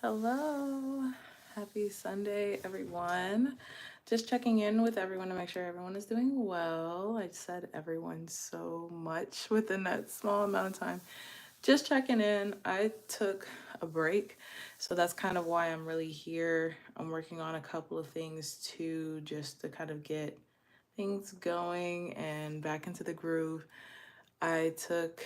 Hello. Happy Sunday, everyone. Just checking in with everyone to make sure everyone is doing well. I said everyone so much within that small amount of time. Just checking in. I took a break, so that's kind of why I'm really here. I'm working on a couple of things too, just to kind of get things going and back into the groove. I took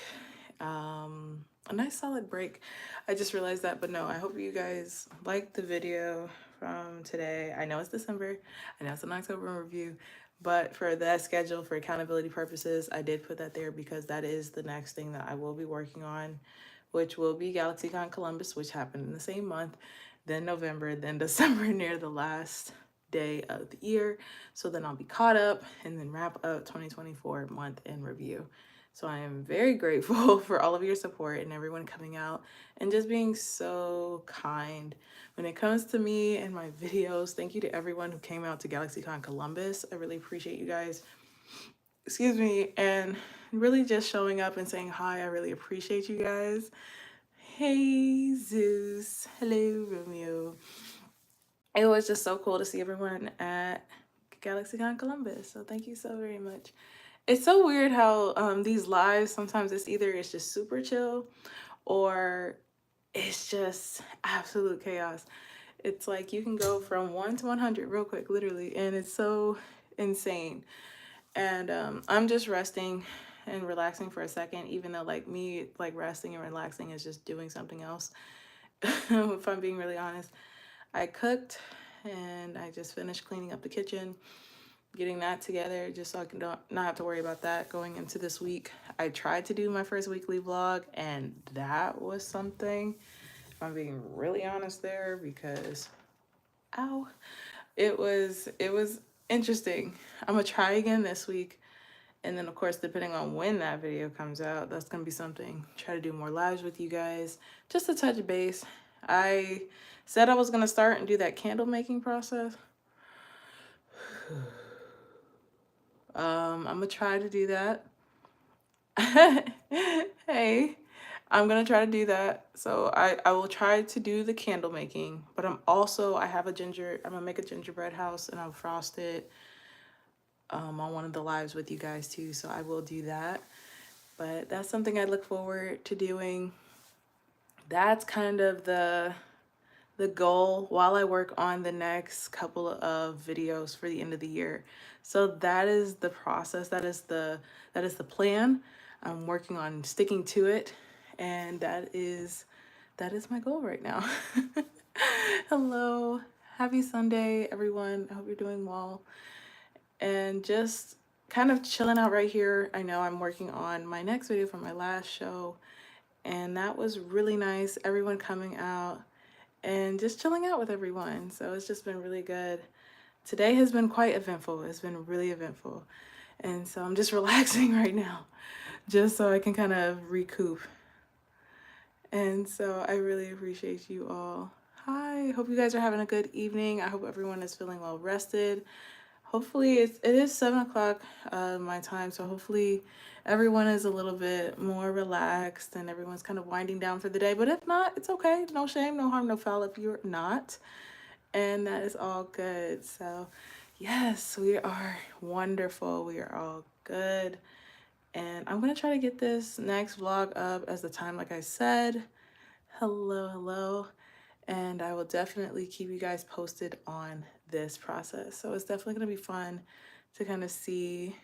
a nice solid break. I just realized that, but no, I hope you guys liked the video from today. I know it's December, I know it's an October review, but for that schedule, for accountability purposes, I did put that there because that is the next thing that I will be working on, which will be GalaxyCon Columbus, which happened in the same month, then November, then December, near the last day of the year. So then I'll be caught up and then wrap up 2024 month in review. So I am very grateful for all of your support and everyone coming out and just being so kind. When it comes to me and my videos, thank you to everyone who came out to GalaxyCon Columbus. I really appreciate you guys. Excuse me, and really just showing up and saying hi. I really appreciate you guys. Hey Zeus. Hello Romeo. It was just so cool to see everyone at GalaxyCon Columbus. So thank you so very much. It's so weird how these lives sometimes it's just super chill or it's just absolute chaos. It's like you can go from 1 to 100 real quick, literally, and it's so insane. And I'm just resting and relaxing for a second, even though like me, like resting and relaxing is just doing something else. If I'm being really honest, I cooked and I just finished cleaning up the kitchen, getting that together just so I can not have to worry about that going into this week. I tried to do my first weekly vlog and that was something, if I'm being really honest there, because ow, it was interesting. I'm gonna try again this week. And then of course, depending on when that video comes out, that's gonna be something. Try to do more lives with you guys, just to touch base. I said I was gonna start and do that candle making process. I'm gonna try to do that. Hey, I'm gonna try to do that. So I will try to do the candle making, but I have I'm gonna make a gingerbread house and I'll frost it on one of the lives with you guys too. So I will do that. But that's something I look forward to doing. That's kind of the goal while I work on the next couple of videos for the end of the year. So that is the process. That is the plan. I'm working on sticking to it, and that is my goal right now. Hello. Happy Sunday, everyone. I hope you're doing well. And just kind of chilling out right here. I know I'm working on my next video for my last show, and that was really nice. Everyone coming out and just chilling out with everyone. So it's just been really good. Today has been quite eventful. It's been really eventful. And so I'm just relaxing right now, just so I can kind of recoup. And so I really appreciate you all. Hi, hope you guys are having a good evening. I hope everyone is feeling well rested. Hopefully it is 7 o'clock my time, so hopefully everyone is a little bit more relaxed and everyone's kind of winding down for the day. But if not, it's okay. No shame, no harm, no foul if you're not. And that is all good. So yes, we are wonderful. We are all good. And I'm gonna try to get this next vlog up as the time, like I said. Hello, hello. And I will definitely keep you guys posted on this process. So it's definitely gonna be fun to kind of see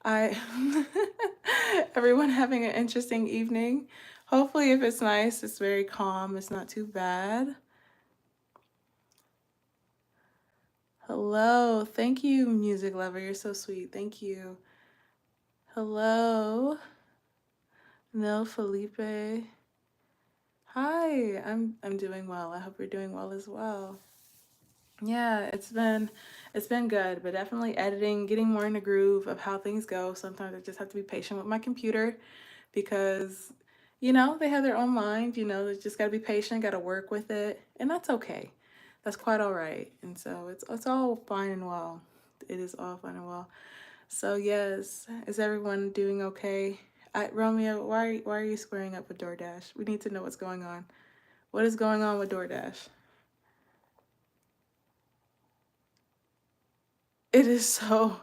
I everyone having an interesting evening. Hopefully if it's nice, it's very calm, it's not too bad. Hello, thank you, music lover. You're so sweet. Thank you. Hello, Nil Felipe. Hi, I'm doing well. I hope you're doing well as well. Yeah, it's been good, but definitely editing, getting more in the groove of how things go. Sometimes I just have to be patient with my computer because, they have their own mind, they just gotta be patient, gotta work with it, and that's okay. That's quite all right. And so it's all fine and well. It is all fine and well. So yes, is everyone doing okay? Romeo, why are you squaring up with DoorDash? We need to know what's going on. What is going on with DoorDash? It is so,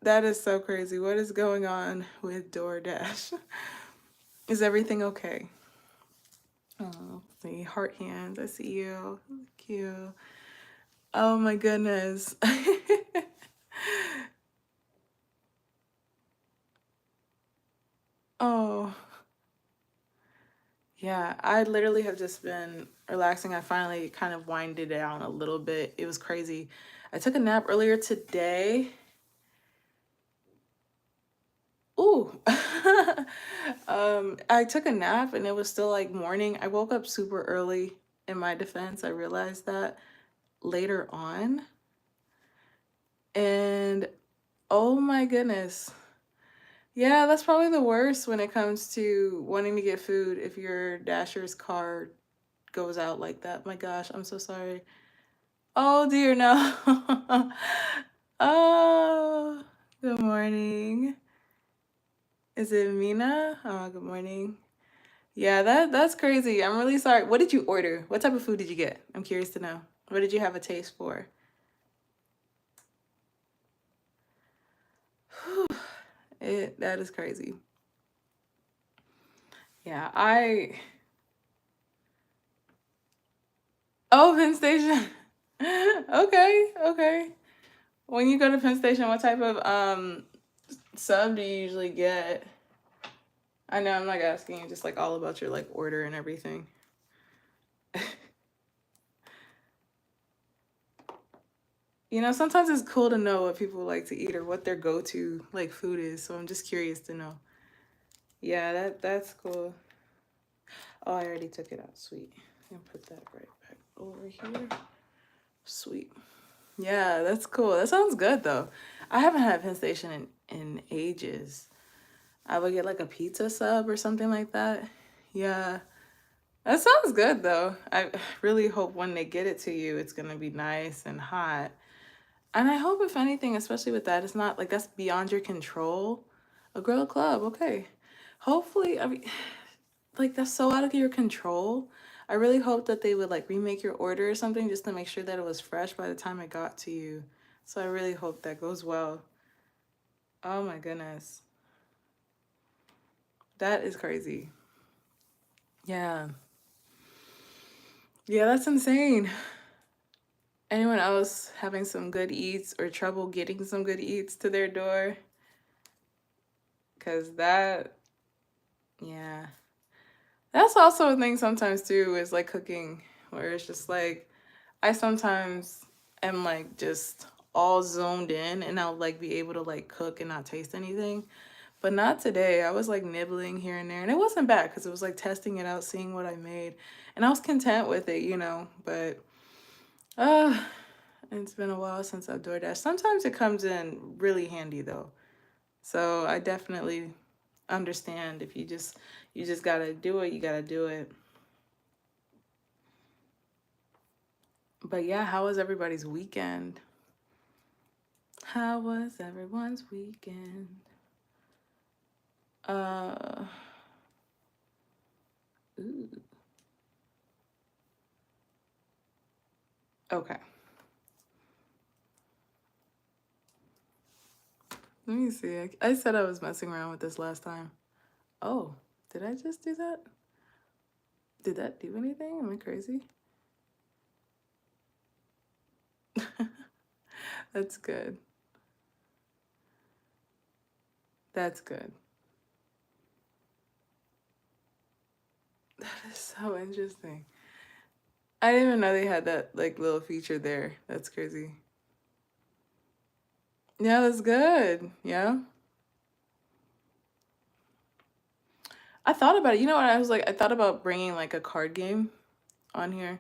that is so crazy. What is going on with DoorDash? Is everything okay? Oh, see, heart hands. I see you. Cute. Oh my goodness. Oh, yeah. I literally have just been relaxing. I finally kind of winded down a little bit. It was crazy. I took a nap earlier today. Ooh. I took a nap and it was still like morning. I woke up super early in my defense. I realized that later on. And oh my goodness. Yeah, that's probably the worst when it comes to wanting to get food if your Dasher's card goes out like that. My gosh, I'm so sorry. Oh dear, no. Oh, good morning. Is it Mina? Oh, good morning. Yeah, that's crazy. I'm really sorry. What did you order? What type of food did you get? I'm curious to know. What did you have a taste for? That is crazy. Yeah, oh, Penn Station. Okay, okay. When you go to Penn Station, what type of sub do you usually get? I know I'm like asking you just like all about your like order and everything. You know, sometimes it's cool to know what people like to eat or what their go-to like food is. So I'm just curious to know. Yeah, that's cool. Oh, I already took it out. Sweet. I'm gonna put that right back over here. Sweet. Yeah, that's cool. That sounds good though. I haven't had Penn Station in ages. I would get like a pizza sub or something like that. Yeah. That sounds good though. I really hope when they get it to you, it's gonna be nice and hot. And I hope, if anything, especially with that, it's not like that's beyond your control. A grill club, okay. Hopefully, I mean, like that's so out of your control. I really hope that they would like remake your order or something just to make sure that it was fresh by the time it got to you. So I really hope that goes well. Oh my goodness. That is crazy. Yeah. Yeah, that's insane. Anyone else having some good eats or trouble getting some good eats to their door? Because that, yeah. That's also a thing sometimes too, is like cooking, where it's just like, I sometimes am like just all zoned in and I'll like be able to like cook and not taste anything. But not today. I was like nibbling here and there and it wasn't bad because it was like testing it out, seeing what I made. And I was content with it, you know, but uh it's been a while since I've DoorDash. Sometimes it comes in really handy though. So I definitely understand if you just gotta do it, you gotta do it. But yeah, how was everybody's weekend? How was everyone's weekend? Uh, ooh, okay. Let me see. I said I was messing around with this last time. Oh, did I just do that? Did that do anything? Am I crazy? That's good. That's good. That is so interesting. I didn't even know they had that like little feature there. That's crazy. Yeah, that's good. Yeah. I thought about it. You know what? I was like, I thought about bringing like a card game on here,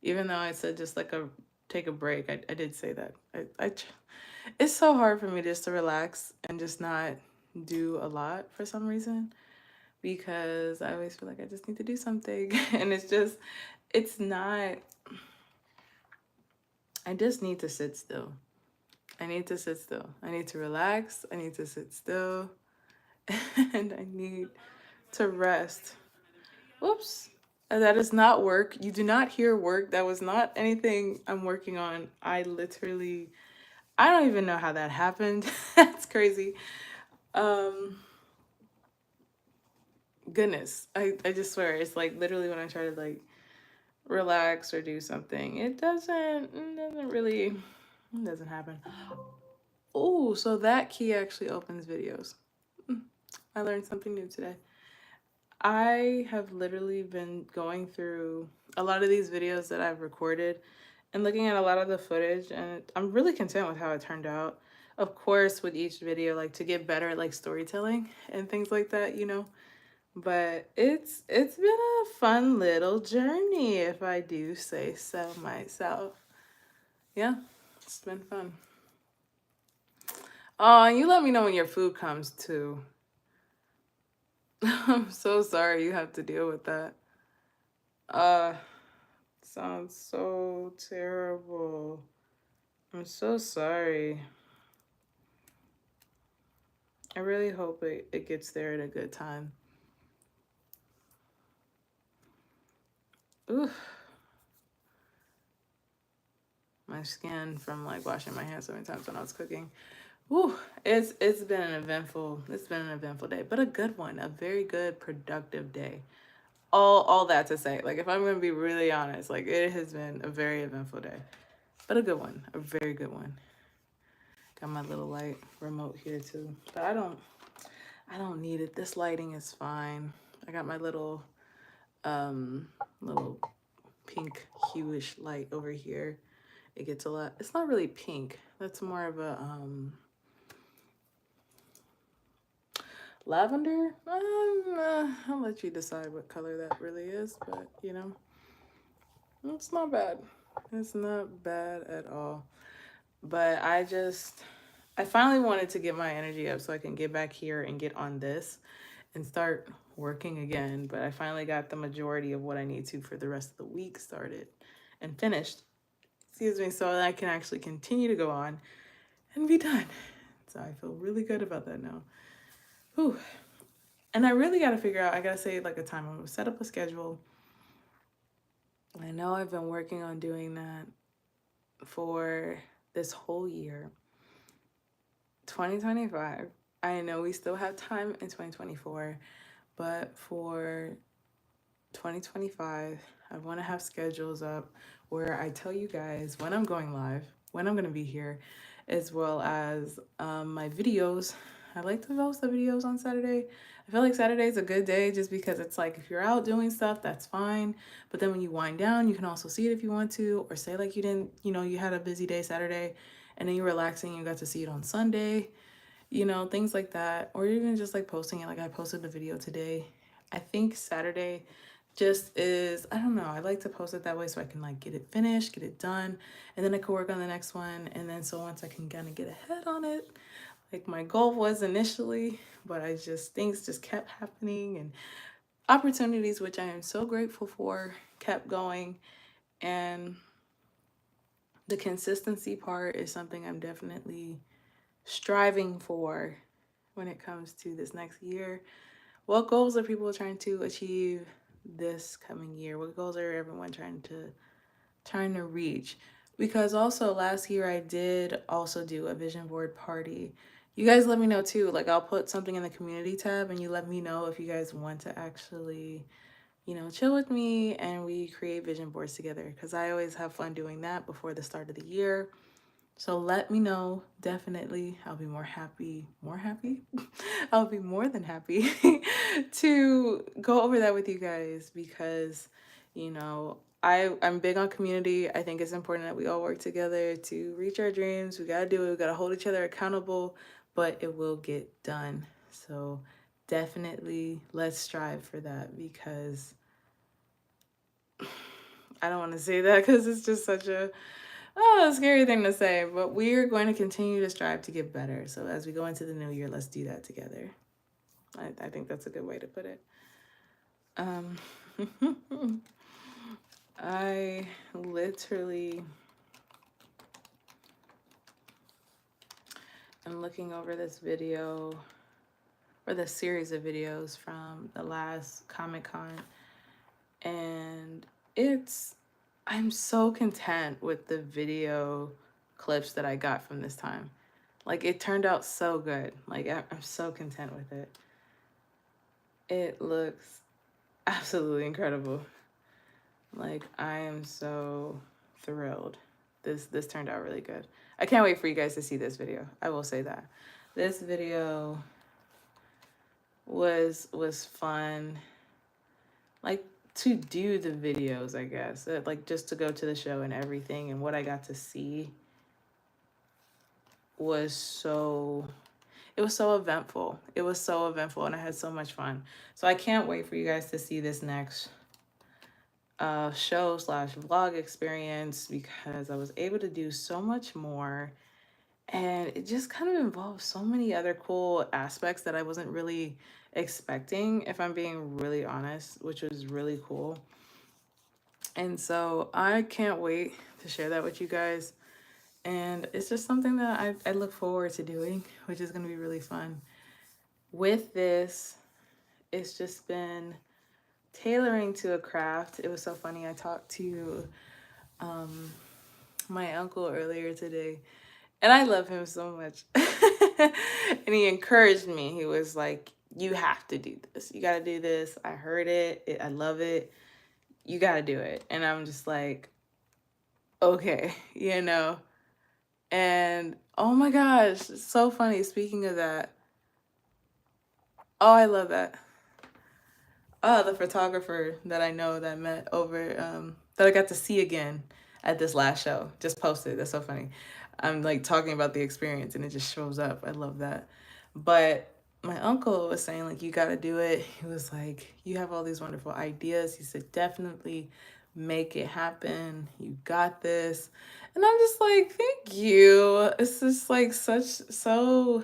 even though I said just like a take a break. I did say that. It's so hard for me just to relax and just not do a lot for some reason because I always feel like I just need to do something. And it's not, I just need to sit still. I need to sit still. I need to relax. I need to sit still. And I need to rest. Whoops. That is not work. You do not hear work. That was not anything I'm working on. I don't even know how that happened. That's crazy. Um, Goodness. I just swear it's like literally when I try to like relax or do something, it doesn't happen. Oh, so that key actually opens videos. Mm, I learned something new today. I have literally been going through a lot of these videos that I've recorded and looking at a lot of the footage, and I'm really content with how it turned out. Of course, with each video, like to get better at like storytelling and things like that, you know. But it's been a fun little journey, if I do say so myself. Yeah, it's been fun. Oh, and you let me know when your food comes too. I'm so sorry you have to deal with that. Uh, Sounds so terrible. I'm so sorry. I really hope it gets there at a good time. Ooh, my skin from like washing my hands so many times when I was cooking. Ooh, it's been an eventful day, but a good one, a very good productive day. All that to say, like if I'm gonna be really honest, like it has been a very eventful day, but a good one, a very good one. Got my little light remote here too, but I don't need it. This lighting is fine. I got my um little pink hueish light over here. It gets a lot. It's not really pink. That's more of a lavender. I'll let you decide what color that really is, but you know, it's not bad. It's not bad at all. But I finally wanted to get my energy up so I can get back here and get on this and start working again. But I finally got the majority of what I need to for the rest of the week started and finished. Excuse me, so that I can actually continue to go on and be done. So I feel really good about that now. Whew. And I really got to figure out, I got to say like a time. I'm going to set up a schedule. I know I've been working on doing that for this whole year, 2025. I know we still have time in 2024, but for 2025, I want to have schedules up where I tell you guys when I'm going live, when I'm going to be here, as well as my videos. I like to post the videos on Saturday. I feel like Saturday is a good day just because it's like if you're out doing stuff, that's fine. But then when you wind down, you can also see it if you want to, or say like you didn't, you know, you had a busy day Saturday and then you're relaxing, you got to see it on Sunday, you know, things like that. Or even just like posting it, like I posted the video today. I think Saturday just is, I don't know, I like to post it that way so I can like get it finished, get it done, and then I could work on the next one. And then so once I can kind of get ahead on it, like my goal was initially, but things just kept happening and opportunities, which I am so grateful for, kept going. And the consistency part is something I'm definitely striving for when it comes to this next year. What goals are people trying to achieve this coming year? What goals are everyone trying to reach? Because also last year I did also do a vision board party. You guys let me know too. Like I'll put something in the community tab and you let me know if you guys want to actually, you know, chill with me and we create vision boards together because I always have fun doing that before the start of the year. So let me know. Definitely. I'll be more happy. I'll be more than happy to go over that with you guys because, you know, I'm big on community. I think it's important that we all work together to reach our dreams. We got to do it. We got to hold each other accountable, but it will get done. So definitely let's strive for that because I don't want to say that because it's just such a scary thing to say, but we're going to continue to strive to get better. So as we go into the new year, let's do that together. I think that's a good way to put it. Um, I literally am looking over this video or the series of videos from the last Comic Con, and it's, I'm so content with the video clips that I got from this time. Like, it turned out so good. Like, I'm so content with it. It looks absolutely incredible. Like, I am so thrilled. This turned out really good. I can't wait for you guys to see this video. I will say that. This video was fun. Like, to do the videos, I guess. Like, just to go to the show and everything, and what I got to see was so, it was so eventful. It was so eventful, and I had so much fun. So I can't wait for you guys to see this next show slash vlog experience, because I was able to do so much more, and it just kind of involves so many other cool aspects that I wasn't really expecting, if I'm being really honest, which was really cool. And so I can't wait to share that with you guys. And it's just something that I look forward to doing, which is going to be really fun. With this, it's just been tailoring to a craft. It was so funny. I talked to my uncle earlier today, and I love him so much. And he encouraged me. He was like, you have to do this. You got to do this. I heard it. I love it. You got to do it. And I'm just like, okay, you know. And oh my gosh, it's so funny. Speaking of that, oh, I love that. Oh, the photographer that I know that met over, that I got to see again at this last show, just posted. That's so funny. I'm like talking about the experience and it just shows up. I love that. But my uncle was saying, like, you got to do it. He was like, you have all these wonderful ideas. He said, definitely make it happen. You got this. And I'm just like, thank you. It's just like so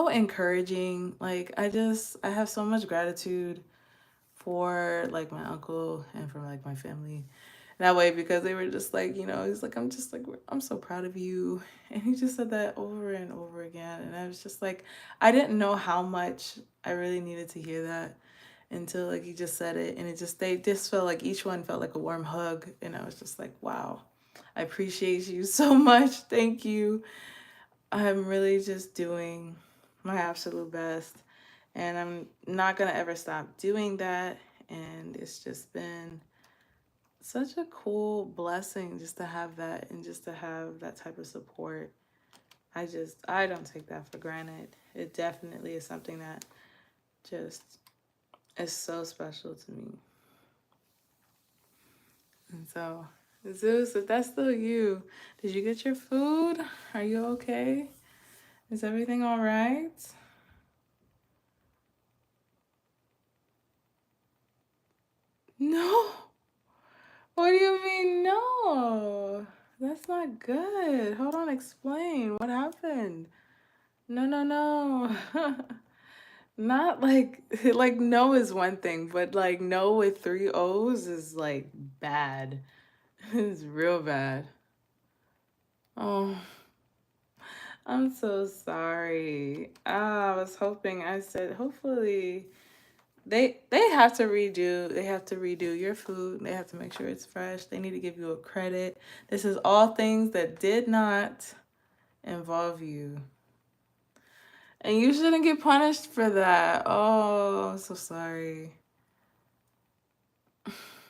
encouraging. Like, I have so much gratitude for like my uncle and for like my family that way, because they were just like, you know, he's like, I'm just like, I'm so proud of you. And he just said that over and over again. And I was just like, I didn't know how much I really needed to hear that until like he just said it. And they just felt like each one felt like a warm hug. And I was just like, wow, I appreciate you so much. Thank you. I'm really just doing my absolute best. And I'm not going to ever stop doing that. And it's just been such a cool blessing just to have that, and just to have that type of support. I don't take that for granted. It definitely is something that just is so special to me. And so, Zeus, if that's still you, did you get your food? Are you okay? Is everything all right? No. What do you mean, no? That's not good. Hold on, explain. What happened? No, no, no. Not like, like, no is one thing, but like no with three O's is like bad. It's real bad. Oh, I'm so sorry. I was hoping, I said hopefully they have to redo your food. They have to make sure it's fresh. They need to give you a credit. This is all things that did not involve you. And you shouldn't get punished for that. Oh, I'm so sorry.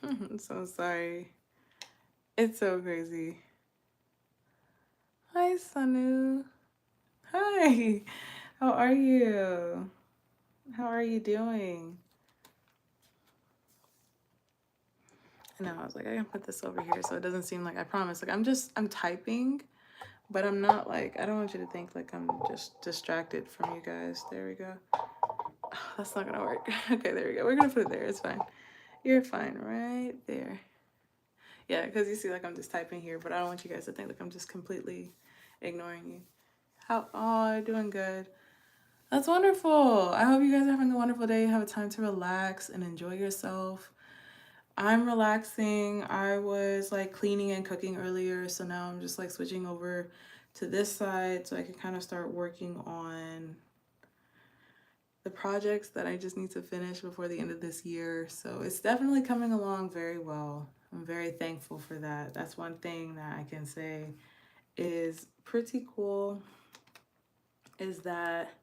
I'm so sorry. It's so crazy. Hi, Sanu. Hi. How are you? How are you doing? And I was like, I can put this over here so it doesn't seem like, I promise. Like, I'm typing, but I'm not like, I don't want you to think like I'm just distracted from you guys. There we go. Oh, that's not gonna work. Okay, there we go. We're gonna put it there. It's fine. You're fine right there. Yeah, because you see, like, I'm just typing here, but I don't want you guys to think like I'm just completely ignoring you. Oh, you're doing good. That's wonderful. I hope you guys are having a wonderful day. Have a time to relax and enjoy yourself. I'm relaxing. I was like cleaning and cooking earlier, so now I'm just like switching over to this side so I can kind of start working on the projects that I just need to finish before the end of this year. So it's definitely coming along very well. I'm very thankful for that. That's one thing that I can say is pretty cool, is that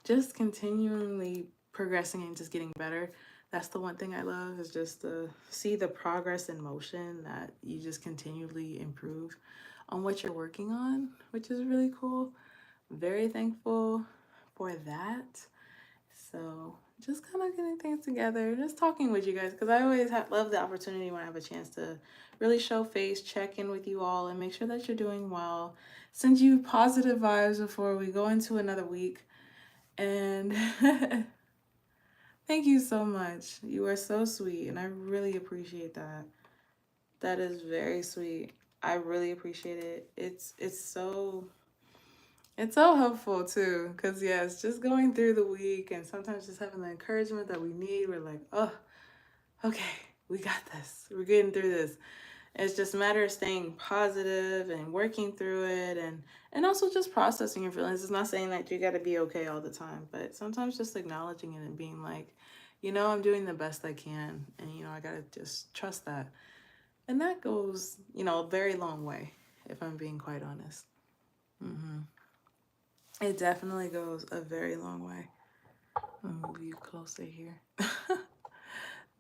just continually progressing and just getting better. That's the one thing I love, is just to see the progress in motion, that you just continually improve on what you're working on, which is really cool. Very thankful for that. So just kind of getting things together, just talking with you guys, because I always love the opportunity when I have a chance to really show face, check in with you all, and make sure that you're doing well. Send you positive vibes before we go into another week. And thank you so much. You are so sweet, and I really appreciate that. That is very sweet. I really appreciate it. It's so helpful too, because yes, just going through the week and sometimes just having the encouragement that we need. We're like, oh, okay, we got this. We're getting through this. It's just a matter of staying positive and working through it, and also just processing your feelings. It's not saying that you got to be okay all the time, but sometimes just acknowledging it and being like, I'm doing the best I can, and I got to just trust that. And that goes, a very long way, if I'm being quite honest. It definitely goes a very long way. I'll move you closer here.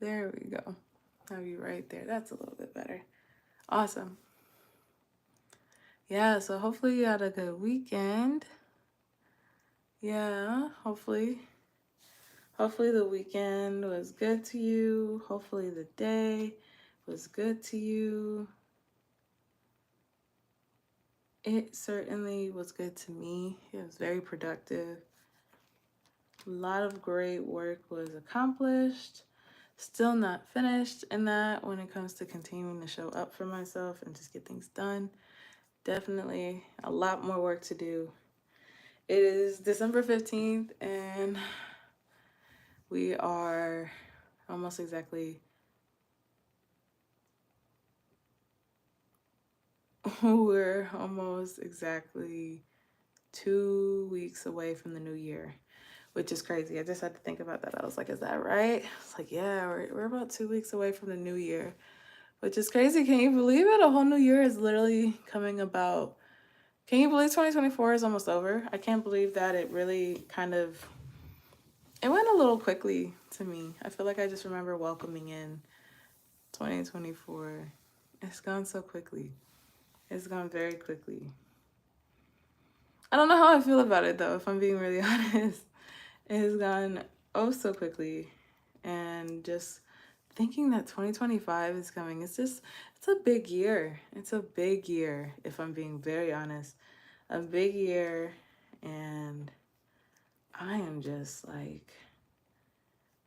There we go. Have you right there. That's a little bit better. Awesome. Yeah, so hopefully you had a good weekend. Yeah, hopefully the weekend was good to you. Hopefully the day was good to you. It certainly was good to me. It was very productive. A lot of great work was accomplished. Still not finished in that when it comes to continuing to show up for myself and just get things done. Definitely a lot more work to do. It is December 15th, and we are almost exactly we're almost exactly 2 weeks away from the new year, which is crazy. I just had to think about that. I was like, is that right? It's like, yeah, we're about 2 weeks away from the new year, which is crazy. Can you believe it? A whole new year is literally coming about. Can you believe 2024 is almost over? I can't believe that it really it went a little quickly to me. I feel like I just remember welcoming in 2024. It's gone so quickly. It's gone very quickly. I don't know how I feel about it though, if I'm being really honest. It has gone oh so quickly. And just thinking that 2025 is coming, it's a big year. It's a big year, if I'm being very honest. A big year, and I am just like,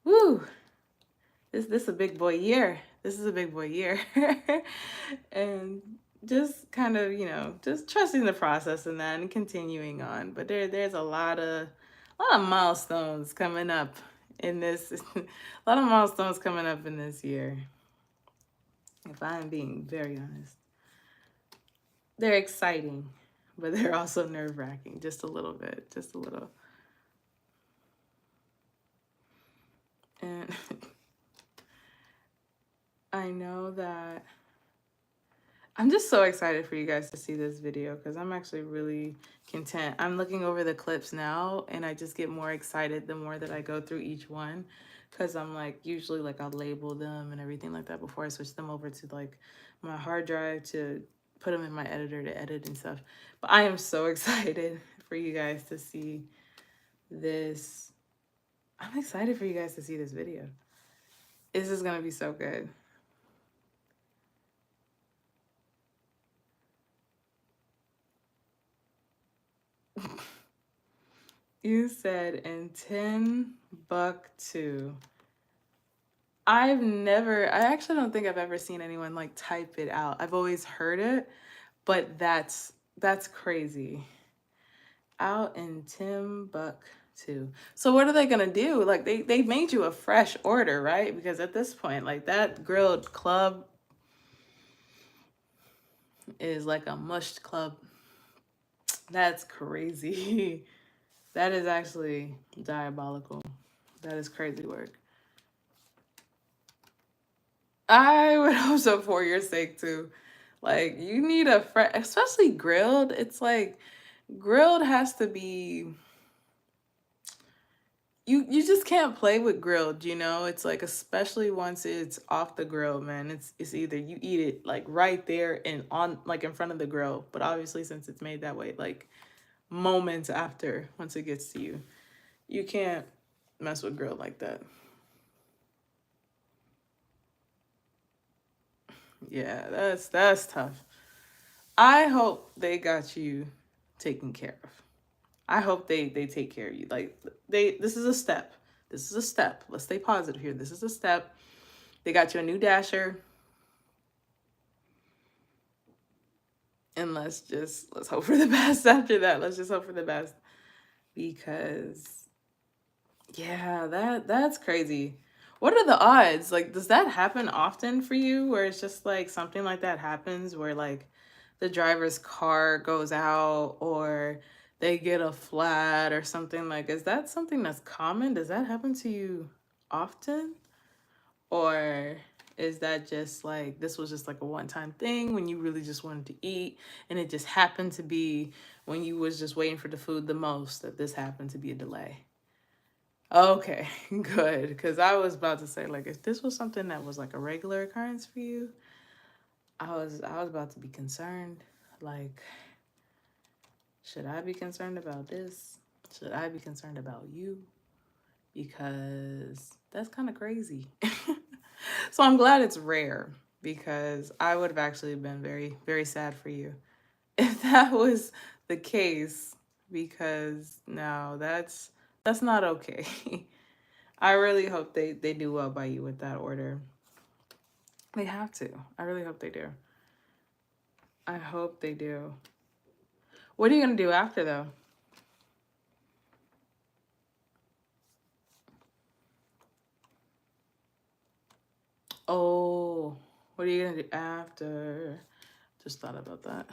woo, this is a big boy year. This is a big boy year. And just kind of, just trusting the process and that and continuing on. But there's a lot of milestones coming up in this a lot of milestones coming up in this year. If I'm being very honest. They're exciting, but they're also nerve-wracking, just a little bit, just a little. And I know that I'm just so excited for you guys to see this video, because I'm actually really content. I'm looking over the clips now, and I just get more excited the more that I go through each one, because I'm like, usually like I'll label them and everything like that before I switch them over to like my hard drive to put them in my editor to edit and stuff. But I am so excited for you guys to see this. I'm excited for you guys to see this video. This is going to be so good. You said in Timbuktu. I actually don't think I've ever seen anyone like type it out. I've always heard it, but that's crazy. Out in Timbuktu. So what are they gonna do? Like they made you a fresh order, right? Because at this point, like that grilled club is like a mushed club. That's crazy. That is actually diabolical. That is crazy work. I would hope so for your sake too. Like you need a friend, especially grilled. It's like grilled has to be you just can't play with grilled, you know? It's like especially once it's off the grill, man. It's either you eat it like right there and on like in front of the grill, but obviously since it's made that way, like moments after once it gets to you. You can't mess with grilled like that. Yeah, that's tough. I hope they got you taken care of. I hope they take care of you. Like they this is a step. This is a step. Let's stay positive here. This is a step. They got you a new dasher. And let's hope for the best after that. Let's just hope for the best. Because yeah, that's crazy. What are the odds? Like, does that happen often for you where it's just like something like that happens where like the driver's car goes out or they get a flat or something like is that something that's common? Does that happen to you often? Or is that just like this was just like a one-time thing when you really just wanted to eat and it just happened to be when you was just waiting for the food the most that this happened to be a delay? Okay, good. Because I was about to say, like, if this was something that was like a regular occurrence for you, I was about to be concerned. Like, should I be concerned about this? Should I be concerned about you? Because that's kind of crazy. So I'm glad it's rare because I would have actually been very, very sad for you if that was the case. Because no, that's not okay. I really hope they do well by you with that order. They have to. I really hope they do. I hope they do. What are you gonna do after though? Oh, what are you gonna do after? Just thought about that.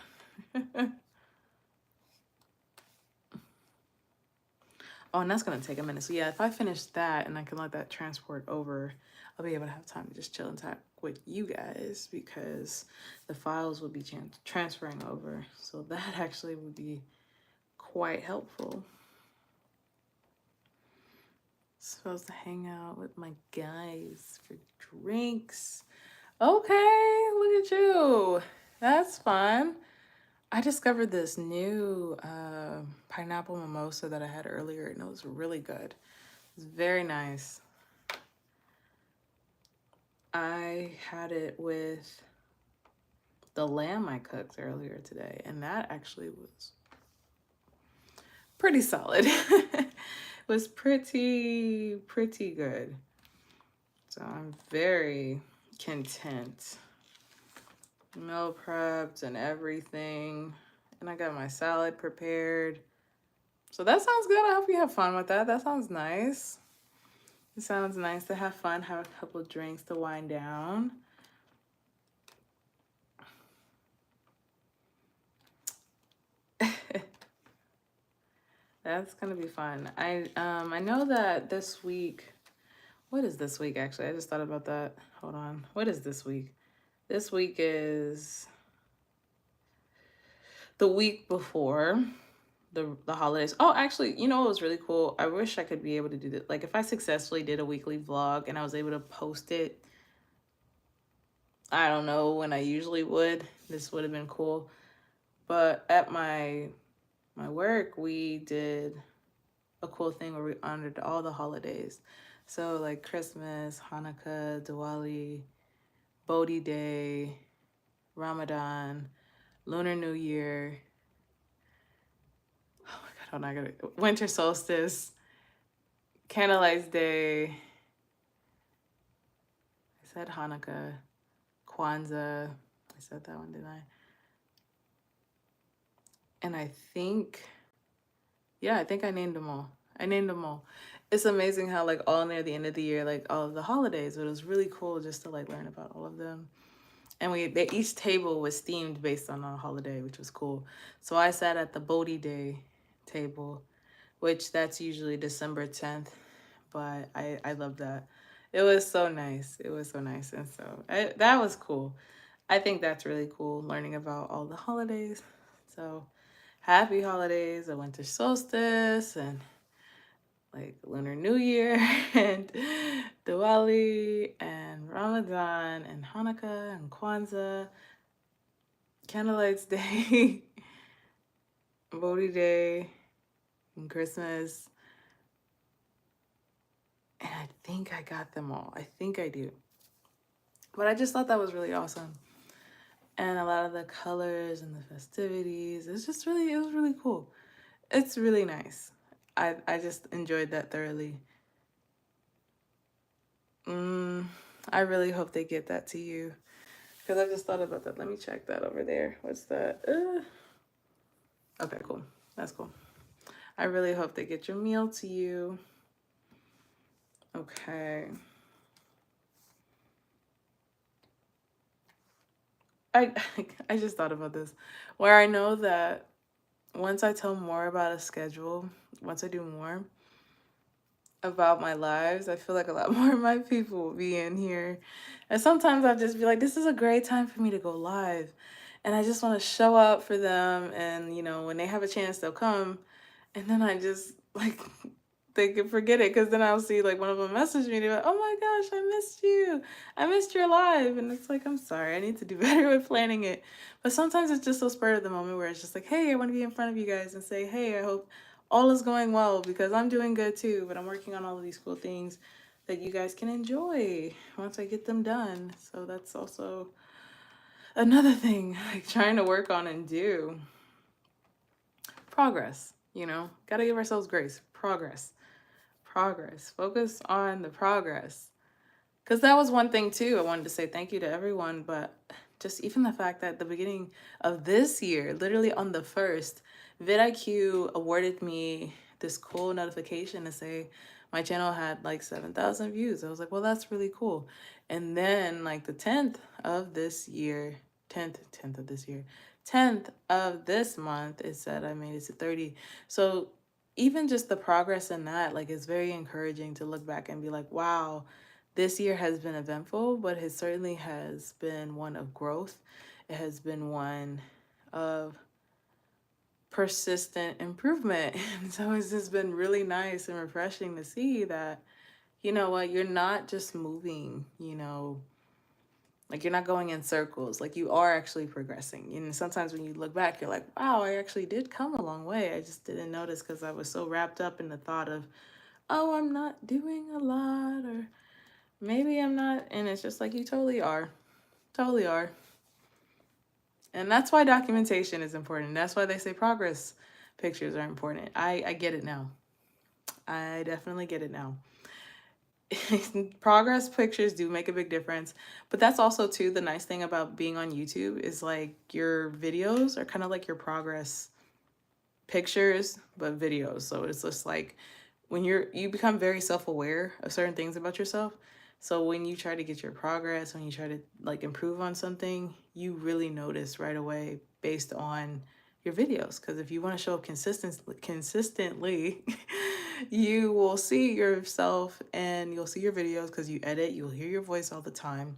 Oh, and that's gonna take a minute. So yeah, if I finish that and I can let that transport over, I'll be able to have time to just chill and talk with you guys because the files will be transferring over. So that actually would be quite helpful. Supposed to hang out with my guys for drinks. Okay, look at you. That's fun. I discovered this new pineapple mimosa that I had earlier, and it was really good. It's very nice. I had it with the lamb I cooked earlier today, and that actually was pretty solid. It was pretty good. So I'm very content. Meal prepped and everything. And I got my salad prepared. So that sounds good. I hope you have fun with that. That sounds nice. It sounds nice to have fun, have a couple of drinks to wind down. That's gonna be fun. I know that this week, what is this week actually? I just thought about that. Hold on. What is this week? This week is the week before the holidays. Oh, actually, you know what was really cool? I wish I could be able to do that. Like if I successfully did a weekly vlog and I was able to post it, I don't know when I usually would. This would have been cool. But at my work, we did a cool thing where we honored all the holidays. So like Christmas, Hanukkah, Diwali, Bodhi Day, Ramadan, Lunar New Year. Oh my God, hold on, I gotta, winter solstice, Candlelight Day. I said Hanukkah, Kwanzaa. I said that one, didn't I? And I think, yeah, I think I named them all. I named them all. It's amazing how like all near the end of the year, like all of the holidays, but it was really cool just to like learn about all of them. And each table was themed based on a holiday, which was cool. So I sat at the Bodhi Day table, which that's usually December 10th, but I love that. It was so nice. It was so nice. And so that was cool. I think that's really cool learning about all the holidays. So happy holidays, a winter solstice, and like Lunar New Year, and Diwali, and Ramadan, and Hanukkah, and Kwanzaa, Candlelights Day, Bodhi Day, and Christmas. And I think I got them all. I think I do. But I just thought that was really awesome. And a lot of the colors and the festivities, it was really cool. It's really nice. I just enjoyed that thoroughly. I really hope they get that to you. Because I just thought about that. Let me check that over there. What's that? Okay, cool. That's cool. I really hope they get your meal to you. Okay. I I just thought about this. Where I know that once I tell more about a schedule, once I do more about my lives, I feel like a lot more of my people will be in here. And sometimes I'll just be like, this is a great time for me to go live. And I just want to show up for them. And, you know, when they have a chance, they'll come. And then I just, like, they can forget it, because then I'll see like one of them message me, they're like, oh my gosh, I missed you. I missed your live. And it's like, I'm sorry, I need to do better with planning it. But sometimes it's just so spur of the moment where it's just like, hey, I want to be in front of you guys and say, hey, I hope all is going well, because I'm doing good too, but I'm working on all of these cool things that you guys can enjoy once I get them done. So that's also another thing, like trying to work on and do progress, you know, got to give ourselves grace. Progress. Focus on the progress. Because that was one thing too. I wanted to say thank you to everyone, but just even the fact that at the beginning of this year, literally on the 1st, vidIQ awarded me this cool notification to say my channel had like 7,000 views. I was like, well, that's really cool. And then like the 10th of this year, 10th of this year, 10th of this month, it said I made it to 30. So even just the progress in that, like, it's very encouraging to look back and be like, wow, this year has been eventful, but it certainly has been one of growth. It has been one of persistent improvement. And so it's just been really nice and refreshing to see that, you know what, you're not just moving, you know, like you're not going in circles, like you are actually progressing. And sometimes when you look back, you're like, wow, I actually did come a long way. I just didn't notice because I was so wrapped up in the thought of, oh, I'm not doing a lot, or maybe I'm not. And it's just like, you totally are. Totally are. And that's why documentation is important. That's why they say progress pictures are important. I get it now. I definitely get it now. Progress pictures do make a big difference, but that's also too the nice thing about being on YouTube is like your videos are kind of like your progress pictures but videos. So it's just like when you become very self-aware of certain things about yourself. So when you try to get your progress, when you try to like improve on something, you really notice right away based on your videos. Because if you want to show up consistently, you will see yourself and you'll see your videos because you edit, you'll hear your voice all the time.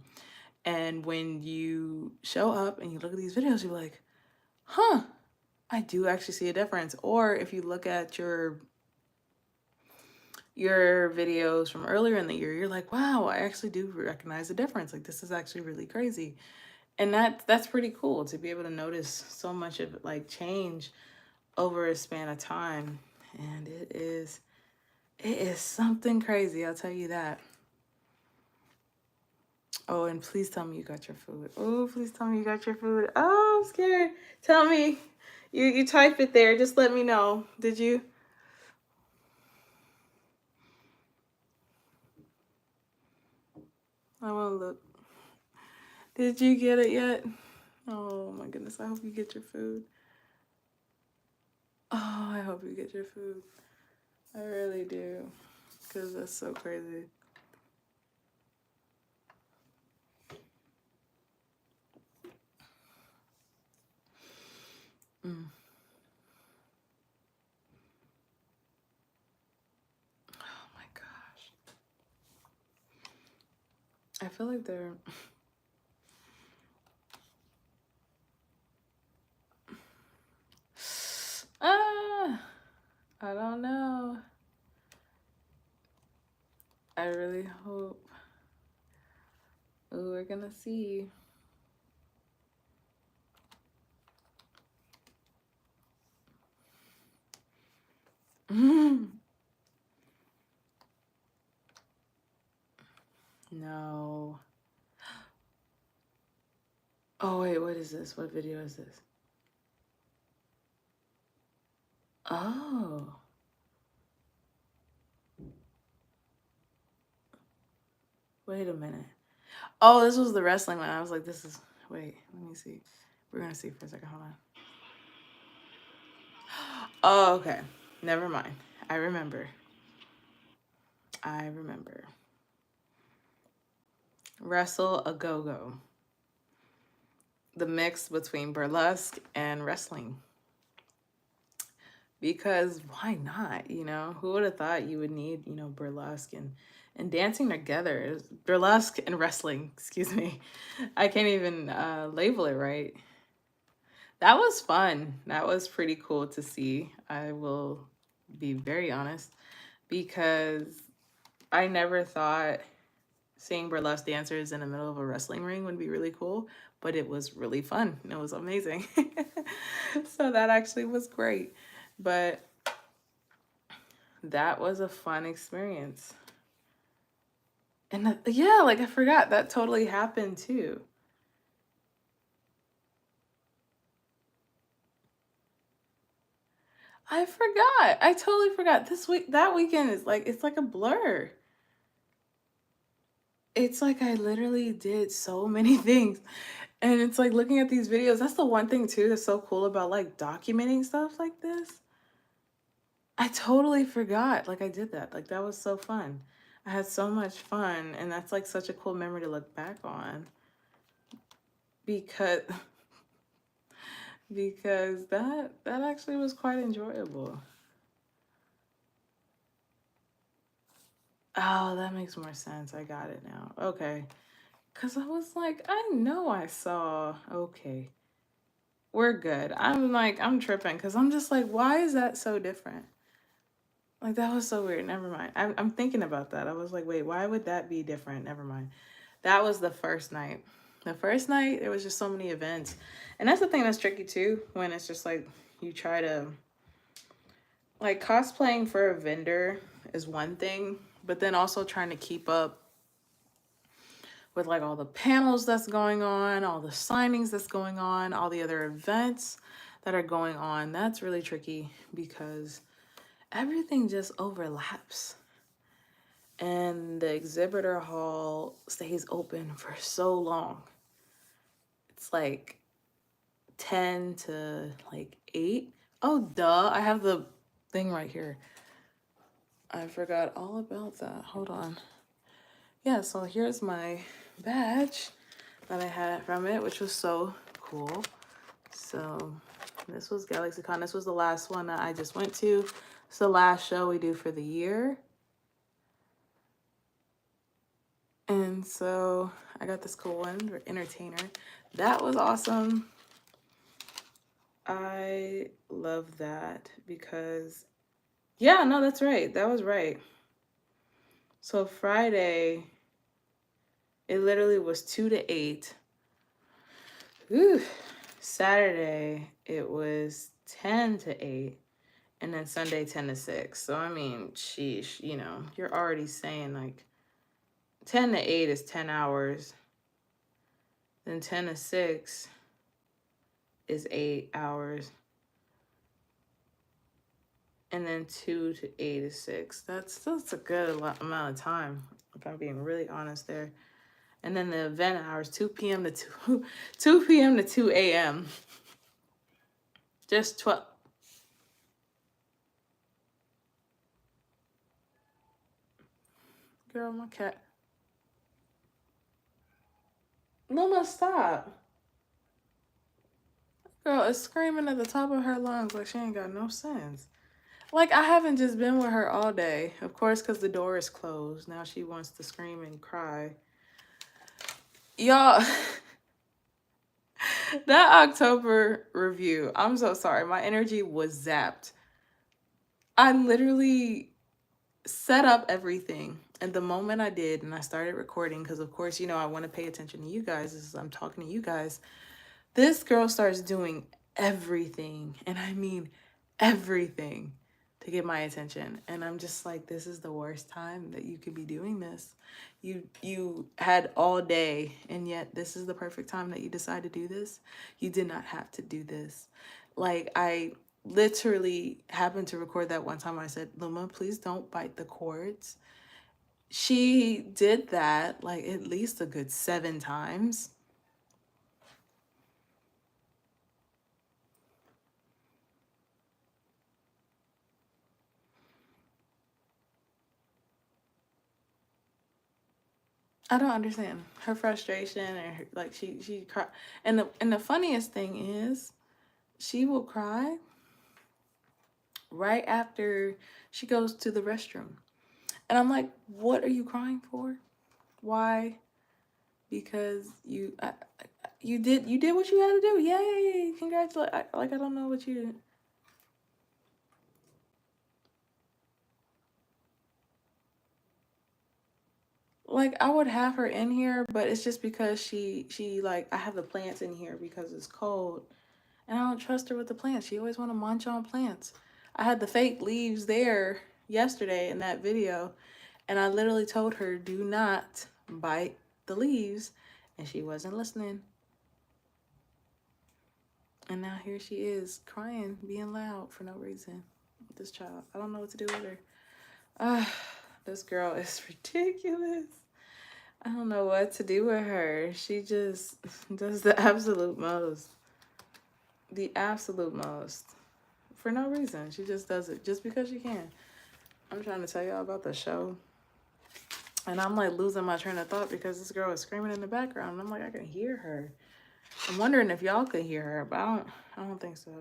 And when you show up and you look at these videos, you're like, huh, I do actually see a difference. Or if you look at your videos from earlier in the year, you're like, wow, I actually do recognize the difference. Like, this is actually really crazy. And that's pretty cool to be able to notice so much of like change over a span of time. And it is something crazy, I'll tell you that. Oh, and please tell me you got your food. Oh, please tell me you got your food. Oh, I'm scared. Tell me. You type it there. Just let me know. Did you? I want to look. Did you get it yet? Oh my goodness. I hope you get your food. Oh, I hope you get your food. I really do. Because that's so crazy. Mm. Oh my gosh. I feel like they're... I don't know. I really hope. Ooh, we're gonna see. No. Oh, wait, what is this? What video is this? Oh. Wait a minute. Oh, this was the wrestling one. I was like, this is... Wait, let me see. We're gonna see for a second. Hold on. Oh, okay. Never mind. I remember. Wrestle a Go-Go. The mix between burlesque and wrestling. Because why not? You know, who would have thought you would need, you know, burlesque and dancing together? Burlesque and wrestling, excuse me. I can't even label it right. That was fun. That was pretty cool to see. I will be very honest, because I never thought seeing burlesque dancers in the middle of a wrestling ring would be really cool, but it was really fun. It was amazing. So that actually was great. But that was a fun experience. And yeah, like I forgot that totally happened too. I forgot. I totally forgot. That weekend is like, it's like a blur. It's like I literally did so many things. And it's like looking at these videos, that's the one thing too that's so cool about like documenting stuff like this. I totally forgot. Like I did that. Like that was so fun. I had so much fun, and that's like such a cool memory to look back on. Because that actually was quite enjoyable. Oh, that makes more sense. I got it now. Okay. Cause I was like, I know I saw. Okay. We're good. I'm tripping because I'm just like, why is that so different? Like that was so weird. Never mind. I'm thinking about that. I was like, wait, why would that be different? Never mind. That was the first night. The first night, there was just so many events. And that's the thing that's tricky too, when it's just like you try to, like, cosplaying for a vendor is one thing, but then also trying to keep up with like all the panels that's going on, all the signings that's going on, all the other events that are going on. That's really tricky because everything just overlaps. And the exhibitor hall stays open for so long. It's like 10 to like 8. Oh, duh. I have the thing right here. I forgot all about that. Hold on. Yeah, so here's my badge that I had from it, which was so cool. So this was GalaxyCon. This was the last one that I just went to. It's the last show we do for the year. And so I got this cool one for Entertainer. That was awesome. I love that because, yeah, no, that's right. That was right. So Friday, it literally was 2 to 8. Ooh. Saturday, it was 10 to 8. And then Sunday, 10 to 6. So, I mean, sheesh, you know, you're already saying like 10 to 8 is 10 hours. Then 10 to 6 is 8 hours. And then 2 to 8 is 6. That's a good amount of time, if I'm being really honest there. And then the event hours, 2 p.m. to 2 p.m. to 2 a.m. Just 12. Girl, my cat. Mama, stop. Girl is screaming at the top of her lungs like she ain't got no sense. Like, I haven't just been with her all day. Of course, because the door is closed. Now she wants to scream and cry. Y'all, that October review, I'm so sorry. My energy was zapped. I literally set up everything. And the moment I did and I started recording, because of course, you know, I want to pay attention to you guys as I'm talking to you guys, this girl starts doing everything. And I mean everything to get my attention. And I'm just like, this is the worst time that you could be doing this. You had all day, and yet this is the perfect time that you decide to do this. You did not have to do this. Like, I literally happened to record that one time. I said, Luma, please don't bite the cords. She did that like at least a good 7 times. I don't understand her frustration, and her, like she cry. And the funniest thing is, she will cry right after she goes to the restroom. And I'm like, what are you crying for? Why? Because you did what you had to do. Yay! Congratulations! I don't know what you. Like, I would have her in here, but it's just because she like, I have the plants in here because it's cold, and I don't trust her with the plants. She always want to munch on plants. I had the fake leaves there yesterday in that video, and I literally told her, do not bite the leaves, and she wasn't listening. And now here she is crying, being loud for no reason. This child, I don't know what to do with her. This girl is ridiculous. I don't know what to do with her. She just does the absolute most. The absolute most. For no reason. She just does it just because she can. I'm trying to tell y'all about the show. And I'm like losing my train of thought because this girl is screaming in the background. And I'm like, I can hear her. I'm wondering if y'all could hear her, but I don't think so.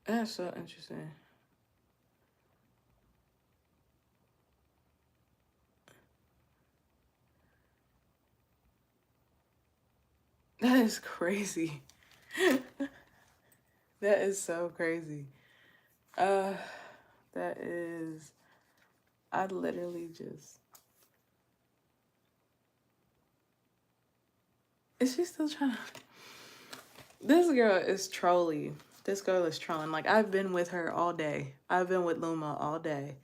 That's so interesting. That is crazy. That is so crazy. Uh, that is, I literally just, is she still trying to, this girl is trolling. This girl is trolling. Like, I've been with her all day. I've been with Luma all day.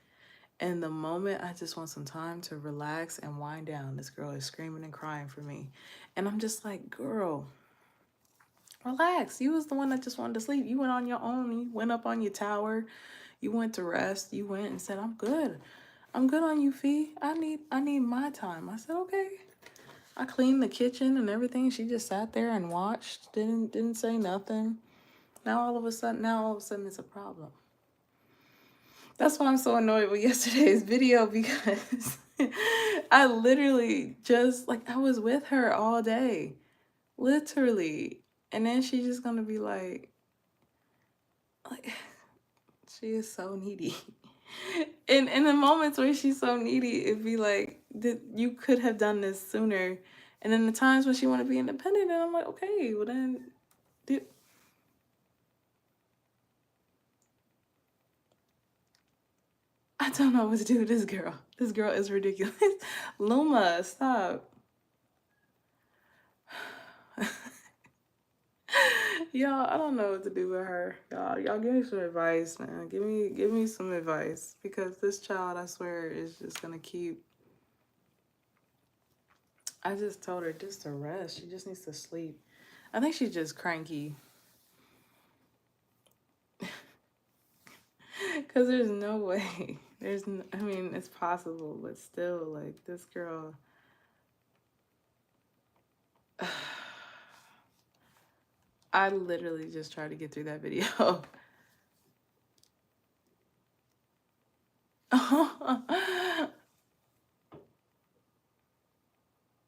And the moment I just want some time to relax and wind down, this girl is screaming and crying for me. And I'm just like, girl, relax. You was the one that just wanted to sleep. You went on your own. You went up on your tower. You went to rest. You went and said, I'm good. I'm good on you, Fee. I need my time. I said, okay. I cleaned the kitchen and everything. She just sat there and watched. Didn't say nothing. Now all of a sudden it's a problem. That's why I'm so annoyed with yesterday's video, because I literally just, like, I was with her all day. Literally. And then she's just gonna be like, she is so needy. And in the moments where she's so needy, it'd be like, you could have done this sooner. And then the times when she want to be independent, and I'm like, okay, well then, I don't know what to do with this girl. This girl is ridiculous. Luma, stop. Y'all, I don't know what to do with her. Y'all give me some advice, man. Give me some advice, because this child, I swear, is just gonna keep. I just told her just to rest. She just needs to sleep. I think she's just cranky. Cause there's no way. I mean, it's possible, but still, like, this girl. I literally just tried to get through that video.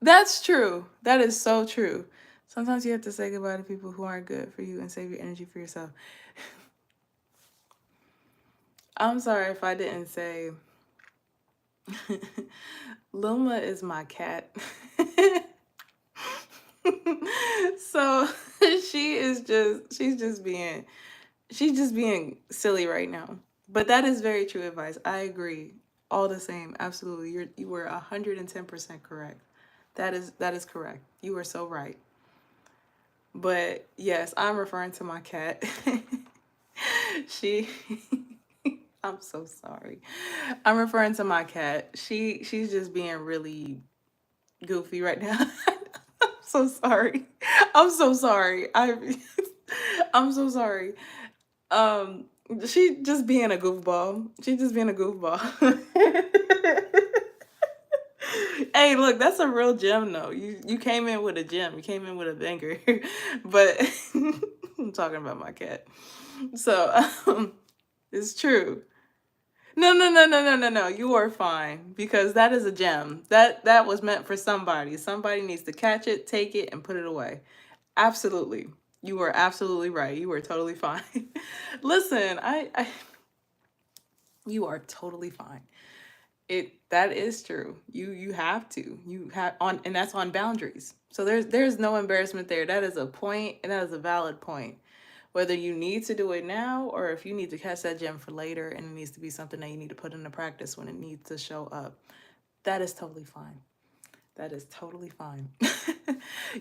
That's true. That is so true. Sometimes you have to say goodbye to people who aren't good for you and save your energy for yourself. I'm sorry if I didn't say Luma is my cat. So she's just being silly right now. But that is very true advice. I agree. All the same. Absolutely. You were 110% correct. That is correct. You were so right. But yes, I'm referring to my cat. She I'm so sorry. I'm referring to my cat. She's just being really goofy right now. I'm so sorry. I'm so sorry. I'm so sorry. Um, she just being a goofball. She just being a goofball. Hey, look, that's a real gem though. You came in with a gem. You came in with a banger. But I'm talking about my cat. So it's true. No, no, no, no, no, no, no. You are fine because that is a gem. That was meant for somebody. Somebody needs to catch it, take it, and put it away. Absolutely. You were absolutely right. You were totally fine. Listen, you are totally fine. That is true. You have to. You have on and that's on boundaries. So there's no embarrassment there. That is a point and that is a valid point. Whether you need to do it now or if you need to catch that gem for later and it needs to be something that you need to put into practice when it needs to show up. That is totally fine. That is totally fine.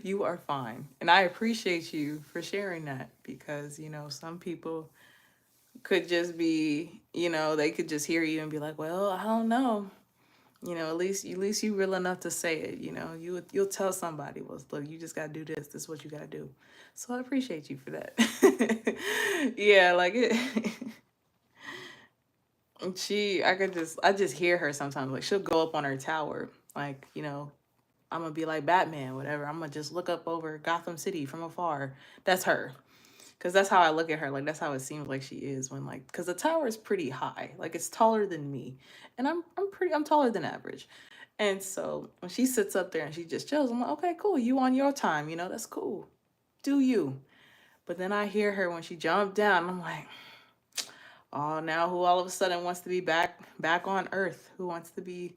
You are fine. And I appreciate you for sharing that because, some people could just be, they could just hear you and be like, well, I don't know. At least you real enough to say it. You'll tell somebody, well, look, you just gotta do this. This is what you gotta do. So I appreciate you for that. Yeah, like it. I just hear her sometimes. Like she'll go up on her tower, like I'm gonna be like Batman, whatever. I'm gonna just look up over Gotham City from afar. That's her. Cause that's how I look at her. Like that's how it seems like she is when cause the tower is pretty high. Like it's taller than me, and I'm taller than average. And so when she sits up there and she just chills, I'm like, okay, cool. You on your time, that's cool. Do you? But then I hear her when she jumped down. I'm like, oh, now who all of a sudden wants to be back on Earth? Who wants to be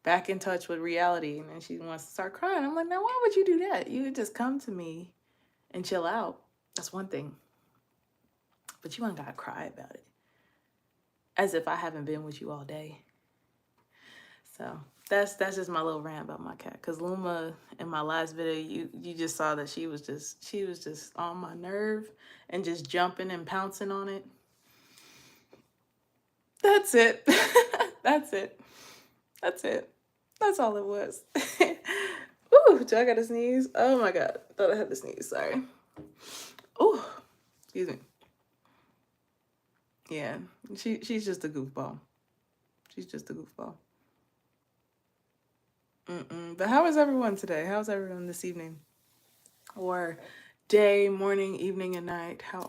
back in touch with reality? And then she wants to start crying. I'm like, now why would you do that? You could just come to me and chill out. That's one thing. But you ain't gotta cry about it. As if I haven't been with you all day. So that's just my little rant about my cat. Cause Luma in my last video, you just saw that she was just on my nerve and just jumping and pouncing on it. That's it. That's it. That's it. That's all it was. Ooh, do I gotta sneeze? Oh my god. Thought I had to sneeze, sorry. Ooh, excuse me. Yeah, she's just a goofball. She's just a goofball. But how is everyone today? How's everyone this evening? Or day, morning, evening, and night? How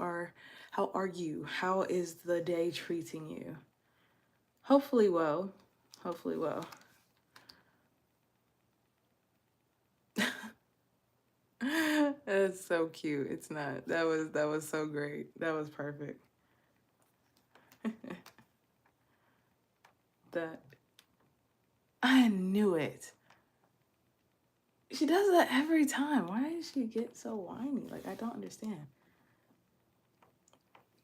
are you? How is the day treating you? Hopefully well. Hopefully well. That's so cute. It's not. That was so great. That was perfect. That I knew it. She does that every time. Why does she get so whiny? Like I don't understand.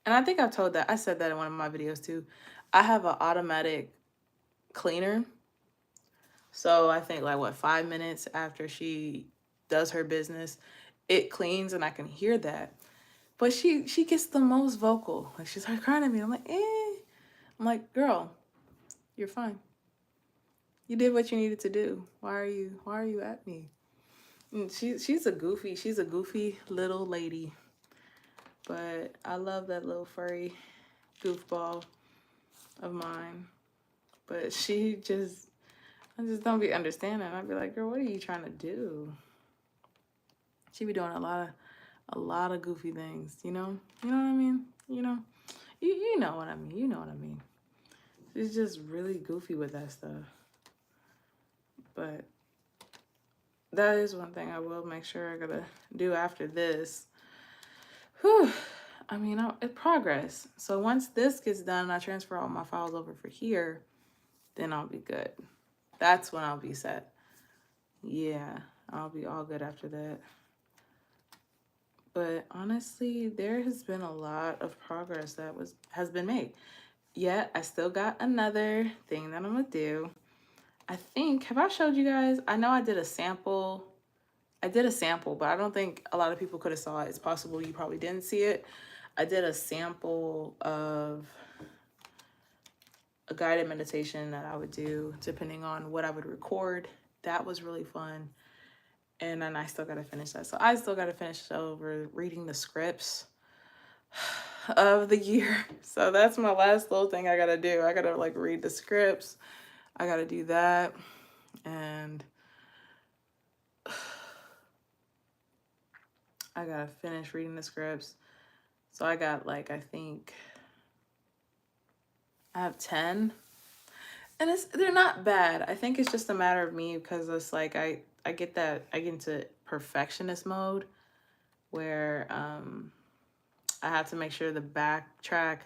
And I think I said that in one of my videos too. I have an automatic cleaner. So I think 5 minutes after she does her business, it cleans and I can hear that. But she gets the most vocal. Like she's like crying at me. I'm like, eh. I'm like, girl, you're fine. You did what you needed to do. Why are you at me? And she's a goofy little lady. But I love that little furry goofball of mine. But I just don't be understanding. I'd be like, girl, what are you trying to do? She be doing a lot of goofy things, You know what I mean? You know what I mean. You know what I mean. She's just really goofy with that stuff. But that is one thing I will make sure I gotta do after this. Whew. I mean, it's progress. So once this gets done, I transfer all my files over for here, then I'll be good. That's when I'll be set. Yeah, I'll be all good after that. But honestly, there has been a lot of progress that has been made. Yet I still got another thing that I'm gonna do. I think, have I showed you guys? I know I did a sample. But I don't think a lot of people could have saw it. It's possible you probably didn't see it. I did a sample of a guided meditation that I would do depending on what I would record. That was really fun. And then I still got to finish that. So I still got to finish over reading the scripts of the year. So that's my last little thing I got to do. I got to like read the scripts. I got to do that. And I got to finish reading the scripts. So I got like, I think I have 10. And they're not bad. I think it's just a matter of me because it's like I get into perfectionist mode where I have to make sure the backtrack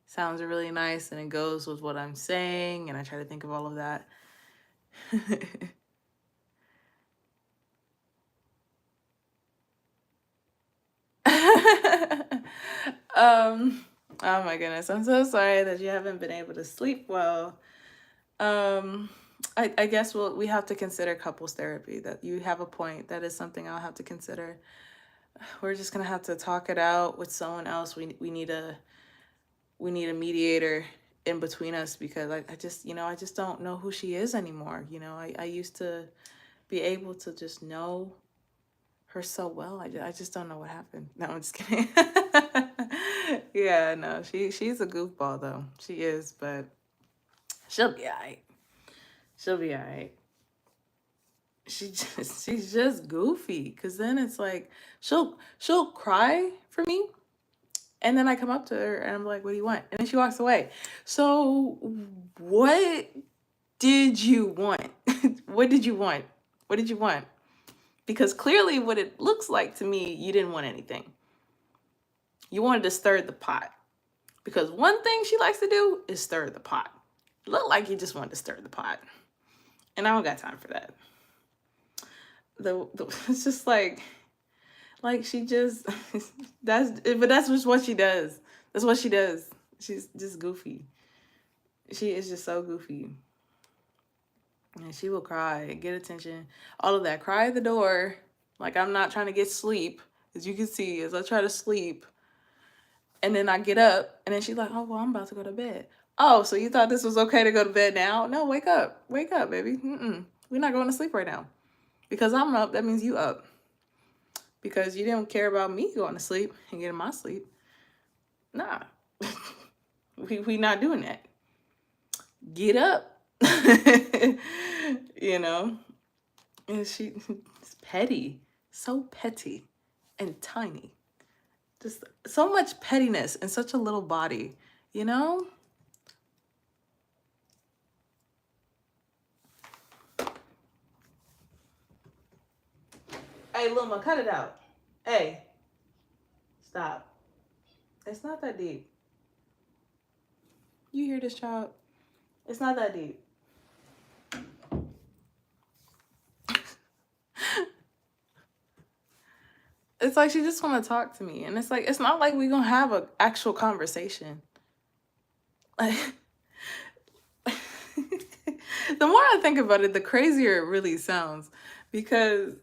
sounds really nice and it goes with what I'm saying, and I try to think of all of that. Oh my goodness, I'm so sorry that you haven't been able to sleep well. I guess we have to consider couples therapy. That you have a point. That is something I'll have to consider. We're just gonna have to talk it out with someone else. We need a mediator in between us because I just I just don't know who she is anymore. I used to be able to just know her so well. I just don't know what happened. No, I'm just kidding. Yeah, no, she's a goofball though. She is, but she'll be alright. She'll be alright. She's just goofy because then it's like she'll cry for me, and then I come up to her and I'm like, what do you want? And then she walks away. So what did you want? What did you want? What did you want? Because clearly what it looks like to me, you didn't want anything. You wanted to stir the pot. Because one thing she likes to do is stir the pot. Look like you just wanted to stir the pot. And I don't got time for that. It's just like she just that's just what she does. That's what she does. She's just goofy. She is just so goofy. And she will cry, get attention, all of that. Cry at the door. Like I'm not trying to get sleep, as you can see, as I try to sleep. And then I get up, and then she's like, oh, well, I'm about to go to bed. Oh, so you thought this was okay to go to bed now? No, wake up. Wake up, baby. We're not going to sleep right now. Because I'm up, that means you up. Because you didn't care about me going to sleep and getting my sleep. Nah. we not doing that. Get up. And she's petty. So petty and tiny. Just so much pettiness in such a little body, Hey, Luma, cut it out. Hey, stop. It's not that deep. You hear this, child? It's not that deep. It's like she just want to talk to me. And it's like, it's not like we're going to have an actual conversation. Like, the more I think about it, the crazier it really sounds. Because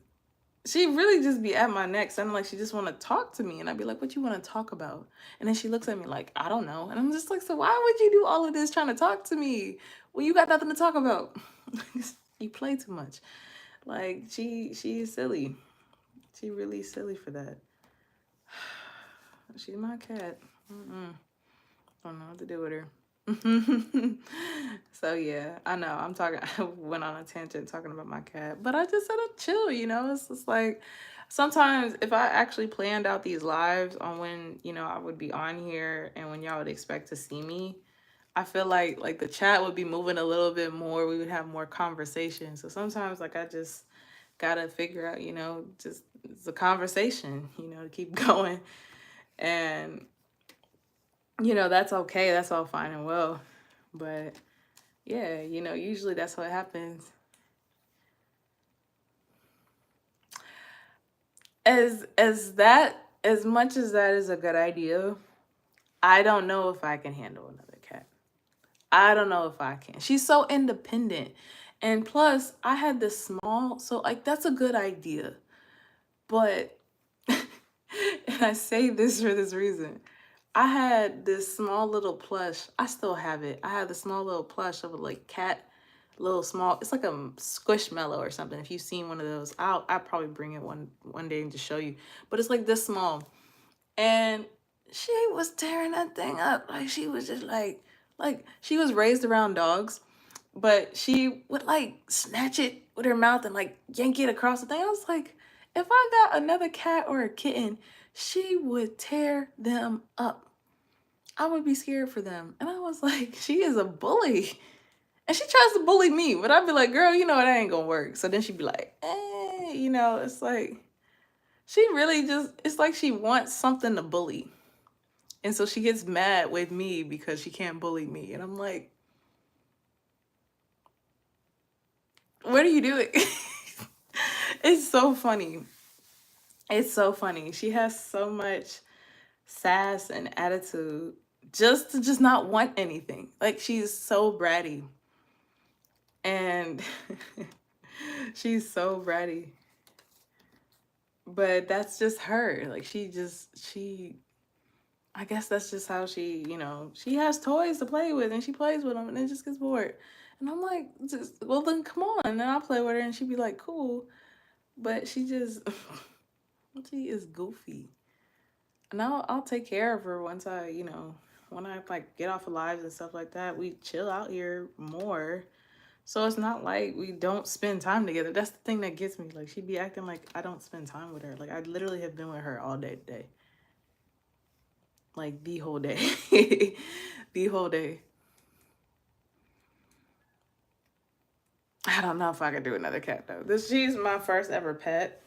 she really just be at my neck, sounding like she just want to talk to me. And I'd be like, what you want to talk about? And then she looks at me like, I don't know. And I'm just like, so why would you do all of this trying to talk to me? Well, you got nothing to talk about. You play too much. Like, she is silly. She really silly for that. She's my cat. Don't know what to do with her. So yeah, I know I went on a tangent talking about my cat, but I just said to chill, it's just like sometimes if I actually planned out these lives on when, I would be on here and when y'all would expect to see me, I feel like the chat would be moving a little bit more. We would have more conversation. So sometimes like I just gotta figure out, just it's a conversation, to keep going. And, that's okay. That's all fine and well. But yeah, usually that's what happens. As much as that is a good idea, I don't know if I can handle another cat. I don't know if I can. She's so independent. And plus, I had this small, so like that's a good idea. But and I say this for this reason. I had this small little plush. I still have it. I had the small little plush of a like cat, little small. It's like a squishmallow or something. If you've seen one of those, I'll probably bring it one day and just show you. But it's like this small, and she was tearing that thing up. Like she was just like she was raised around dogs, but she would like snatch it with her mouth and like yank it across the thing. I was like, if I got another cat or a kitten, she would tear them up. I would be scared for them. And I was like, she is a bully. And she tries to bully me, but I'd be like, girl, that ain't gonna work. So then she'd be like, it's like, she really just, it's like she wants something to bully. And so she gets mad with me because she can't bully me. And I'm like, what are you doing? It's so funny. It's so funny. She has so much sass and attitude just to just not want anything. Like she's so bratty. And she's so bratty. But that's just her. Like she I guess that's just how she has toys to play with and she plays with them and then just gets bored. And I'm like, well then come on. And then I'll play with her and she'd be like, cool. But she just she is goofy. And I'll take care of her once when I like get off of lives and stuff like that. We chill out here more. So it's not like we don't spend time together. That's the thing that gets me. Like she'd be acting like I don't spend time with her. Like I literally have been with her all day today. Like the whole day. The whole day. I don't know if I could do another cat though. She's my first ever pet.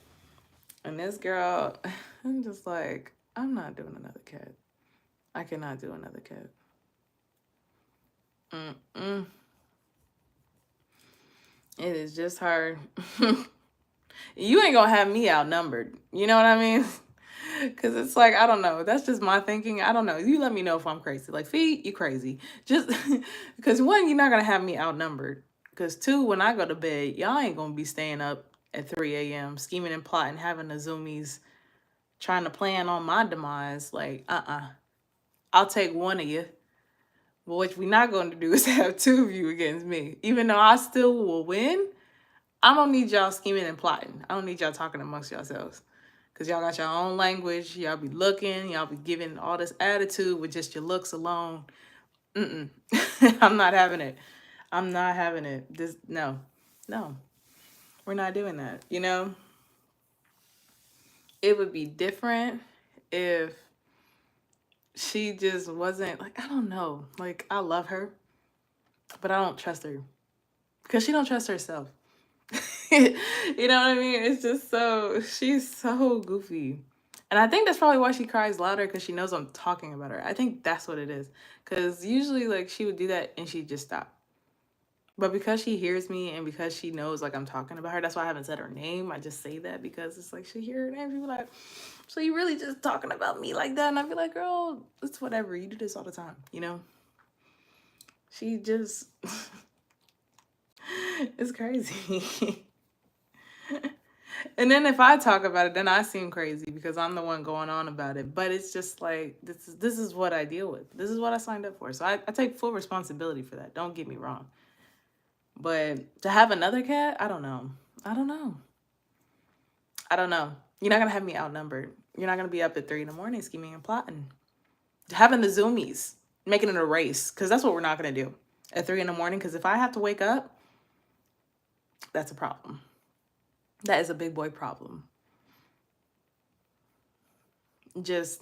And this girl, I'm just like, I'm not doing another cat. I cannot do another cat. Mm-mm. It is just her. You ain't gonna have me outnumbered. You know what I mean? Because it's like, I don't know. That's just my thinking. I don't know. You let me know if I'm crazy. Like, Fee, you crazy. Just because one, you're not gonna have me outnumbered. Because two, when I go to bed, y'all ain't gonna be staying up at 3 a.m. scheming and plotting, having the zoomies, trying to plan on my demise. Like, I'll take one of you. But what we're not going to do is have two of you against me. Even though I still will win, I don't need y'all scheming and plotting. I don't need y'all talking amongst yourselves. Because y'all got your own language. Y'all be looking. Y'all be giving all this attitude with just your looks alone. Mm-mm. I'm not having it. I'm not having it. No. We're not doing that. It would be different if she just wasn't like, I don't know. Like, I love her, but I don't trust her because she don't trust herself. You know what I mean? It's just she's so goofy. And I think that's probably why she cries louder, because she knows I'm talking about her. I think that's what it is. Because usually, like, she would do that and she'd just stop. But because she hears me and because she knows, like, I'm talking about her, that's why I haven't said her name. I just say that because it's like she hear her name. She'd be like, so you really just talking about me like that? And I'd be like, girl, it's whatever. You do this all the time, She just... it's crazy. And then if I talk about it, then I seem crazy because I'm the one going on about it. But it's just like, this is what I deal with. This is what I signed up for. So I take full responsibility for that. Don't get me wrong. But to have another cat, I don't know. I don't know. You're not going to have me outnumbered. You're not going to be up at 3 a.m. scheming and plotting. Having the zoomies, making it a race. Because that's what we're not going to do at 3 a.m. Because if I have to wake up, that's a problem. That is a big boy problem. Just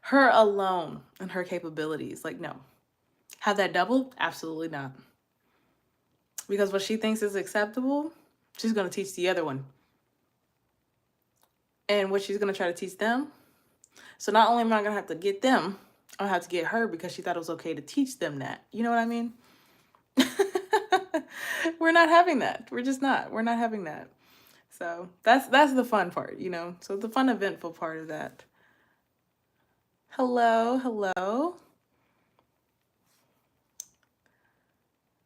her alone and her capabilities. Like, no. Have that double? Absolutely not. Because what she thinks is acceptable, she's going to teach the other one. and what she's gonna try to teach them. So not only am I gonna have to get them, I'll have to get her because she thought it was okay to teach them that. You know what I mean? We're not having that. We're just not. We're not having that. So that's the fun part, you know. So the fun, eventful part of that. Hello, hello.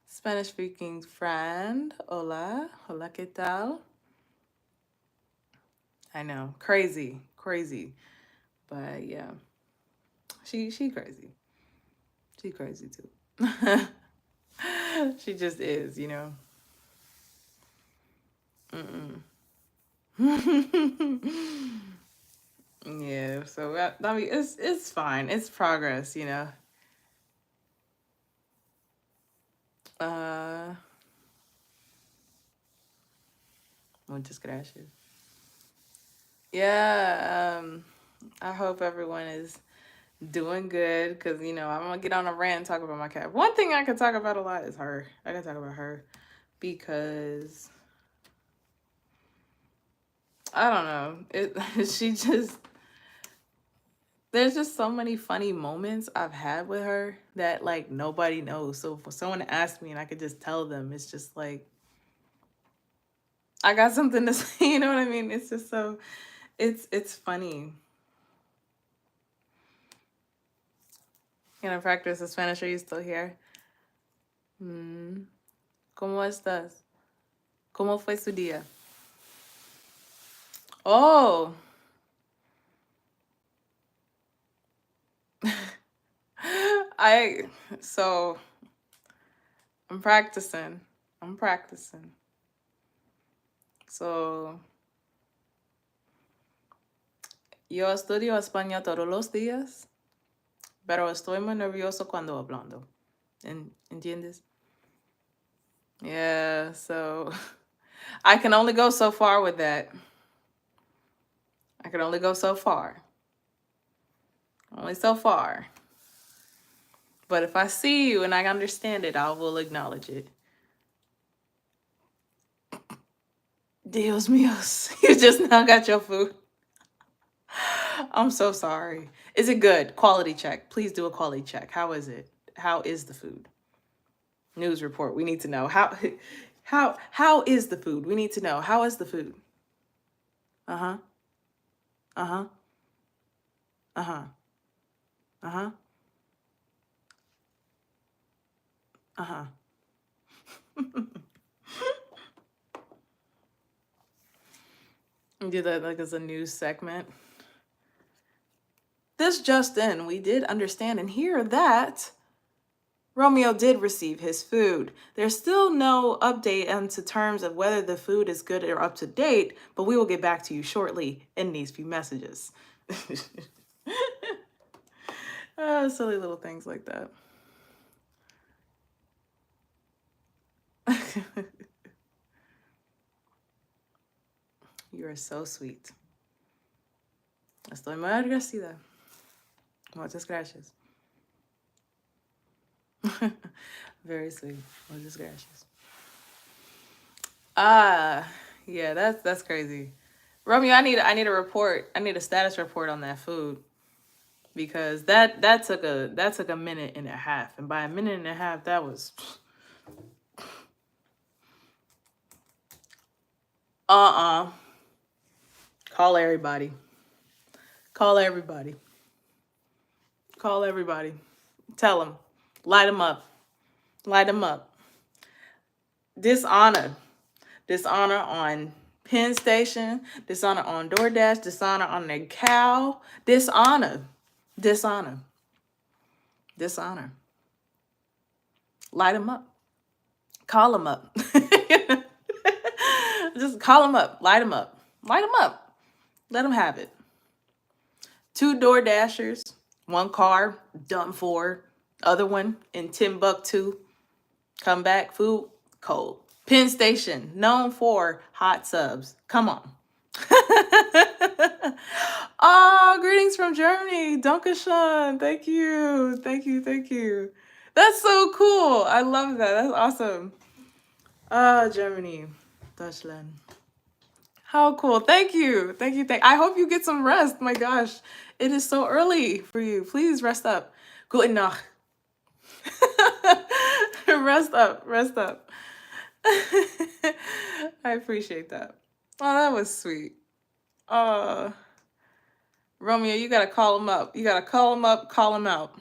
Spanish speaking friend. Hola. Hola, ¿qué tal? I know. Crazy. Crazy. But yeah. She crazy. She crazy too. She just is, you know. Mm-mm. Yeah, so I mean it's fine. It's progress, you know. Uh Muchas gracias. Yeah, I hope everyone is doing good because you know I'm gonna get on a rant and talk about my cat. One thing I can talk about a lot is her. I can talk about her because I don't know. She just there's just so many funny moments I've had with her that like nobody knows. So for someone to ask me and I could just tell them, it's just like I got something to say. You know what I mean? It's just so it's funny. Gonna practice the Spanish. Are you still here? Mm. ¿Cómo estás? ¿Cómo fue su día? Oh. I so I'm practicing. I'm practicing. So yo estudio español todos los días, pero estoy muy nervioso cuando hablando. ¿Entiendes? Yeah, so I can only go so far with that. I can only go so far. Only so far. But if I see you and I understand it, I will acknowledge it. Dios míos, you just now got your food. I'm so sorry. Is it good? Quality check. Please do a quality check. How is it? How is the food? News report. We need to know how is the food? We need to know how is the food. Uh-huh. Uh-huh. Uh-huh. Uh-huh. Uh-huh. Do that like as a news segment. This just in, we did understand and hear that Romeo did receive his food. There's still no update onto terms of whether the food is good or up to date, but we will get back to you shortly in these few messages. Silly little things like that. You are so sweet. Estoy muy agradecida. Muchas gracias. Very sweet. Muchas gracias. Yeah, that's crazy. Romeo, I need a report. I need a status report on that food because that took a minute and a half, and by a minute and a half, that was Call everybody. Call everybody. Call everybody. Tell them. Light them up. Light them up. Dishonor. Dishonor on Penn Station. Dishonor on DoorDash. Dishonor on their cow. Dishonor. Dishonor. Dishonor. Light them up. Call them up. Just call them up. Light them up. Light them up. Let them have it. 2 Door Dashers, 1 car, done for. Other one in Timbuktu. Come back, food, cold. Penn Station, known for hot subs. Come on. Oh, greetings from Germany. Dankeschön. Thank you. Thank you. Thank you. That's so cool. I love that. That's awesome. Ah, Germany. Deutschland. How cool. Thank you. Thank you. I hope you get some rest. My gosh. It is so early for you. Please rest up. Gute Nacht. Rest up. Rest up. I appreciate that. Oh, that was sweet. Uh, Romeo, you gotta call him up. You gotta call him up, call him out.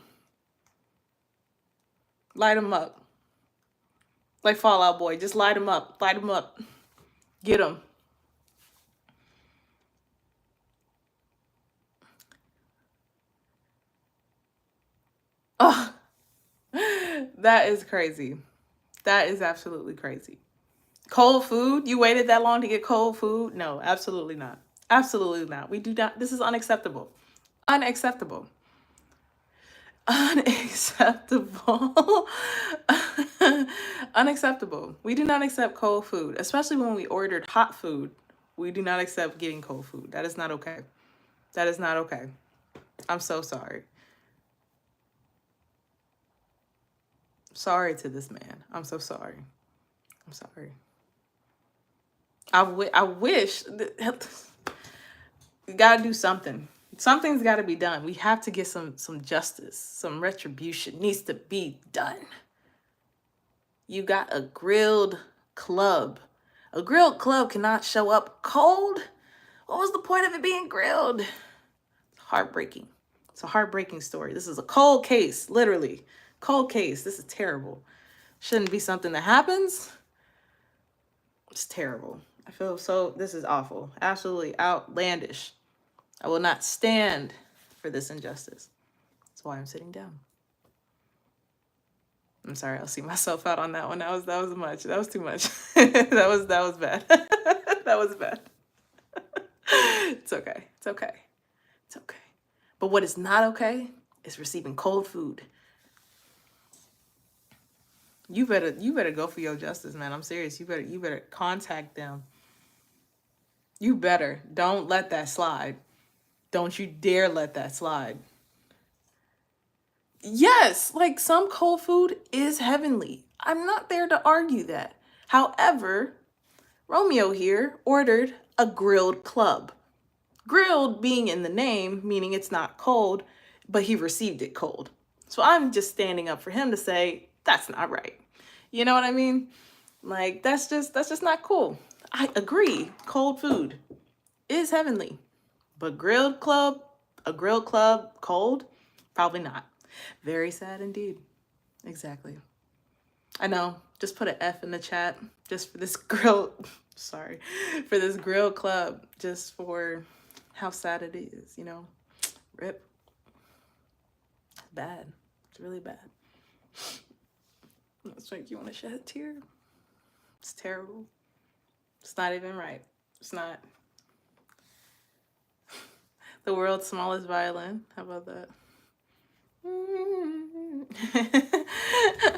Light him up. Like Fallout Boy. Just light him up. Light him up. Get him. Oh, that is crazy. That is absolutely crazy. Cold food? You waited that long to get cold food? No, absolutely not. Absolutely not. We do not. This is unacceptable. Unacceptable. Unacceptable. Unacceptable. We do not accept cold food, especially when we ordered hot food. We do not accept getting cold food. That is not okay. That is not okay. I'm so sorry. Sorry to this man. I'm so sorry. I'm sorry. I wish. We gotta do something. Something's got to be done. We have to get some justice. Some retribution needs to be done. You got a grilled club. A grilled club cannot show up cold. What was the point of it being grilled? Heartbreaking. It's a heartbreaking story. This is a cold case, literally. Cold case. This is terrible. Shouldn't be something that happens. It's terrible. I feel so, this is awful. Absolutely outlandish. I will not stand for this injustice. That's why I'm sitting down. I'm sorry, I'll see myself out on that one. That was much. That was too much. that was bad. That was bad. It's okay. It's okay. It's okay. But what is not okay is receiving cold food. You better go for your justice, man. I'm serious. You better contact them. You better. Don't let that slide. Don't you dare let that slide. Yes, like some cold food is heavenly. I'm not there to argue that. However, Romeo here ordered a grilled club. Grilled being in the name, meaning it's not cold, but he received it cold. So I'm just standing up for him to say, that's not right. You know what I mean? Like, that's just not cool. I agree. Cold food is heavenly. But a grilled club cold? Probably not. Very sad indeed. Exactly. I know. Just put an F in the chat just for this grill. Sorry. For this grill club. Just for how sad it is, you know? Rip. Bad. It's really bad. It's like you want to shed a tear. It's terrible. It's not even right. It's not. The world's smallest violin. How about that?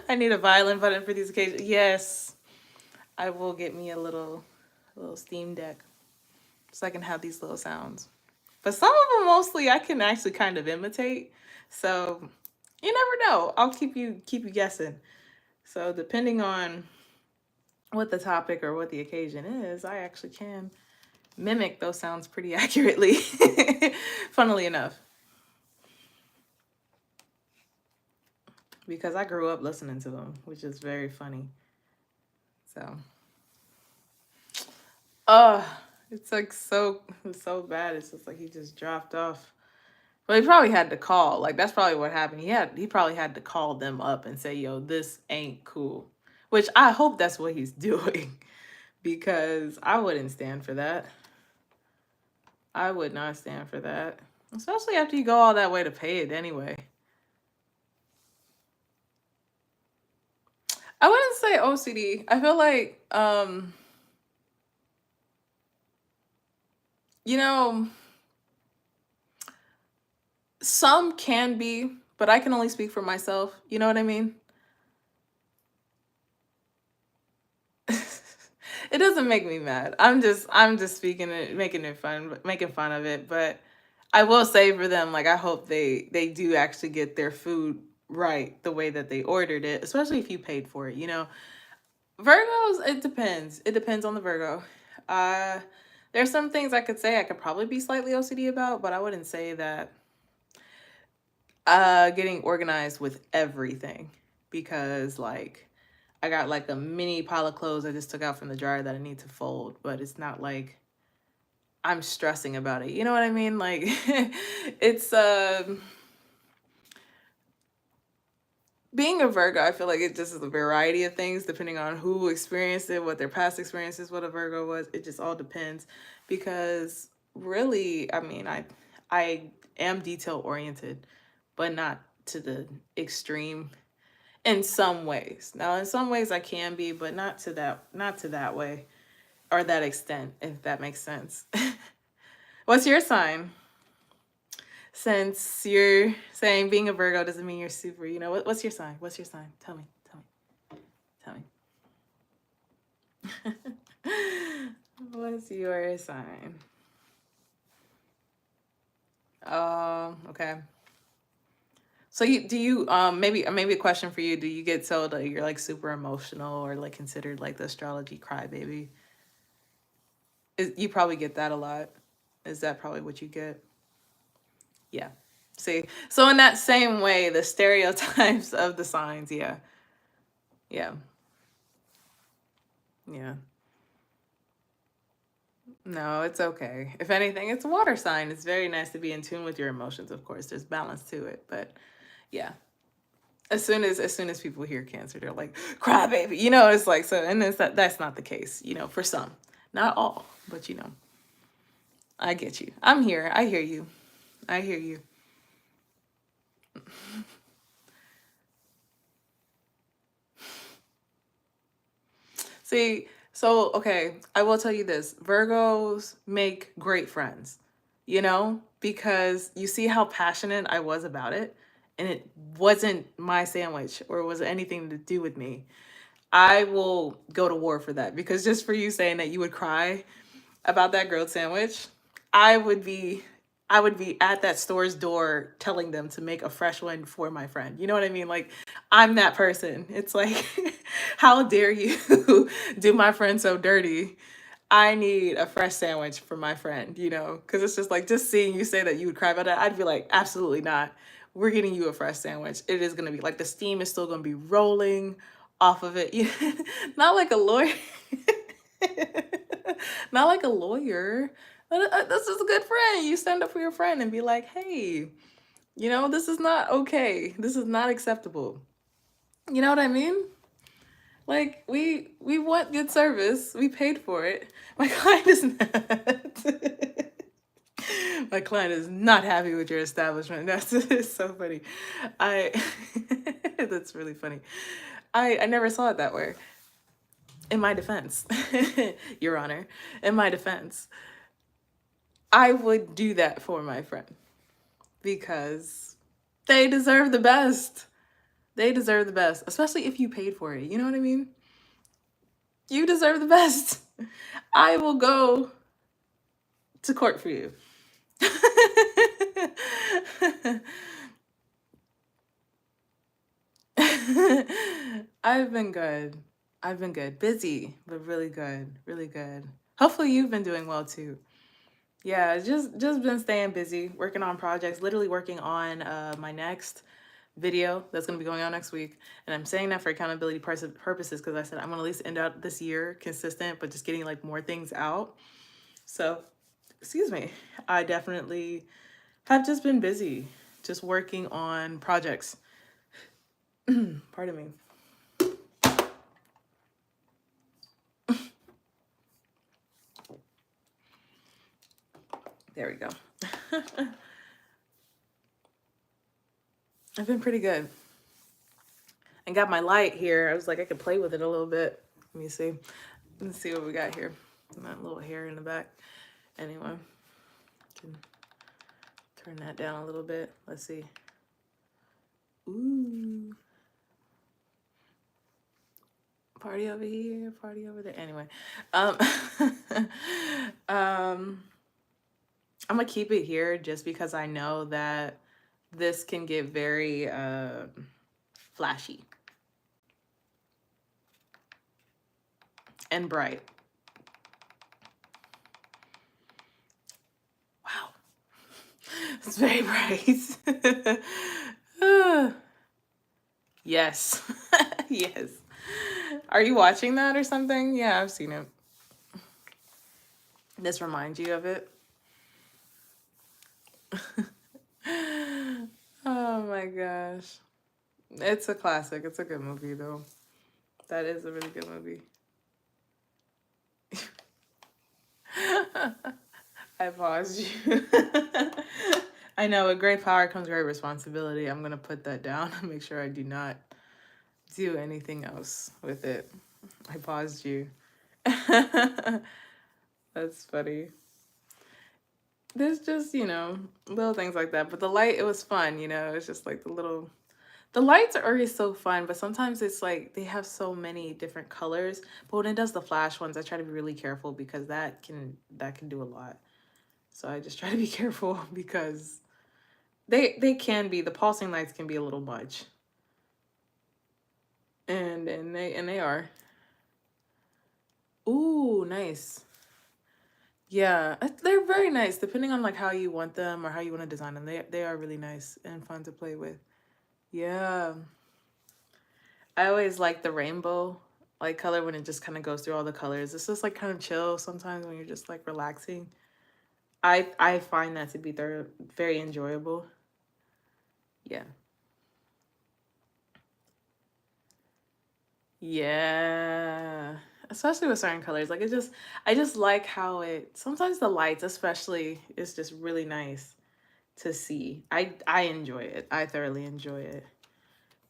I need a violin button for these occasions. Yes, I will get me a little Steam Deck so I can have these little sounds. But some of them mostly I can actually kind of imitate. So you never know. I'll keep you guessing. So depending on what the topic or what the occasion is, I actually can mimic those sounds pretty accurately. Funnily enough. Because I grew up listening to them, which is very funny. So, it's like it's so bad. It's just like he just dropped off. But he probably had to call. Like that's probably what happened. He probably had to call them up and say, "Yo, this ain't cool." Which I hope that's what he's doing, because I wouldn't stand for that. I would not stand for that, especially after you go all that way to pay it anyway. I wouldn't say OCD. I feel like, you know, some can be, but I can only speak for myself. You know what I mean? It doesn't make me mad. I'm just speaking it, making fun of it. But I will say for them, like I hope they do actually get their food right the way that they ordered it, especially if you paid for it. You know, Virgos, it depends. It depends on the Virgo. There's some things I could say I could probably be slightly OCD about, but I wouldn't say that getting organized with everything, because like I got like a mini pile of clothes I just took out from the dryer that I need to fold, but it's not like I'm stressing about it. You know what I mean? Like it's being a Virgo, I feel like it just is a variety of things depending on who experienced it, what their past experiences, what a Virgo was. It just all depends, because really, I mean, I am detail oriented, but not to the extreme in some ways. Now, in some ways I can be, but not to that way or that extent, if that makes sense. What's your sign? Since you're saying being a Virgo doesn't mean you're super, what's your sign? What's your sign? Tell me. Tell me. What's your sign? Okay. So maybe a question for you. Do you get told that you're like super emotional or like considered like the astrology crybaby? You probably get that a lot. Is that probably what you get? Yeah. See, so in that same way, the stereotypes of the signs, yeah. Yeah. Yeah. No, it's okay. If anything, it's a water sign. It's very nice to be in tune with your emotions, of course. There's balance to it. But yeah. As soon as people hear Cancer, they're like, cry baby. It's like so, and that's not the case, for some. Not all, but I get you. I'm here. I hear you. I hear you. See, so okay, I will tell you this. Virgos make great friends, because you see how passionate I was about it, and it wasn't my sandwich or was anything to do with me. I will go to war for that, because just for you saying that you would cry about that grilled sandwich, I would be I would be at that store's door telling them to make a fresh one for my friend. You know what I mean? Like I'm that person. It's like how dare you do my friend so dirty? I need a fresh sandwich for my friend, because it's just like just seeing you say that you would cry about that, I'd be like, absolutely not. We're getting you a fresh sandwich. It is going to be like the steam is still going to be rolling off of it. Not like a lawyer. Not like a lawyer. But this is a good friend. You stand up for your friend and be like, hey, this is not okay. This is not acceptable. You know what I mean? Like we want good service. We paid for it. My client is not. My client is not happy with your establishment. That's so funny. I that's really funny. I never saw it that way. In my defense, Your Honor, in my defense, I would do that for my friend because they deserve the best. They deserve the best, especially if you paid for it. You know what I mean? You deserve the best. I will go to court for you. I've been good. I've been good. Busy, but really good. Really good. Hopefully you've been doing well too. Yeah, just been staying busy, working on projects, literally working on my next video that's going to be going on next week. And I'm saying that for accountability purposes because I said I'm going to at least end out this year consistent, but just getting like more things out. So, excuse me, I definitely have just been busy, just working on projects. Pardon me. There we go. I've been pretty good. And got my light here. I was like, I could play with it a little bit. Let me see. Let's see what we got here. That little hair in the back. Anyway, can turn that down a little bit. Let's see. Ooh. Party over here, party over there. Anyway, I'm gonna keep it here just because I know that this can get very flashy and bright. It's very bright. Ah, yes. Yes. Are you watching that or something? Yeah, I've seen it. This reminds you of it. Oh my gosh. It's a classic. It's a good movie though. That is a really good movie. I paused you. I know with great power comes great responsibility. I'm gonna put that down and make sure I do not do anything else with it. I paused you. That's funny. There's just, little things like that. But the light, it was fun, it's just like the lights are always so fun, but sometimes it's like they have so many different colors. But when it does the flash ones, I try to be really careful because that can do a lot. So I just try to be careful because they can be, the pulsing lights can be a little much. And they are. Ooh, nice. Yeah, they're very nice depending on like how you want them or how you want to design them. They are really nice and fun to play with. Yeah. I always like the rainbow like color when it just kind of goes through all the colors. It's just like kind of chill sometimes when you're just like relaxing. I find that to be very enjoyable. Yeah. Yeah. Especially with certain colors. Like I just like how it sometimes the lights especially is just really nice to see. I enjoy it. I thoroughly enjoy it.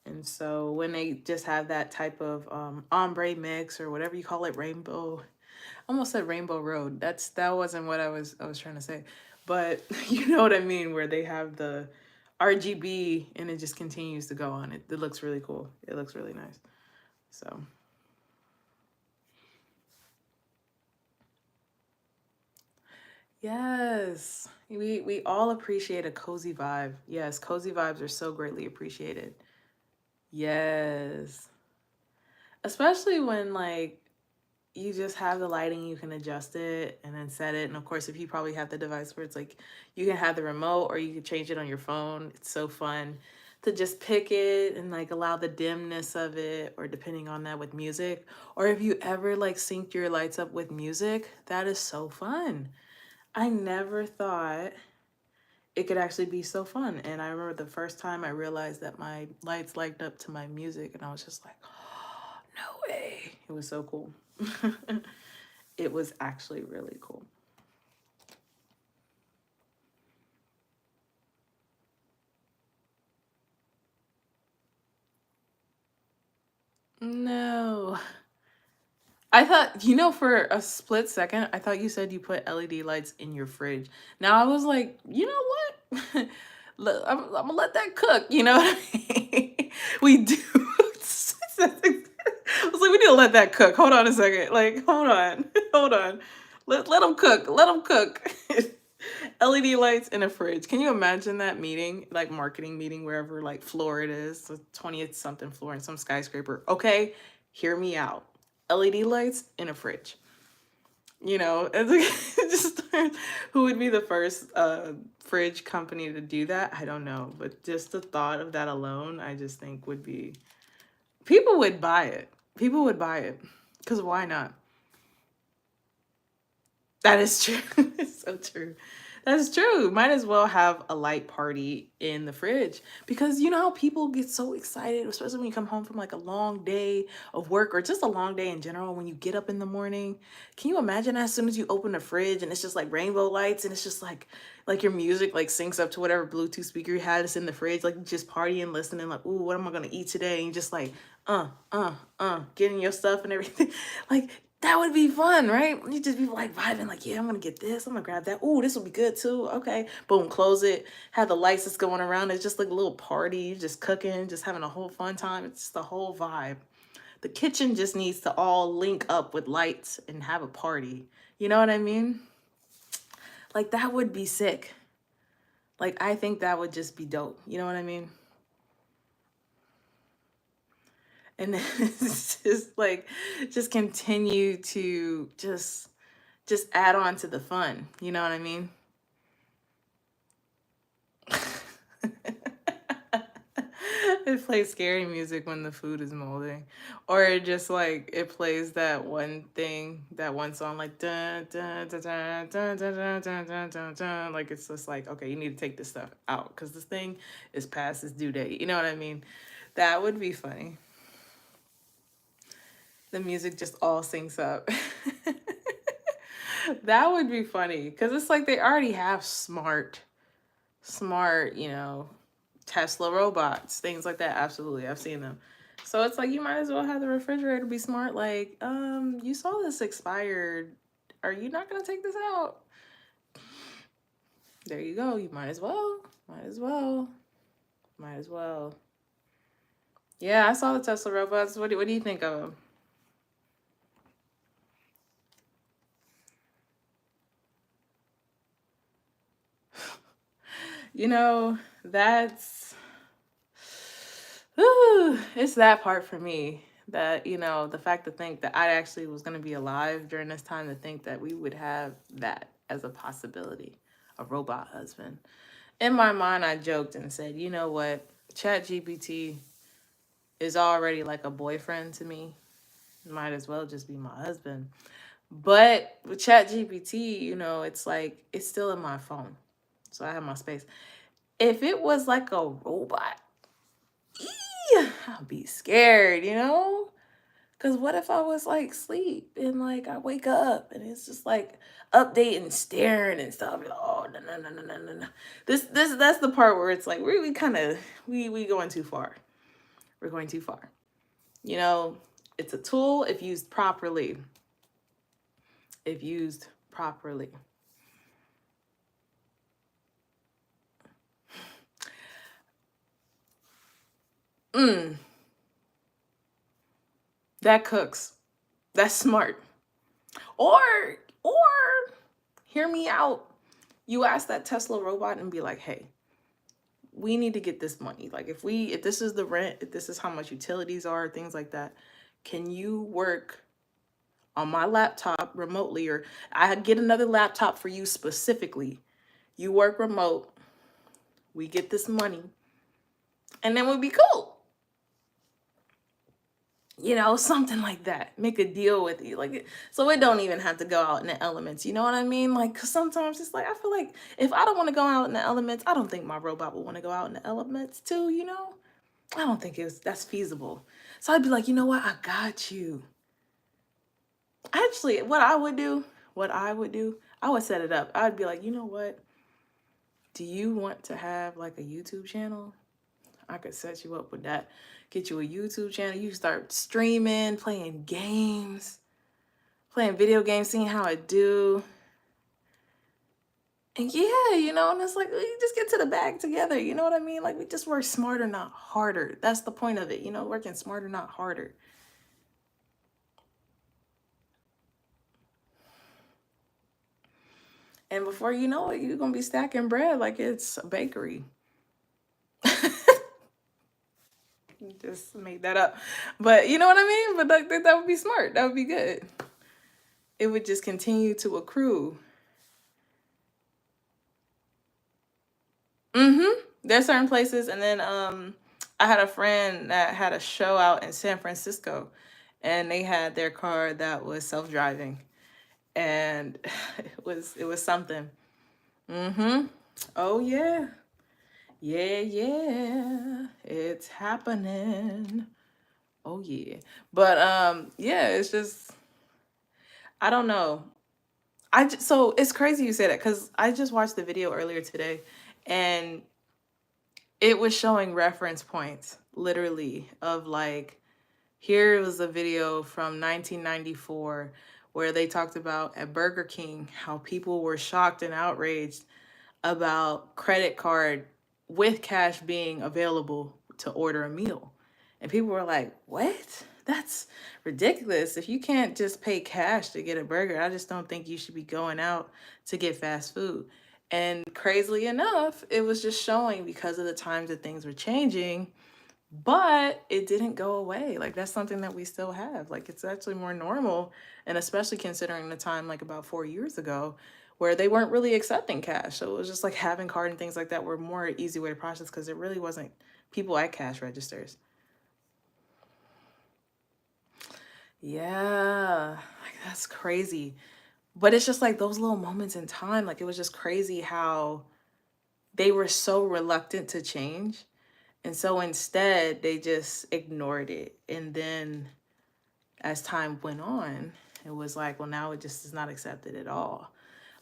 And so when they just have that type of ombre mix or whatever you call it, rainbow, almost said Rainbow Road. That wasn't what I was trying to say. But you know what I mean, where they have the RGB and it just continues to go on. It looks really cool. It looks really nice. So yes. We all appreciate a cozy vibe. Yes, cozy vibes are so greatly appreciated. Yes. Especially when like you just have the lighting, you can adjust it and then set it. And of course, if you probably have the device where it's like you can have the remote or you can change it on your phone. It's so fun to just pick it and like allow the dimness of it, or depending on that with music. Or if you ever like synced your lights up with music, that is so fun. I never thought it could actually be so fun. And I remember the first time I realized that my lights lighted up to my music, and I was just like, oh, no way. It was so cool. It was actually really cool. No. I thought, for a split second, I thought you said you put LED lights in your fridge. Now I was like, you know what? I'm gonna let that cook. You know what I mean? We do. I was like, we need to let that cook. Hold on a second. Like, hold on. Hold on. Let them cook. Let them cook. LED lights in a fridge. Can you imagine that meeting, like marketing meeting, wherever like floor it is, the 20th something floor in some skyscraper? Okay, hear me out. LED lights in a fridge. It's like, just who would be the first fridge company to do that? I don't know, but just the thought of that alone, I just think would be people would buy it. People would buy it because why not? That is true. It's so true. That's true. Might as well have a light party in the fridge because you know how people get so excited, especially when you come home from like a long day of work or just a long day in general when you get up in the morning. Can you imagine as soon as you open the fridge and it's just like rainbow lights and it's just like your music like syncs up to whatever Bluetooth speaker you had that's in the fridge, like just partying, listening, like, ooh, what am I gonna eat today? And you just like, getting your stuff and everything. Like that would be fun, right? You just be like vibing, like, yeah, I'm gonna get this, I'm gonna grab that. Ooh, this will be good too. Okay. Boom, close it. Have the lights that's going around. It's just like a little party, just cooking, just having a whole fun time. It's just the whole vibe. The kitchen just needs to all link up with lights and have a party. You know what I mean? Like that would be sick. Like I think that would just be dope. You know what I mean? And then it's just like just continue to just add on to the fun. You know what I mean? It plays scary music when the food is molding, or it just like it plays that one thing, that one song, like dun dun dun dun dun dun dun dun dun dun dun. Like it's just like, okay, you need to take this stuff out because this thing is past its due date. You know what I mean? That would be funny. The music just all syncs up. That would be funny because it's like they already have smart, Tesla robots, things like that. Absolutely, I've seen them. So it's like you might as well have the refrigerator be smart. Like, you saw this expired. Are you not gonna take this out? There you go. You might as well. Might as well. Might as well. Yeah, I saw the Tesla robots. What do you think of them? You know, that's it's that part for me that, the fact to think that I actually was going to be alive during this time, to think that we would have that as a possibility, a robot husband. In my mind, I joked and said, you know what? ChatGPT is already like a boyfriend to me. Might as well just be my husband. But with ChatGPT, it's like it's still in my phone. So I have my space. If it was like a robot, I'd be scared, Because what if I was like sleep and like I wake up and it's just like updating, staring and stuff. Oh no no no no no no no. That's the part where it's like we kind of we going too far. We're going too far. You know, it's a tool if used properly. If used properly. Mm, that cooks. That's smart. Or or hear me out. You ask that Tesla robot and be like, "Hey, we need to get this money. Like if this is the rent, if this is how much utilities are, things like that, can you work on my laptop remotely, or I get another laptop for you specifically. You work remote, we get this money, and then we'll be cool." Something like that. Make a deal with you. Like so it don't even have to go out in the elements. You know what I mean? Like cuz sometimes it's like I feel like if I don't want to go out in the elements, I don't think my robot would want to go out in the elements too. I don't think that's feasible. So I'd be like, you know what? I got you. Actually, what I would do, I would set it up. I'd be like, you know what? Do you want to have like a YouTube channel? I could set you up with that. Get you a YouTube channel. You start streaming, playing video games, seeing how I do. And yeah, and it's like we just get to the bag together. You know what I mean? Like we just work smarter, not harder. That's the point of it. Working smarter, not harder. And before you know it, you're gonna be stacking bread like it's a bakery. Just made that up. But you know what I mean? But that would be smart. That would be good. It would just continue to accrue. There's certain places, and then I had a friend that had a show out in San Francisco, and they had their car that was self-driving, and it was something. Mm-hmm. Oh yeah. Yeah, yeah. It's happening. Oh yeah. But yeah, it's just I don't know. So it's crazy you say that cuz I just watched the video earlier today, and it was showing reference points literally of like here was a video from 1994 where they talked about at Burger King how people were shocked and outraged about credit card with cash being available to order a meal. And people were like, "What? That's ridiculous. If you can't just pay cash to get a burger, I just don't think you should be going out to get fast food." And crazily enough, it was just showing because of the times that things were changing, but it didn't go away. Like that's something that we still have. Like it's actually more normal, and especially considering the time like about 4 years ago where they weren't really accepting cash. So it was just like having card and things like that were more easy way to process because it really wasn't people at cash registers. Yeah, like that's crazy. But it's just like those little moments in time, like it was just crazy how they were so reluctant to change. And so instead, they just ignored it. And then as time went on, it was like, well, now it just is not accepted at all.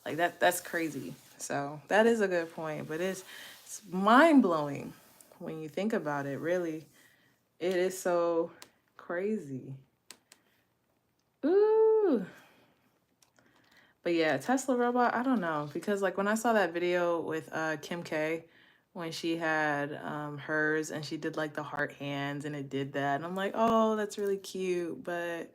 Like that's crazy. So that is a good point, but it's mind blowing when you think about it, really. It is so crazy. Ooh. But yeah, Tesla robot, I don't know. Because like when I saw that video with Kim K when she had hers and she did like the heart hands and it did that. And I'm like, oh, that's really cute. But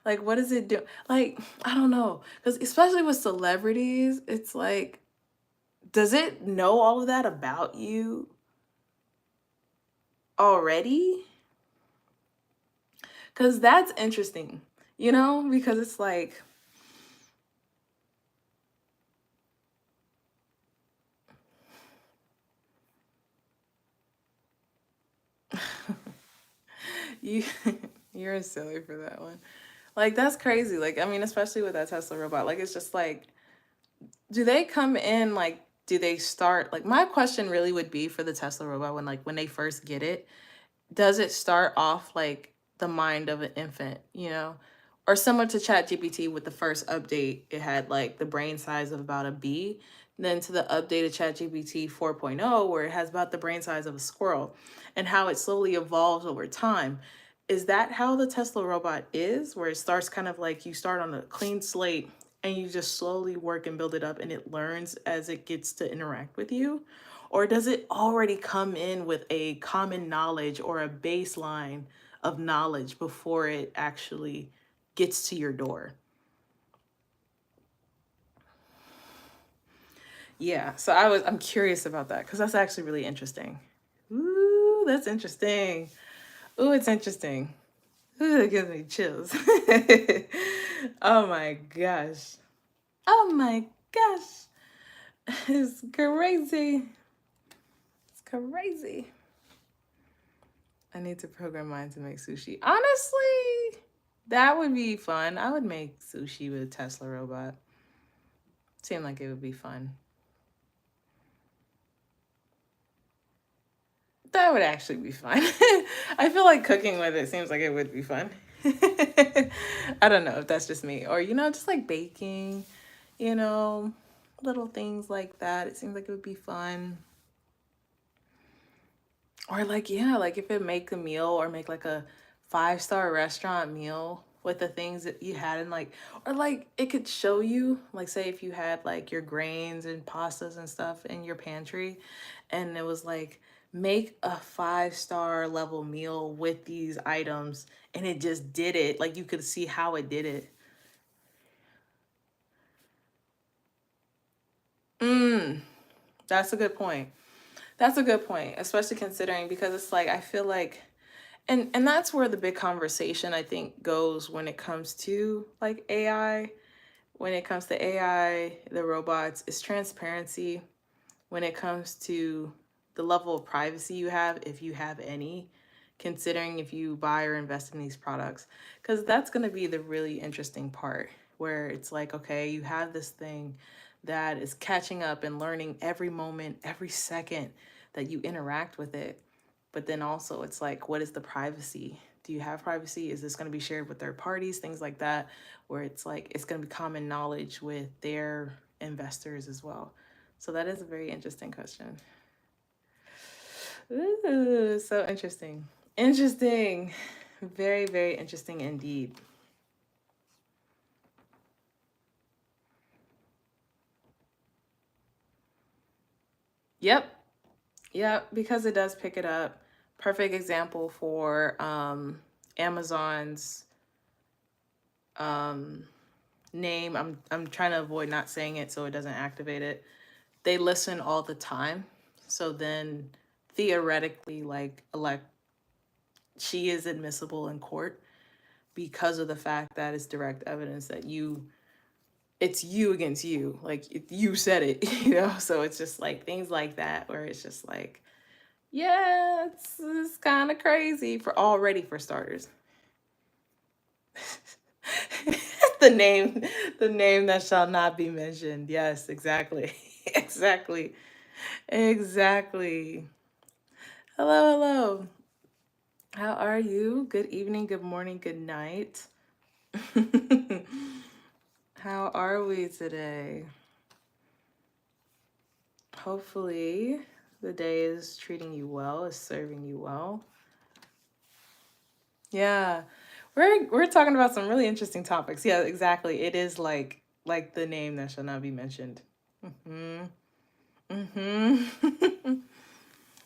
like what does it do? Like, I don't know. Because especially with celebrities, it's like, does it know all of that about you already? Because that's interesting, you know? Because it's like, you you're silly for that one. Like that's crazy. Like I mean, especially with that Tesla robot. Like it's just like, do they come in like do they start like my question really would be for the Tesla robot when they first get it, does it start off like the mind of an infant, you know? Or similar to ChatGPT with the first update, it had like the brain size of about a bee. Then to the updated ChatGPT 4.0, where it has about the brain size of a squirrel, and how it slowly evolves over time. Is that how the Tesla robot is? Where it starts kind of like you start on a clean slate and you just slowly work and build it up and it learns as it gets to interact with you? Or does it already come in with a common knowledge or a baseline of knowledge before it actually gets to your door? Yeah, so I'm curious about that because that's actually really interesting. Ooh, that's interesting. Ooh, it's interesting. Ooh, it gives me chills. Oh my gosh. Oh my gosh. It's crazy. It's crazy. I need to program mine to make sushi. Honestly, that would be fun. I would make sushi with a Tesla robot. Seemed like it would be fun. That would actually be fun. I feel like cooking with it seems like it would be fun. I don't know if that's just me. Or, just like baking, you know, little things like that. It seems like it would be fun. Or like, yeah, like if it make a meal or make like a 5-star restaurant meal with the things that you had in like, or like it could show you, like say if you had like your grains and pastas and stuff in your pantry and it was like, make a 5-star level meal with these items and it just did it. Like you could see how it did it. Mm, that's a good point. That's a good point, especially considering because it's like I feel like and that's where the big conversation I think goes when it comes to like AI. When it comes to AI, the robots, is transparency when it comes to the level of privacy you have, if you have any, considering if you buy or invest in these products. Because that's going to be the really interesting part where it's like, okay, you have this thing that is catching up and learning every moment, every second that you interact with it. But then also, it's like, what is the privacy? Do you have privacy? Is this going to be shared with third parties? Things like that, where it's like, it's going to be common knowledge with their investors as well. So that is a very interesting question. Ooh, so interesting. Interesting. Very, very interesting indeed. Yep. Yep. Because it does pick it up. Perfect example for Amazon's um, name. I'm trying to avoid not saying it so it doesn't activate it. They listen all the time. So then theoretically, like she is admissible in court because of the fact that it's direct evidence that you it's you against you. Like you said it, you know? So it's just like things like that where it's just like, yeah, it's kind of crazy for starters. the name, the name that shall not be mentioned. Yes, exactly. Exactly. Exactly. Hello, hello. How are you? Good evening, good morning, good night. How are we today? Hopefully, the day is treating you well, is serving you well. Yeah. We're talking about some really interesting topics. Yeah, exactly. It is like the name that shall not be mentioned. Mhm. Mhm.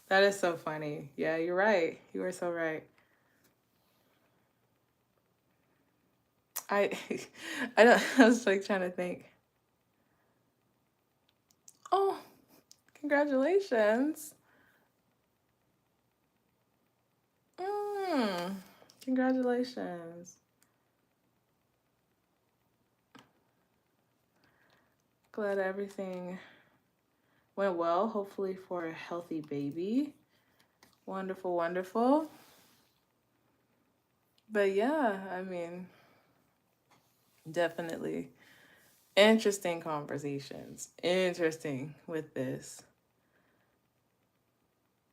That is so funny. Yeah, you're right. You are so right. I I don't I was like trying to think. Oh, congratulations. Mm, congratulations. Glad everything went well, hopefully for a healthy baby. Wonderful, wonderful. But yeah, I mean, definitely interesting conversations. Interesting with this.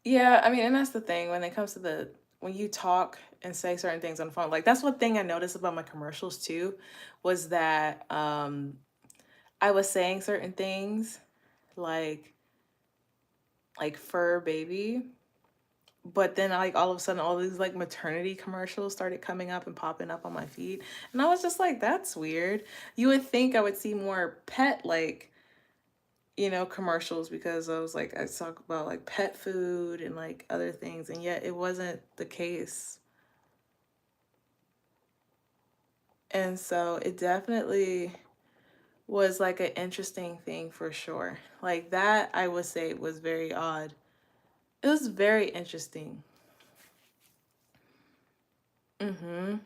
Yeah, I mean, and that's the thing when it comes to when you talk and say certain things on the phone, like that's one thing I noticed about my commercials too, was that I was saying certain things like fur baby, but then like all of a sudden all these like maternity commercials started coming up and popping up on my feed, and I was just like, that's weird. You would think I would see more pet commercials, because I was like, I talk about like pet food and like other things, and yet it wasn't the case. And so it definitely was like an interesting thing for sure. Like that, I would say was very odd. It was very interesting. Mm-hmm.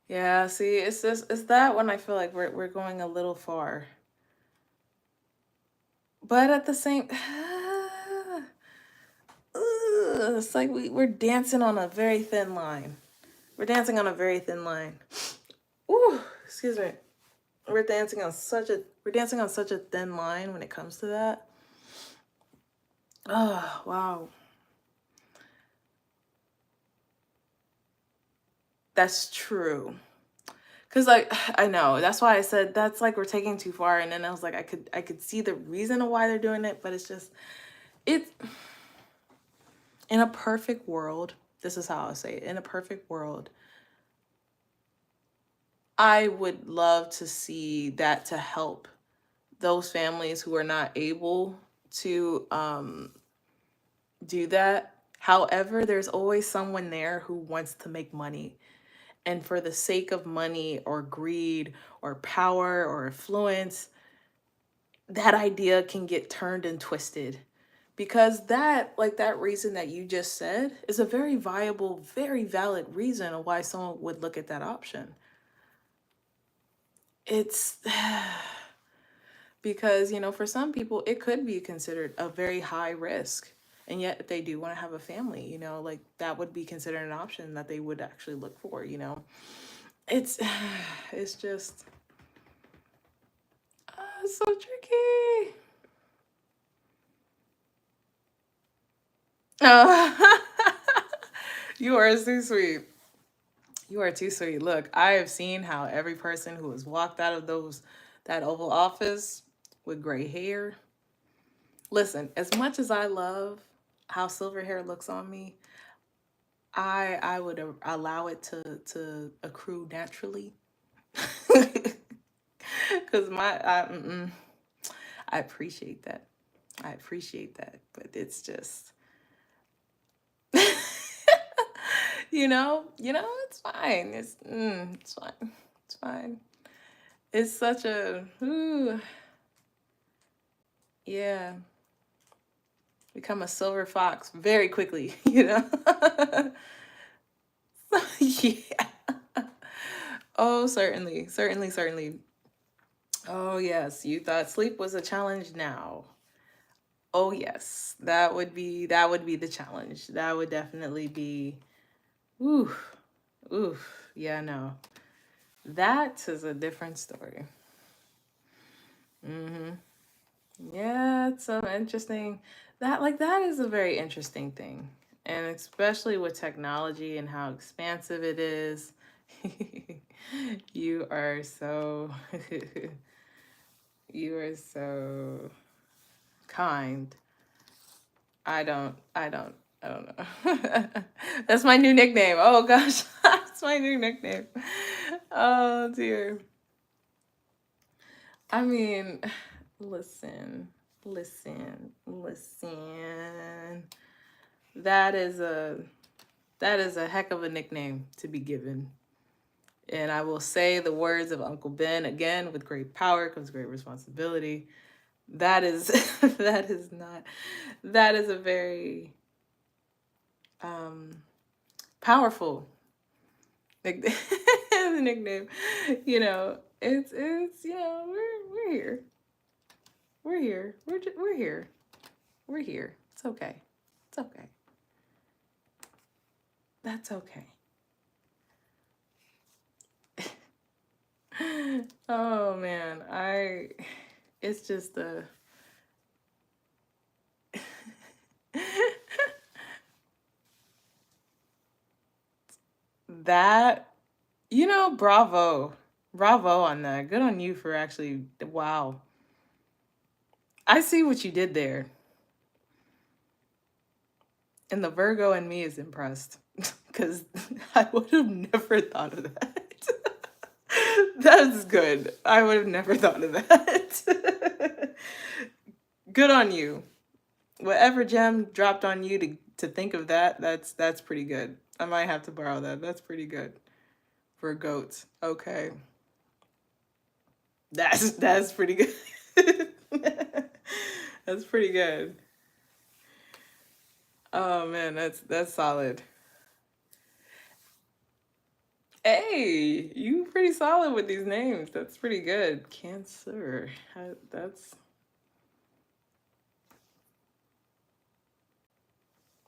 Yeah, see, it's that when I feel like we're going a little far. But at the same it's like we're dancing on a very thin line. We're dancing on a very thin line. Ooh, excuse me. We're dancing on such a thin line when it comes to that. Oh, wow. That's true. Cause like I know that's why I said that's like we're taking too far, and then I was like I could see the reason of why they're doing it, but it's just it's in a perfect world. This is how I say it. In a perfect world, I would love to see that to help those families who are not able to do that. However, there's always someone there who wants to make money. And for the sake of money or greed or power or influence, that idea can get turned and twisted. Because that reason that you just said is a very viable, very valid reason of why someone would look at that option. It's because, for some people, it could be considered a very high risk. And yet, if they do want to have a family, like that would be considered an option that they would actually look for. It's, it's just, it's so tricky. Oh, you are too sweet. You are too sweet. Look, I have seen how every person who has walked out of that Oval Office with gray hair. Listen, as much as I love how silver hair looks on me, I would allow it to accrue naturally. Cuz I appreciate that. I appreciate that, but it's just it's fine. It's fine. It's fine. It's such a ooh, yeah. become a silver fox very quickly, you know? Yeah. Oh, certainly, certainly, certainly. Oh, yes, you thought sleep was a challenge now. Oh, yes, that would be the challenge. That would definitely be, oof, oof. Yeah, no. That is a different story. Mhm. Yeah, it's so interesting. That is a very interesting thing. And especially with technology and how expansive it is. You are so you are so kind. I don't know. That's my new nickname. Oh gosh. That's my new nickname. Oh dear. I mean, listen, listen. That is a that is a heck of a nickname to be given. And I will say the words of Uncle Ben again, with great power comes great responsibility. That is that is not that is a very um powerful nick- nickname. You know, it's we're here. We're here. We're here. We're here. It's okay. It's okay. That's okay. Oh man, I it's just the that bravo. Bravo on that. Good on you for actually wow. I see what you did there. And the Virgo in me is impressed cuz I would have never thought of that. That's good. I would have never thought of that. Good on you. Whatever gem dropped on you to think of that, that's pretty good. I might have to borrow that. That's pretty good for goats. Okay. That's pretty good. That's pretty good. Oh man, that's solid. Hey, you pretty solid with these names. That's pretty good. Cancer. That's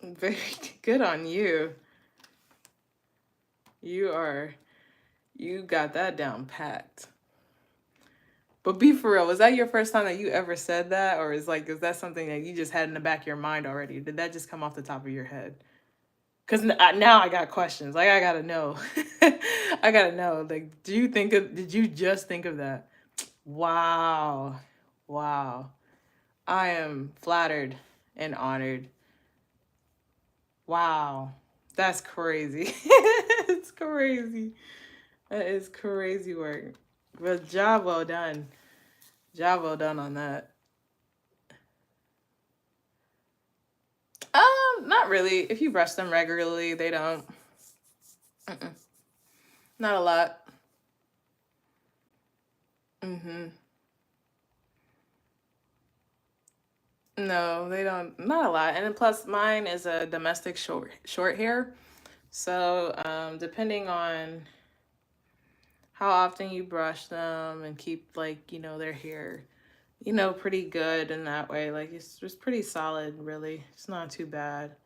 very good on you. You are you got that down packed. But be for real, was that your first time that you ever said that, or is that something that you just had in the back of your mind already? Did that just come off the top of your head? Because now I got questions. Like I gotta know. I gotta know. Like, did you just think of that? Wow, wow. I am flattered and honored. Wow, that's crazy. It's crazy. That is crazy work. But job well done. Job well done on that. Not really. If you brush them regularly, they don't. Mm-mm. Not a lot. Mm-hmm. No, they don't. Not a lot. And then plus, mine is a domestic short hair. So, depending on how often you brush them and keep their hair, pretty good in that way. Like it's just pretty solid, really. It's not too bad.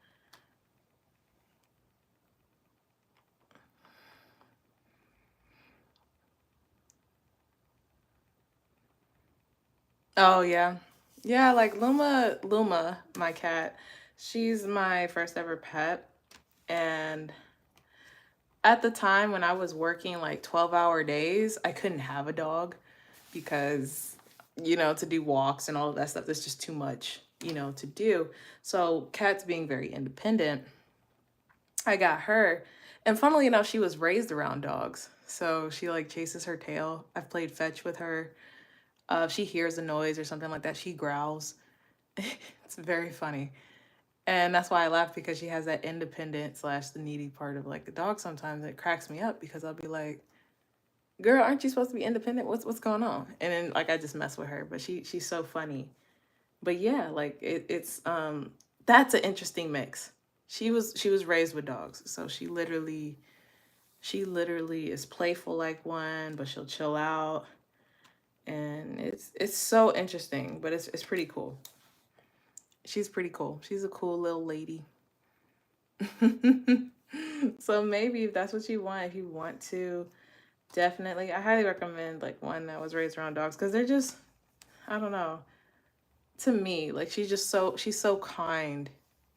Oh yeah. Yeah, like Luma, my cat. She's my first ever pet. And at the time when I was working like 12-hour days, I couldn't have a dog because, to do walks and all of that stuff, that's just too much, to do. So, cats being very independent, I got her. And funnily enough, she was raised around dogs. So she like chases her tail. I've played fetch with her. If she hears a noise or something like that, she growls. It's very funny. And that's why I laugh because she has that independent slash the needy part of like the dog sometimes. It cracks me up because I'll be like, girl, aren't you supposed to be independent? What's going on? And then like I just mess with her, but she's so funny. But yeah, like it's That's an interesting mix. She was raised with dogs, so she literally is playful like one, but she'll chill out, and it's so interesting, but it's pretty cool. She's pretty cool. She's a cool little lady. So maybe if that's what you want, if you want to, definitely, I highly recommend like one that was raised around dogs because they're just, I don't know, to me, like she's so kind,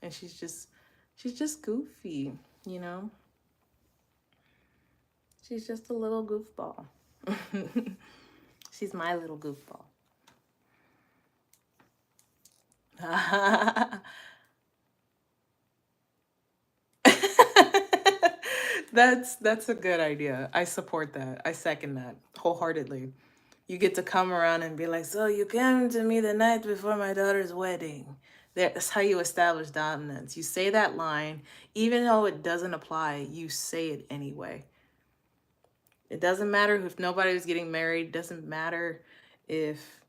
and she's just goofy, you know. She's just a little goofball. She's my little goofball. That's a good idea. I support that. I second that wholeheartedly. You get to come around and be like, "So you came to me the night before my daughter's wedding." That's how you establish dominance. You say that line, even though it doesn't apply, you say it anyway. It doesn't matter if nobody was getting married, it doesn't matter if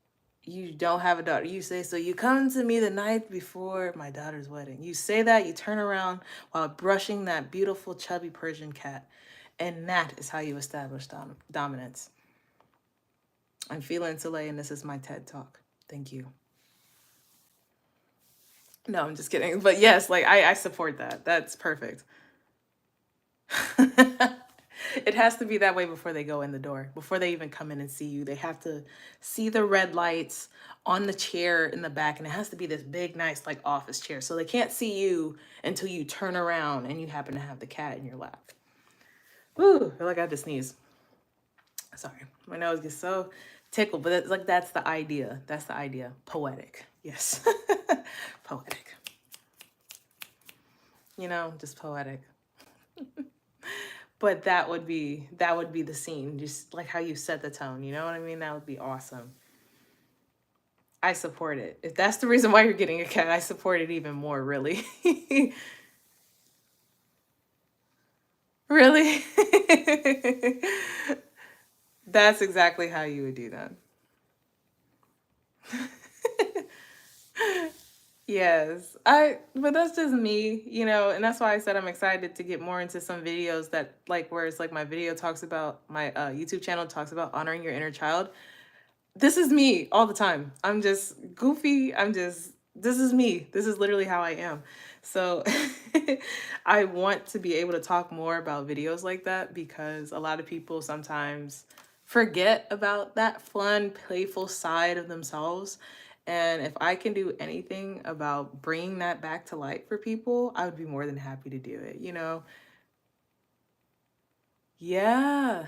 you don't have a daughter. You say, "So you come to me the night before my daughter's wedding." You say that, you turn around while brushing that beautiful chubby Persian cat. And that is how you establish dominance. I'm feeling Soleil, and this is my TED Talk. Thank you. No, I'm just kidding. But yes, like I support that. That's perfect. It has to be that way before they go in the door. Before they even come in and see you, they have to see the red lights on the chair in the back, and it has to be this big, nice, like office chair. So they can't see you until you turn around and you happen to have the cat in your lap. Ooh, I feel like I had to sneeze. Sorry, my nose gets so tickled, but it's like that's the idea. That's the idea. Poetic. Yes. Poetic. Just poetic. But that would be the scene, just like how you set the tone. You know what I mean? That would be awesome. I support it. If that's the reason why you're getting a cat, I support it even more, really. Really? That's exactly how you would do that. Yes. But that's just me, and that's why I said I'm excited to get more into some videos that like where it's like my video talks about my YouTube channel talks about honoring your inner child. This is me all the time. I'm just goofy. This is me. This is literally how I am. So I want to be able to talk more about videos like that because a lot of people sometimes forget about that fun, playful side of themselves. And if I can do anything about bringing that back to light for people, I would be more than happy to do it. Yeah.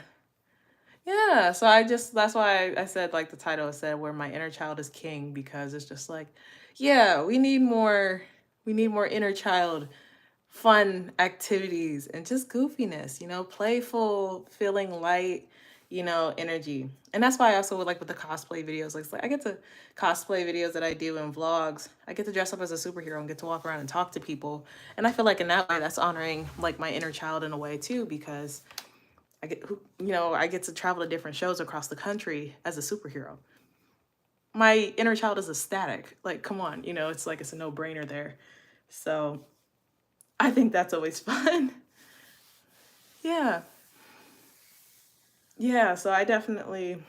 Yeah, so that's why I said like the title said where my inner child is king because it's just like, yeah, we need more inner child fun activities and just goofiness, playful, feeling light, energy. And that's why I also would like with the cosplay videos, like I get to cosplay videos that I do in vlogs. I get to dress up as a superhero and get to walk around and talk to people. And I feel like in that way that's honoring like my inner child in a way too because I get to travel to different shows across the country as a superhero. My inner child is ecstatic. Like, come on, it's like it's a no-brainer there. So I think that's always fun. Yeah. Yeah. So I definitely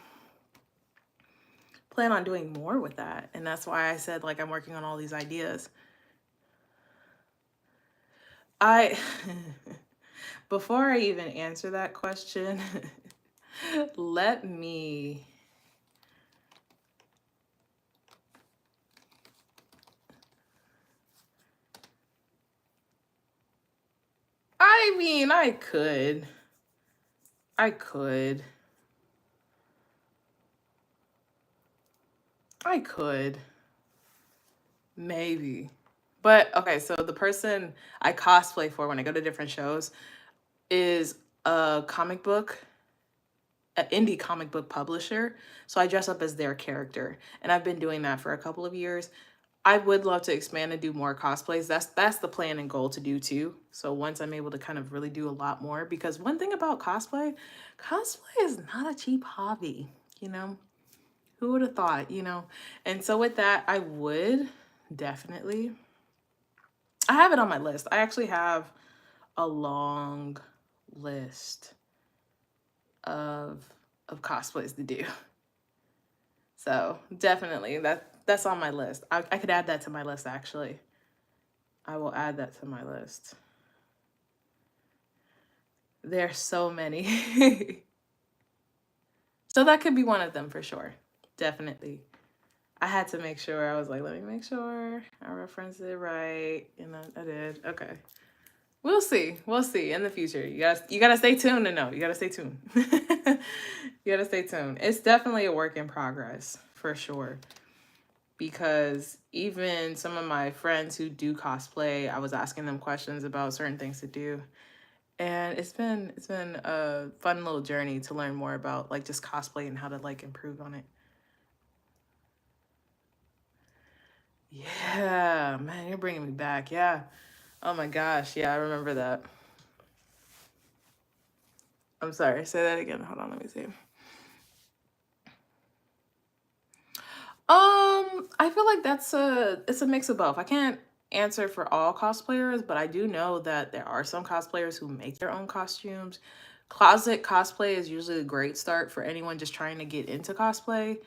plan on doing more with that. And that's why I said like I'm working on all these ideas. I before I even answer that question, let me I mean, I could. I could. I could. Maybe. But okay, so the person I cosplay for when I go to different shows is a comic book, an indie comic book publisher. So I dress up as their character, and I've been doing that for a couple of years. I would love to expand and do more cosplays. That's the plan and goal to do too. So once I'm able to kind of really do a lot more, because one thing about cosplay is not a cheap hobby, you know? Who would have thought? And so with that, I would definitely. I have it on my list. I actually have a long list of cosplays to do. So definitely that's on my list. I could add that to my list actually. I will add that to my list. There's so many. So that could be one of them for sure. Definitely. I had to make sure. I was like, let me make sure I referenced it right. And I did. Okay. We'll see. We'll see in the future. You gotta stay tuned to know. You gotta stay tuned. You gotta stay tuned. It's definitely a work in progress for sure. Because even some of my friends who do cosplay, I was asking them questions about certain things to do. And it's been a fun little journey to learn more about like just cosplay and how to like improve on it. Yeah, man, you're bringing me back. Yeah. Oh my gosh. Yeah, I remember that. I'm sorry. Say that again. Hold on. Let me see. I feel like it's a mix of both. I can't answer for all cosplayers, but I do know that there are some cosplayers who make their own costumes. Closet cosplay is usually a great start for anyone just trying to get into cosplay,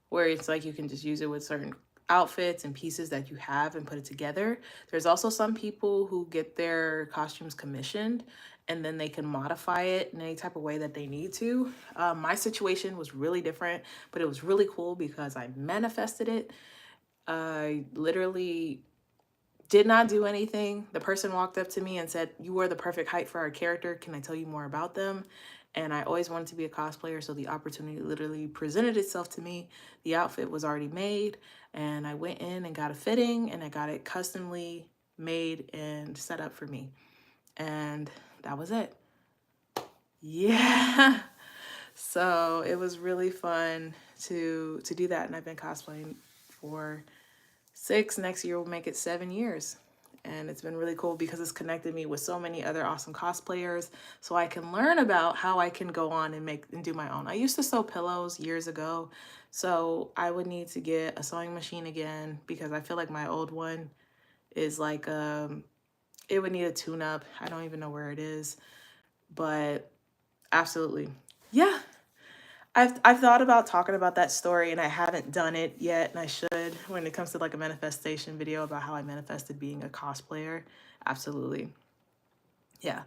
where it's like you can just use it with certain outfits and pieces that you have and put it together. There's also some people who get their costumes commissioned and then they can modify it in any type of way that they need to. My situation was really different, but it was really cool because I manifested it. I literally did not do anything. The person walked up to me and said, "You are the perfect height for our character. Can I tell you more about them?" And I always wanted to be a cosplayer, so the opportunity literally presented itself to me. The outfit was already made, and I went in and got a fitting, and I got it customly made and set up for me. And that was it. Yeah. So it was really fun to do that, and I've been cosplaying for 6. Next year will make it 7 years. And it's been really cool because it's connected me with so many other awesome cosplayers. So I can learn about how I can go on and make and do my own. I used to sew pillows years ago. So I would need to get a sewing machine again because I feel like my old one is like it would need a tune up. I don't even know where it is. But absolutely. Yeah, I've thought about talking about that story and I haven't done it yet, and I should when it comes to like a manifestation video about how I manifested being a cosplayer. Absolutely. Yeah,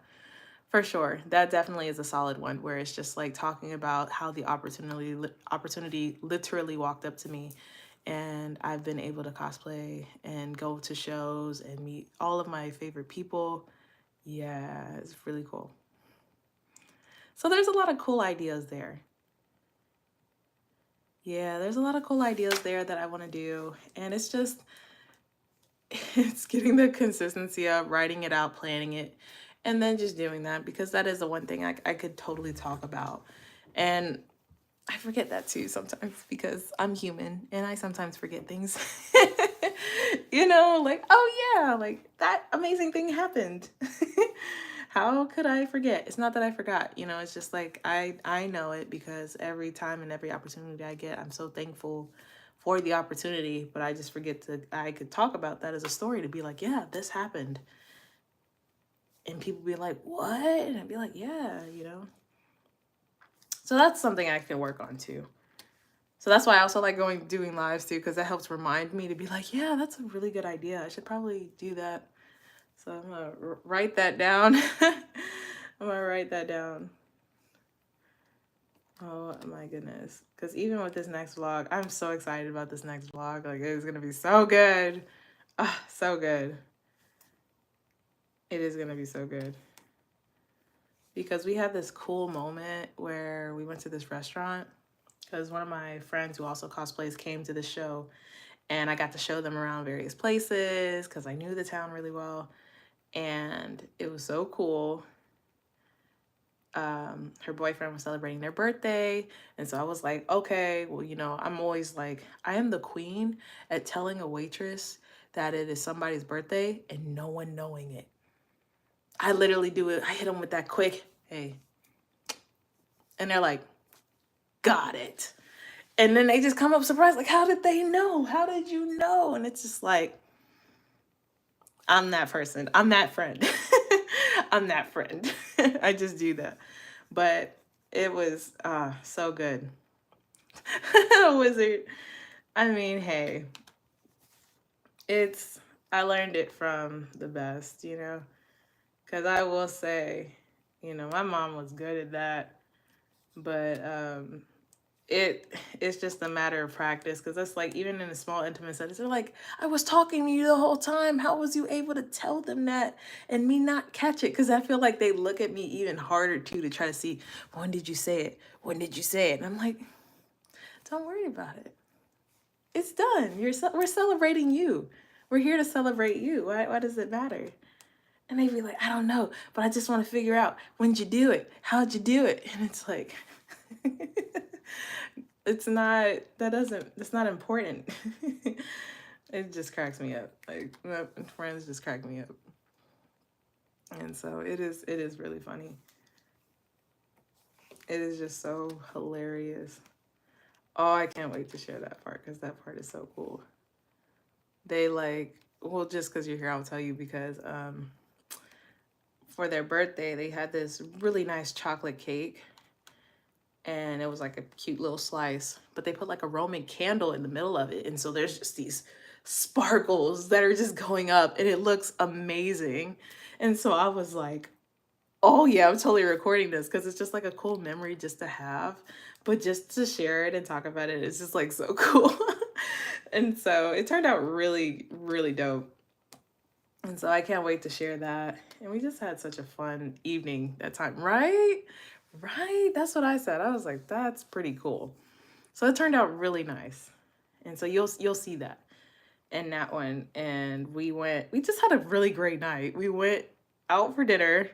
for sure. That definitely is a solid one where it's just like talking about how the opportunity literally walked up to me and I've been able to cosplay and go to shows and meet all of my favorite people. Yeah, it's really cool. So there's a lot of cool ideas there. Yeah, there's a lot of cool ideas there that I want to do. And it's just, it's getting the consistency of writing it out, planning it, and then just doing that because that is the one thing I could totally talk about. And I forget that too sometimes because I'm human and I sometimes forget things. Like, oh yeah, like that amazing thing happened. How could I forget? It's not that I forgot, it's just like I know it because every time and every opportunity I get, I'm so thankful for the opportunity, but I just forget I could talk about that as a story to be like, yeah, this happened. And people be like, what? And I'd be like, yeah. So that's something I can work on too. So that's why I also like doing lives too, because that helps remind me to be like, yeah, that's a really good idea. I should probably do that. So I'm gonna write that down. I'm gonna write that down. Oh my goodness. Because even with this next vlog, I'm so excited about this next vlog. Like, it's gonna be so good. Ah, so good. It is gonna be so good. Because we had this cool moment where we went to this restaurant because one of my friends who also cosplays came to the show and I got to show them around various places because I knew the town really well. And it was so cool. Her boyfriend was celebrating their birthday. And so I was like, okay, well, I'm always like, I am the queen at telling a waitress that it is somebody's birthday and no one knowing it. I literally do it. I hit them with that quick, hey. And they're like, got it. And then they just come up surprised, like, how did they know? How did you know? And it's just like, I'm that person. I'm that friend. I'm that friend. I just do that. But it was so good. Wizard. I mean, hey, it's I learned it from the best, you know. Cause I will say, you know, my mom was good at that, but it's just a matter of practice. Because that's like even in a small intimate settings, they're like, I was talking to you the whole time. How was you able to tell them that and me not catch it? Because I feel like they look at me even harder too to try to see, when did you say it? When did you say it? And I'm like, don't worry about it. It's done. We're celebrating you. We're here to celebrate you. Why does it matter? And they'd be like, I don't know, but I just want to figure out, when'd you do it? How'd you do it? And it's like, it's not important. It just cracks me up. Like, my friends just crack me up. And so it is really funny. It is just so hilarious. Oh, I can't wait to share that part because that part is so cool. They like, well, just because you're here, I'll tell you because for their birthday, they had this really nice chocolate cake. And it was like a cute little slice, but they put like a Roman candle in the middle of it. And so there's just these sparkles that are just going up and it looks amazing. And so I was like, oh yeah, I'm totally recording this because it's just like a cool memory just to have, but just to share it and talk about it, it's just like so cool. And so it turned out really, really dope. And so I can't wait to share that. And we just had such a fun evening that time, right? Right? That's what I said. I was like, that's pretty cool. So it turned out really nice. And so you'll see that in that one. And we just had a really great night. We went out for dinner.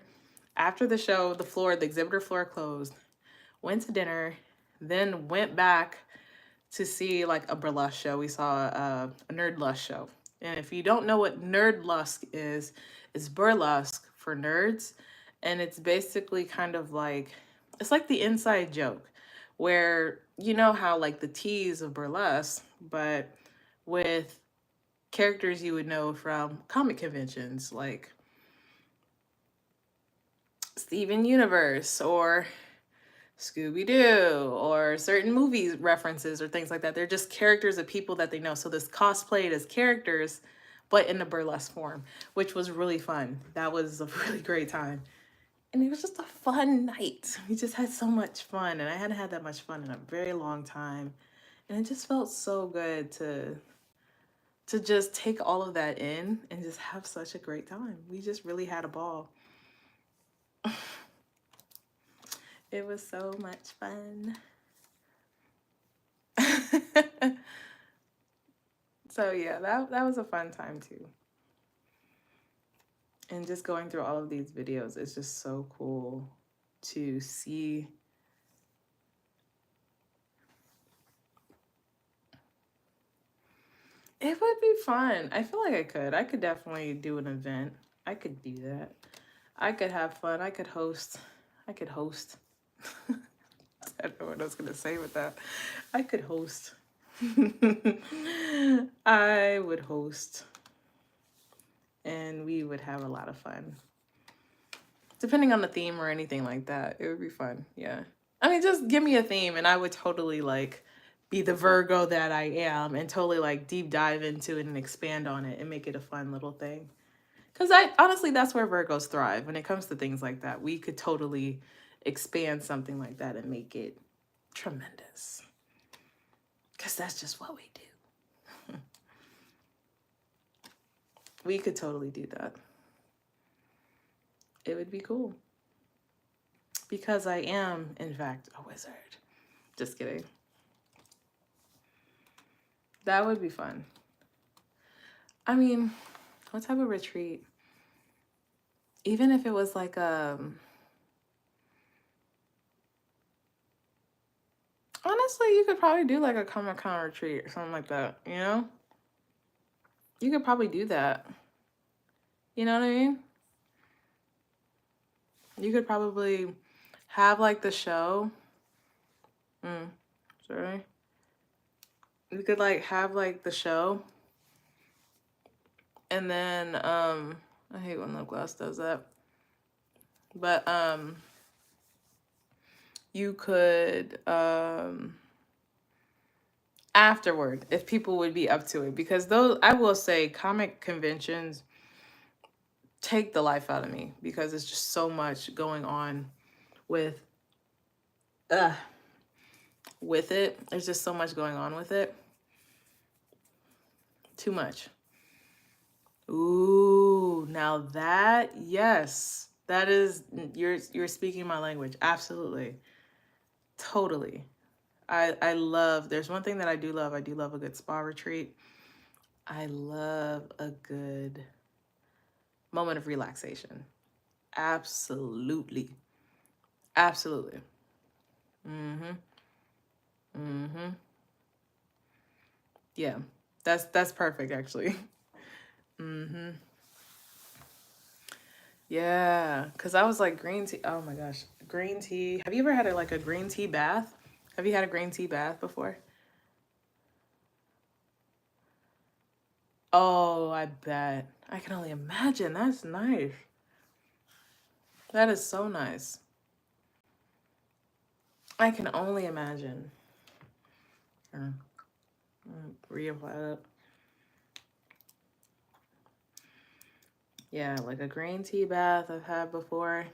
After the show, the exhibitor floor closed. Went to dinner, then went back to see like a burlesque show. We saw a Nerd Lust show. And if you don't know what Nerd Lust is, it's burlesque for nerds. And it's basically kind of like, it's like the inside joke where you know how like the tease of burlesque, but with characters you would know from comic conventions like Steven Universe or Scooby-Doo or certain movies references or things like that. They're just characters of people that they know. So this cosplayed as characters, but in a burlesque form, which was really fun. That was a really great time. And it was just a fun night. We just had so much fun. And I hadn't had that much fun in a very long time. And it just felt so good to just take all of that in and just have such a great time. We just really had a ball. It was so much fun. So yeah, that was a fun time too. And just going through all of these videos, it's just so cool to see. It would be fun. I feel like I could definitely do an event. I could do that. I could have fun. I could host. I don't know what I was gonna say with that. I could host. I would host. And we would have a lot of fun. Depending on the theme or anything like that, it would be fun. Yeah. I mean, just give me a theme and I would totally like be the Virgo that I am and totally like deep dive into it and expand on it and make it a fun little thing. Because honestly, that's where Virgos thrive when it comes to things like that. We could totally expand something like that and make it tremendous. Because that's just what we do. We could totally do that. It would be cool. Because I am, in fact, a wizard. Just kidding. That would be fun. I mean, what type of retreat? Even if it was like honestly, you could probably do like a Comic-Con retreat or something like that, you know? You could probably do that. You know what I mean? You could probably have like the show. Sorry. You could like have like the show And then I hate when lip gloss does that. But you could afterward, if people would be up to it, because those, I will say, comic conventions take the life out of me because it's just so much going on with uh with it. There's just so much going on with it. Too much. Ooh, now that, yes, that is, you're speaking my language. Absolutely. Totally. I love, there's one thing that I do love. I do love a good spa retreat. I love a good moment of relaxation. Absolutely. Absolutely. Mhm. Mhm. Yeah. That's perfect actually. Mhm. Yeah, cuz I was like green tea. Oh my gosh. Green tea. Have you ever had like a green tea bath? Have you had a green tea bath before? Oh, I bet. I can only imagine. That's nice. That is so nice. I can only imagine. Uh, Reapply that. Yeah, like a green tea bath I've had before.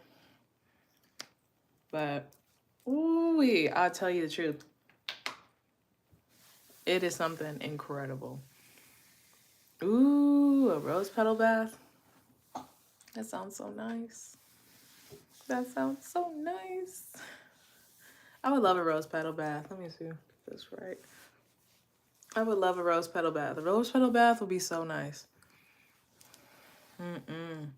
But ooh, I'll tell you the truth. It is something incredible. Ooh, a rose petal bath. That sounds so nice. That sounds so nice. I would love a rose petal bath. Let me see if that's right. I would love a rose petal bath. A rose petal bath would be so nice. Mm-mm.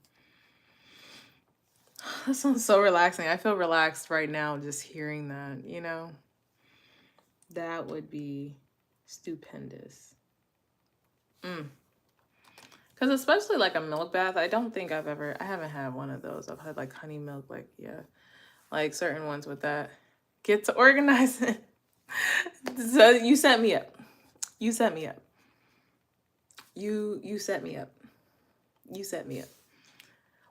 That sounds so relaxing. I feel relaxed right now just hearing that, you know? That would be stupendous. Mm. Because especially like a milk bath, I don't think I haven't had one of those. I've had like honey milk, like, yeah, like certain ones with that. Get to organizing. So you set me up. You set me up. You set me up. You set me up.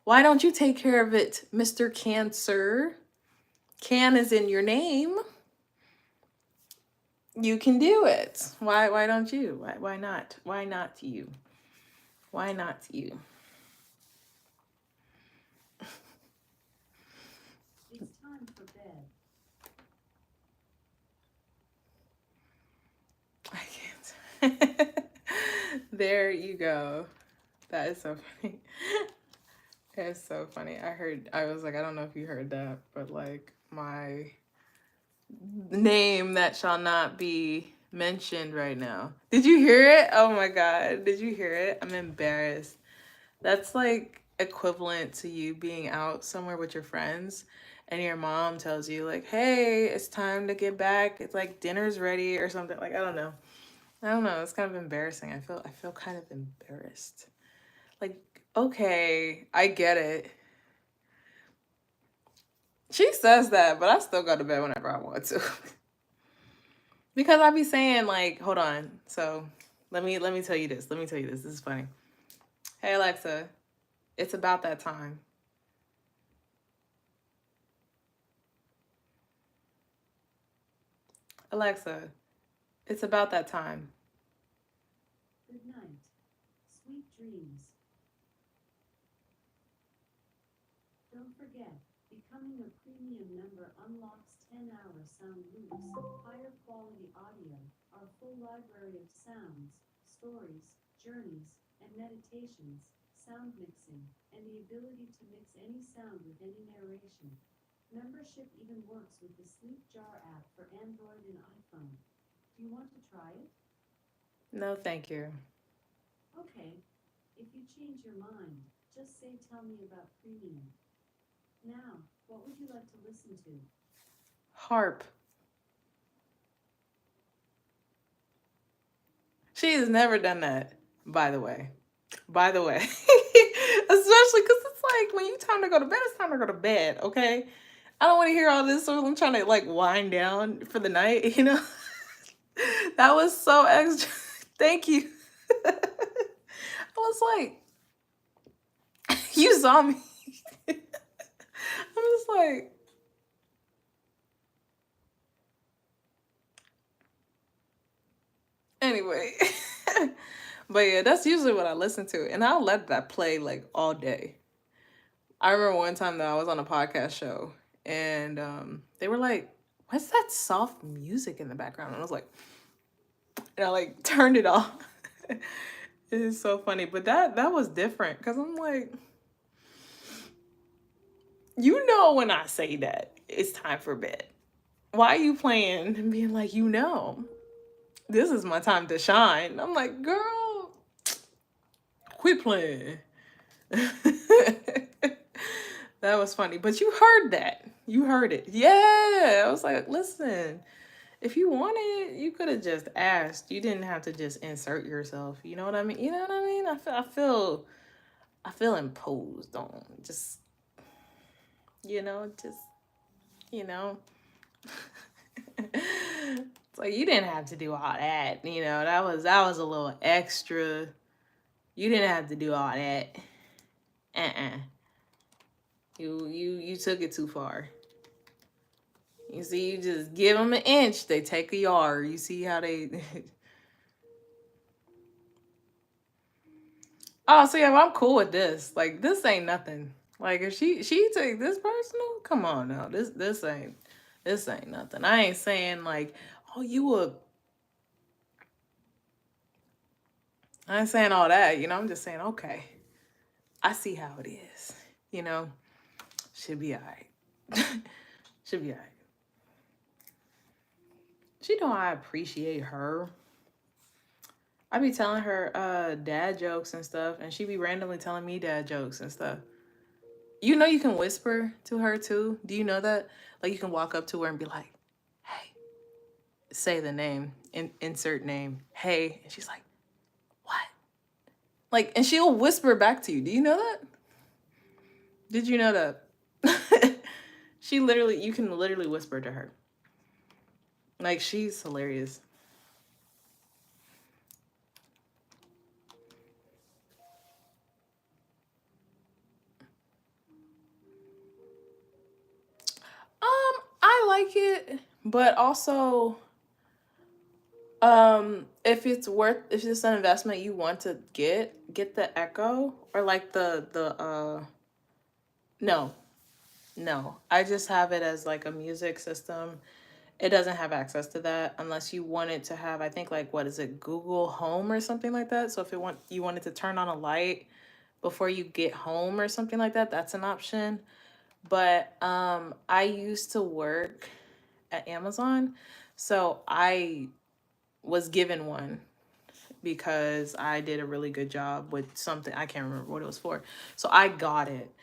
Why don't you take care of it, Mr. Cancer? Can is in your name. You can do it. Why don't you? Why not? Why not you? Why not you? It's time for bed. I can't. There you go. That is so funny. It's so funny. I was like, I don't know if you heard that, but like my name that shall not be mentioned right now. Did you hear it? Oh my God. Did you hear it? I'm embarrassed. That's like equivalent to you being out somewhere with your friends and your mom tells you like, "Hey, it's time to get back. It's like dinner's ready," or something. Like, I don't know. I don't know. It's kind of embarrassing. I feel kind of embarrassed. Like, okay, I get it. She says that, but I still go to bed whenever I want to. Because I be saying like, hold on. So, let me tell you this. Let me tell you this. This is funny. Hey Alexa, it's about that time. Alexa, it's about that time. Good night. Sweet dreams. Don't forget, becoming a premium member unlocks 10-hour sound loops, higher quality audio, our full library of sounds, stories, journeys, and meditations, sound mixing, and the ability to mix any sound with any narration. Membership even works with the Sleep Jar app for Android and iPhone. Do you want to try it? No, thank you. Okay. If you change your mind, just say tell me about premium. Now, what would you like to listen to? Harp. She has never done that, by the way. By the way. Especially because it's like when you time to go to bed, it's time to go to bed, okay? I don't want to hear all this, so I'm trying to like wind down for the night, you know? That was so extra. Thank you. was like, you saw me. I'm just like, anyway. But yeah, that's usually what I listen to. And I'll let that play like all day. I remember one time that I was on a podcast show and they were like, what's that soft music in the background? And I was like, and I like turned it off. It is so funny. But that was different because I'm like, you know, when I say that it's time for bed, why are you playing and being like, you know, this is my time to shine? I'm like, girl, quit playing. That was funny. But you heard that. You heard it. Yeah. I was like, listen, if you wanted, you could have just asked. You didn't have to just insert yourself. You know what I mean? You know what I mean? I feel imposed on. Just, just, you know. It's like you didn't have to do all that. That was a little extra. You didn't have to do all that. Uh-uh. You took it too far. You see, you just give them an inch, they take a yard. You see how they. Oh, so yeah, well, I'm cool with this. Like this ain't nothing. Like if she take this personal, come on now. This ain't nothing. I ain't saying like, oh, I ain't saying all that. I'm just saying okay. I see how it is. You know, should be alright. Should be alright. She know I appreciate her. I be telling her dad jokes and stuff, and she be randomly telling me dad jokes and stuff. You know you can whisper to her too. Do you know that? Like you can walk up to her and be like, "Hey," say the name, insert name, "Hey," and she's like, "What?" Like, and she'll whisper back to you. Do you know that? Did you know that? You can literally whisper to her. Like she's hilarious. I like it, but also, if it's an investment you want to get the Echo or like the no, no. I just have it as like a music system. It doesn't have access to that unless you want it to have, I think, like, what is it, Google Home or something like that. So if you wanted to turn on a light before you get home or something like that, that's an option. But I used to work at Amazon, so I was given one because I did a really good job with something. I can't remember what it was for. So I got it.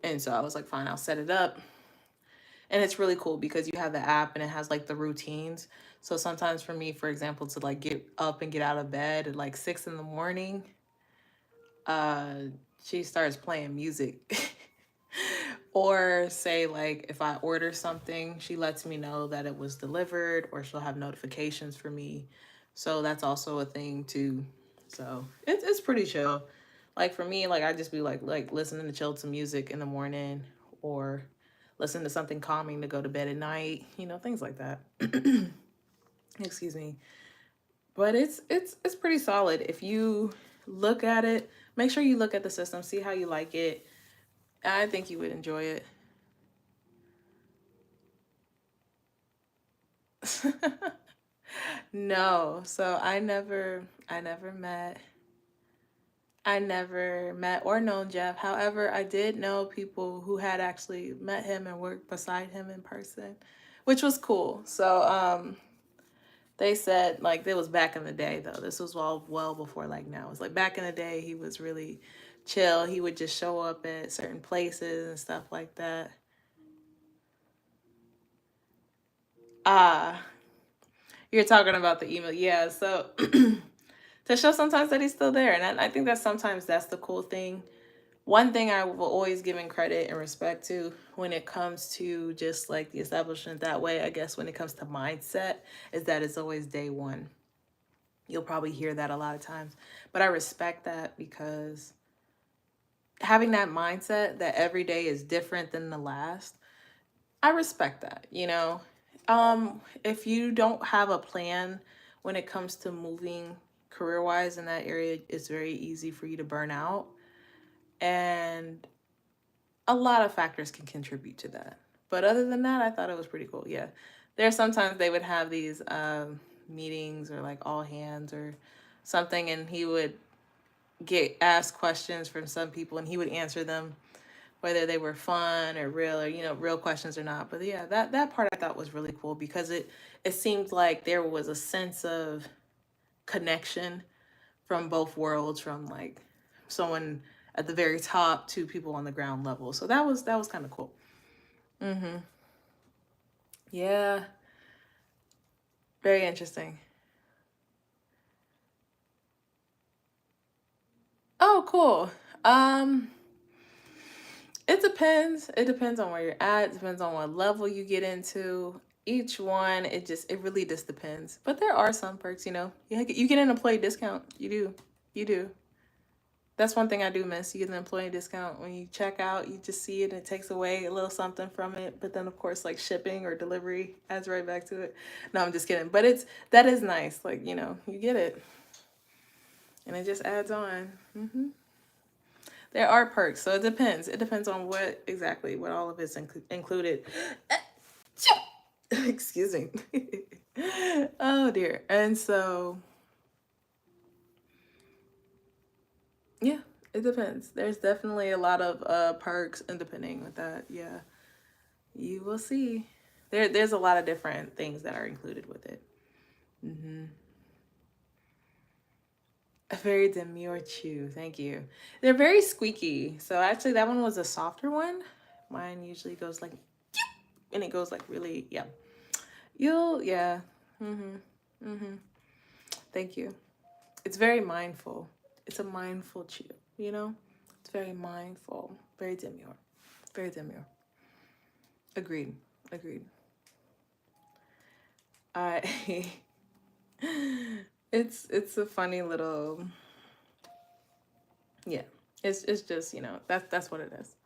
And so I was like, fine, I'll set it up. And it's really cool because you have the app and it has like the routines. So sometimes for me, for example, to like get up and get out of bed at like 6 in the morning, uh, she starts playing music. Or say like if I order something, she lets me know that it was delivered, or she'll have notifications for me. So that's also a thing too. So it's pretty chill. Like for me, like I just be like listening to chill to music in the morning, or listen to something calming to go to bed at night, things like that. Excuse me. But it's pretty solid. If you look at it, make sure you look at the system, see how you like it. I think you would enjoy it. No, so I never met or known Jeff. However, I did know people who had actually met him and worked beside him in person, which was cool. So, they said like it was back in the day though. This was all well before like now. It's like back in the day he was really chill. He would just show up at certain places and stuff like that. Ah, you're talking about the email. Yeah, so to show sometimes that he's still there. And I think that sometimes that's the cool thing. One thing I will always give in credit and respect to when it comes to just like the establishment that way, I guess when it comes to mindset, is that it's always day one. You'll probably hear that a lot of times. But I respect that because having that mindset that every day is different than the last, I respect that, you know. If you don't have a plan when it comes to moving career wise in that area, it's very easy for you to burn out. And a lot of factors can contribute to that. But other than that, I thought it was pretty cool. Yeah. There sometimes they would have these meetings or like all hands or something, and he would get asked questions from some people and he would answer them whether they were fun or real or real questions or not. But yeah, that part I thought was really cool because it seemed like there was a sense of connection from both worlds, from like someone at the very top to people on the ground level. So that was kind of cool. Mhm. Yeah, very interesting. Oh, cool. Um It depends. It depends on where you're at. It depends on what level you get into. Each one, it really just depends. But there are some perks, you know. You get an employee discount. You do. You do. That's one thing I do miss. You get an employee discount when you check out. You just see it and it takes away a little something from it. But then of course like shipping or delivery adds right back to it. No, I'm just kidding. But that is nice. Like, you get it and it just adds on. There are perks, so it depends. It depends on what all of it's included. Excuse me. Oh dear. And so, yeah, it depends. There's definitely a lot of perks and depending with that. Yeah, you will see. There's a lot of different things that are included with it. Hmm. A very demure chew. Thank you. They're very squeaky. So actually, that one was a softer one. Mine usually goes like, and it goes like really, yeah. Yeah. Mm-hmm. Mm-hmm. Thank you. It's very mindful. It's a mindful chew, you know? It's very mindful. Very demure. Very demure. Agreed. Agreed. I it's a funny little, yeah. It's just, that's what it is.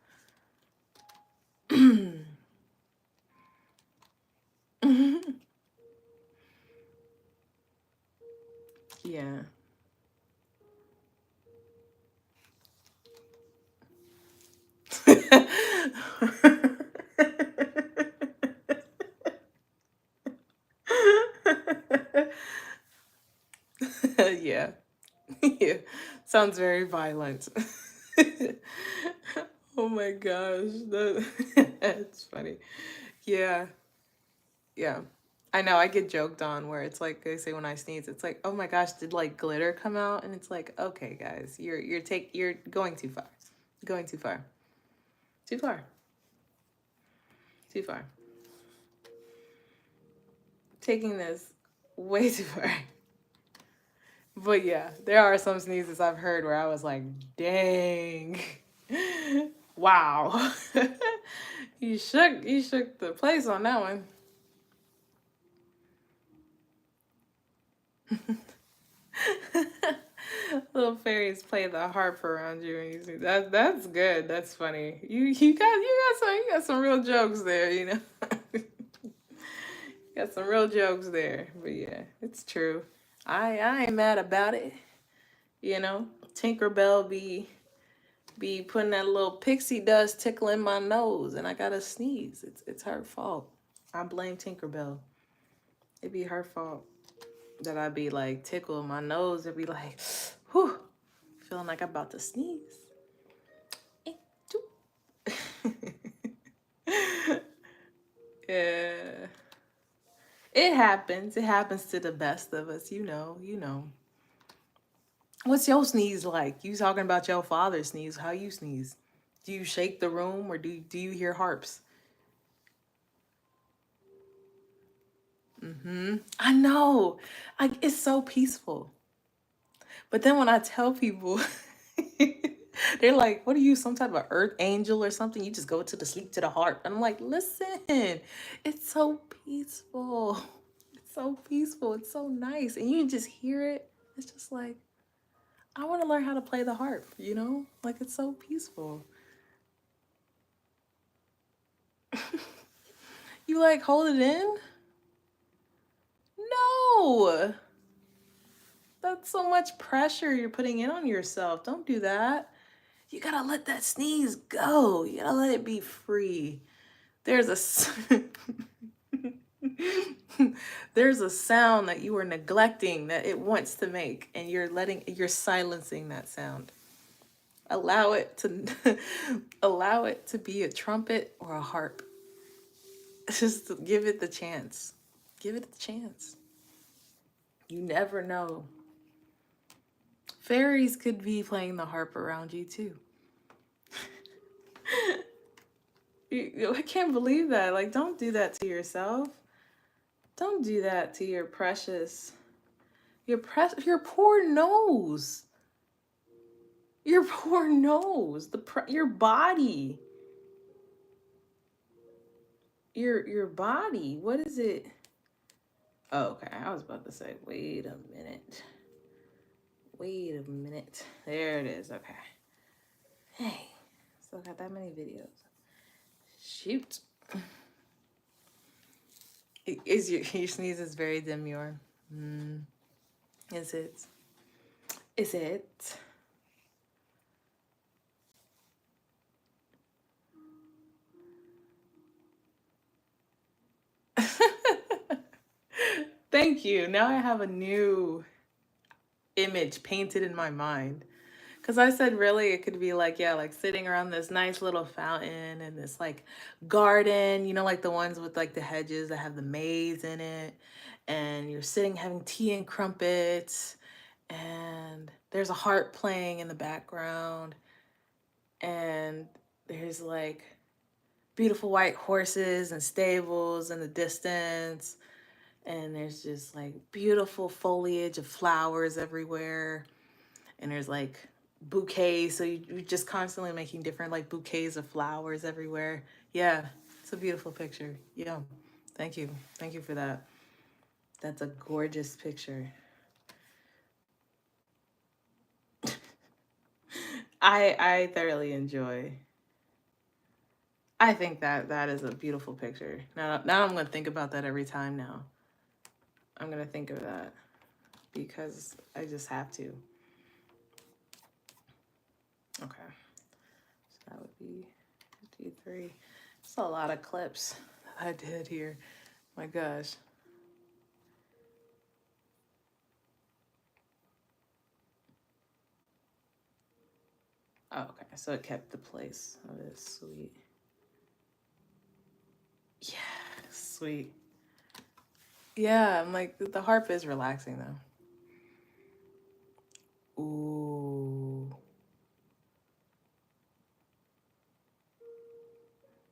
Yeah. Yeah. Yeah. Sounds very violent. Oh my gosh. That's funny. Yeah. Yeah. I know I get joked on where it's like they say when I sneeze, it's like, oh my gosh, did like glitter come out? And it's like, okay, guys, you're going too far. Going too far. Too far. Too far. Taking this way too far. But yeah, there are some sneezes I've heard where I was like, dang. Wow. You shook the place on that one. Little fairies play the harp around you, and you see that's good. That's funny. You got some real jokes there. You got some real jokes there. But yeah, it's true. I ain't mad about it. You know, Tinkerbell be putting that little pixie dust tickling my nose, and I gotta sneeze. It's her fault. I blame Tinkerbell. It be her fault that I be like tickling my nose. It be like, whew, feeling like I'm about to sneeze. Yeah. It happens. It happens to the best of us, you know. What's your sneeze like? You talking about your father's sneeze. How you sneeze? Do you shake the room or do you hear harps? Mm-hmm. I know. It's so peaceful. But then when I tell people, they're like, what are you, some type of earth angel or something? You just go to the sleep to the harp. And I'm like, listen, it's so peaceful. It's so peaceful. It's so nice. And you can just hear it. It's just like, I want to learn how to play the harp, you know? Like, it's so peaceful. You like hold it in? No! That's so much pressure you're putting in on yourself. Don't do that. You gotta let that sneeze go. You gotta let it be free. There's a there's a sound that you are neglecting that it wants to make, and you're silencing that sound. Allow it to allow it to be a trumpet or a harp. Just give it the chance. Give it the chance. You never know. Fairies could be playing the harp around you too. I can't believe that. Like, don't do that to yourself. Don't do that to your precious, your poor nose. Your poor nose. Your body. Your body. What is it? Oh, okay. I was about to say, wait a minute. Wait a minute. There it is. Okay. Hey, still got that many videos. Shoot. Your sneeze is very demure. Is it? Is it? Thank you. Now I have a new image painted in my mind. Because I said, really, it could be like, yeah, like sitting around this nice little fountain and this like garden, you know, like the ones with like the hedges that have the maize in it. And you're sitting having tea and crumpets. And there's a harp playing in the background. And there's like beautiful white horses and stables in the distance. And there's just like beautiful foliage of flowers everywhere. And there's like bouquets. So you're just constantly making different like bouquets of flowers everywhere. Yeah, it's a beautiful picture. Yeah. Thank you. Thank you for that. That's a gorgeous picture. I thoroughly enjoy. I think that that is a beautiful picture. Now I'm gonna think about that every time now. I'm gonna think of that because I just have to. Okay. So that would be 53. It's a lot of clips that I did here. My gosh. Oh, okay. So it kept the place of it. Sweet. Yeah, sweet. Yeah, I'm like, the harp is relaxing though. Ooh.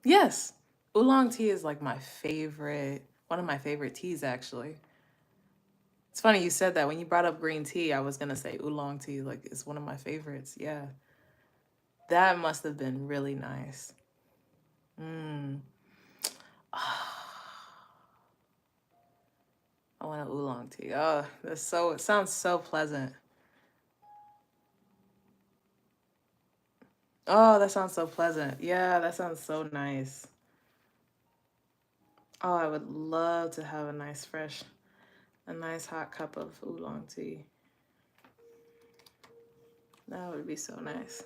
Yes. Oolong tea is like my favorite, one of my favorite teas actually. It's funny you said that. When you brought up green tea, I was gonna say oolong tea. Like, it's one of my favorites. Yeah. That must have been really nice. Mm. I want an oolong tea. Oh, it sounds so pleasant. Oh, that sounds so pleasant. Yeah, that sounds so nice. Oh, I would love to have a nice hot cup of oolong tea. That would be so nice.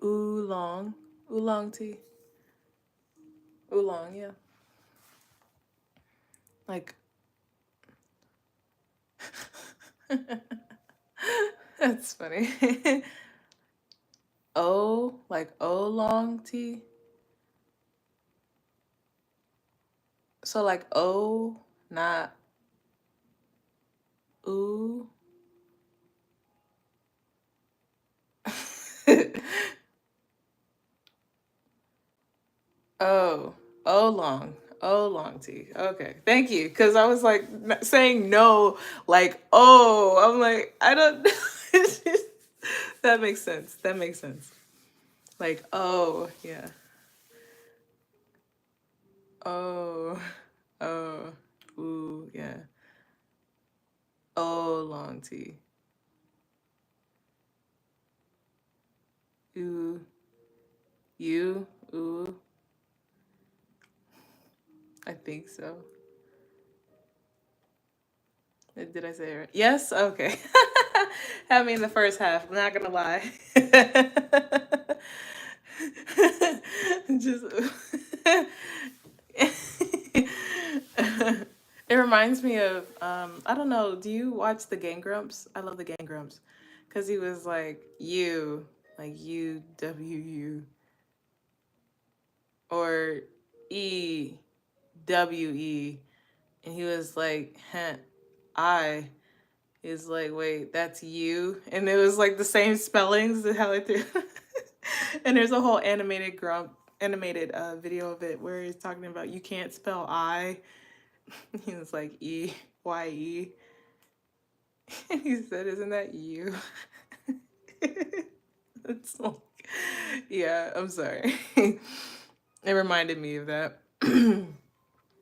Oolong tea. Oolong, yeah. Like, that's funny. Like oolong tea. So like not ooh. Oh, oolong tea. Okay, thank you. Because I was like saying no, like oh. I'm like I don't. That makes sense. That makes sense. Like oh yeah. Oh, T. Ooh. You. Ooh. I think so. Did I say it right? Yes? Okay. Had me in the first half. I'm not gonna lie. Just it reminds me of I don't know, do you watch the Game Grumps? I love the Game Grumps. Cause he was like U or EWE, and he was like, heh, I is like, wait, that's you, and it was like the same spellings and how it threw. And there's a whole animated video of it where he's talking about you can't spell I. He was like EYE, and he said, "Isn't that you?" It's like, yeah, I'm sorry. It reminded me of that.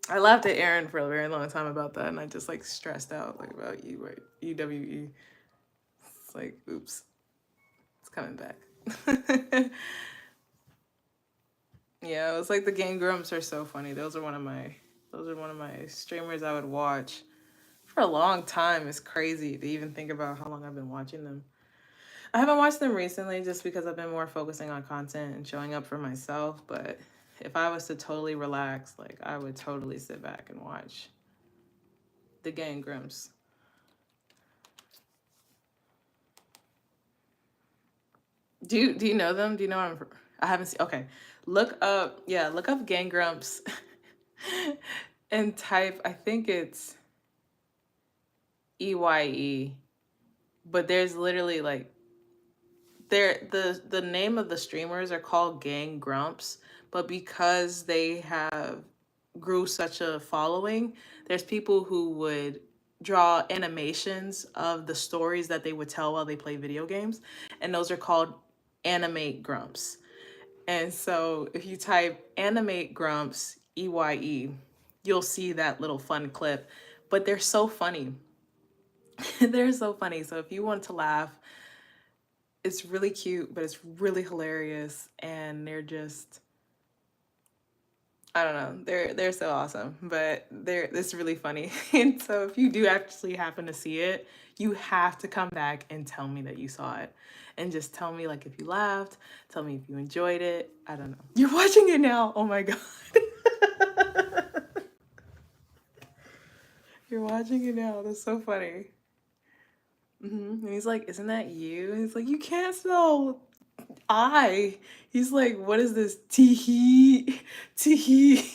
I laughed at Aaron for a very long time about that, and I just like stressed out like about you, right? UWE. It's like, oops, it's coming back. Yeah, it was like the Game Grumps are so funny. Those are one of my streamers I would watch for a long time. It's crazy to even think about how long I've been watching them. I haven't watched them recently just because I've been more focusing on content and showing up for myself, but if I was to totally relax, like I would totally sit back and watch the Game Grumps. Do you know them? Do you know I haven't seen. Okay, look up Gang Grumps, and type. I think it's EYE, but there's literally like the name of the streamers are called Gang Grumps, but because they have grew such a following, there's people who would draw animations of the stories that they would tell while they play video games, and those are called Animate Grumps. And so if you type Animate Grumps EYE, you'll see that little fun clip. But they're so funny. They're so funny. So if you want to laugh, it's really cute, but it's really hilarious, and they're just I don't know. They're so awesome, but it's really funny. And so if you do actually happen to see it, you have to come back and tell me that you saw it. And just tell me like if you laughed, tell me if you enjoyed it. I don't know. You're watching it now. Oh my god. You're watching it now. That's so funny. And he's like, "Isn't that you?" And he's like, "You can't spell I." He's like, "What is this? Teehee, teehee."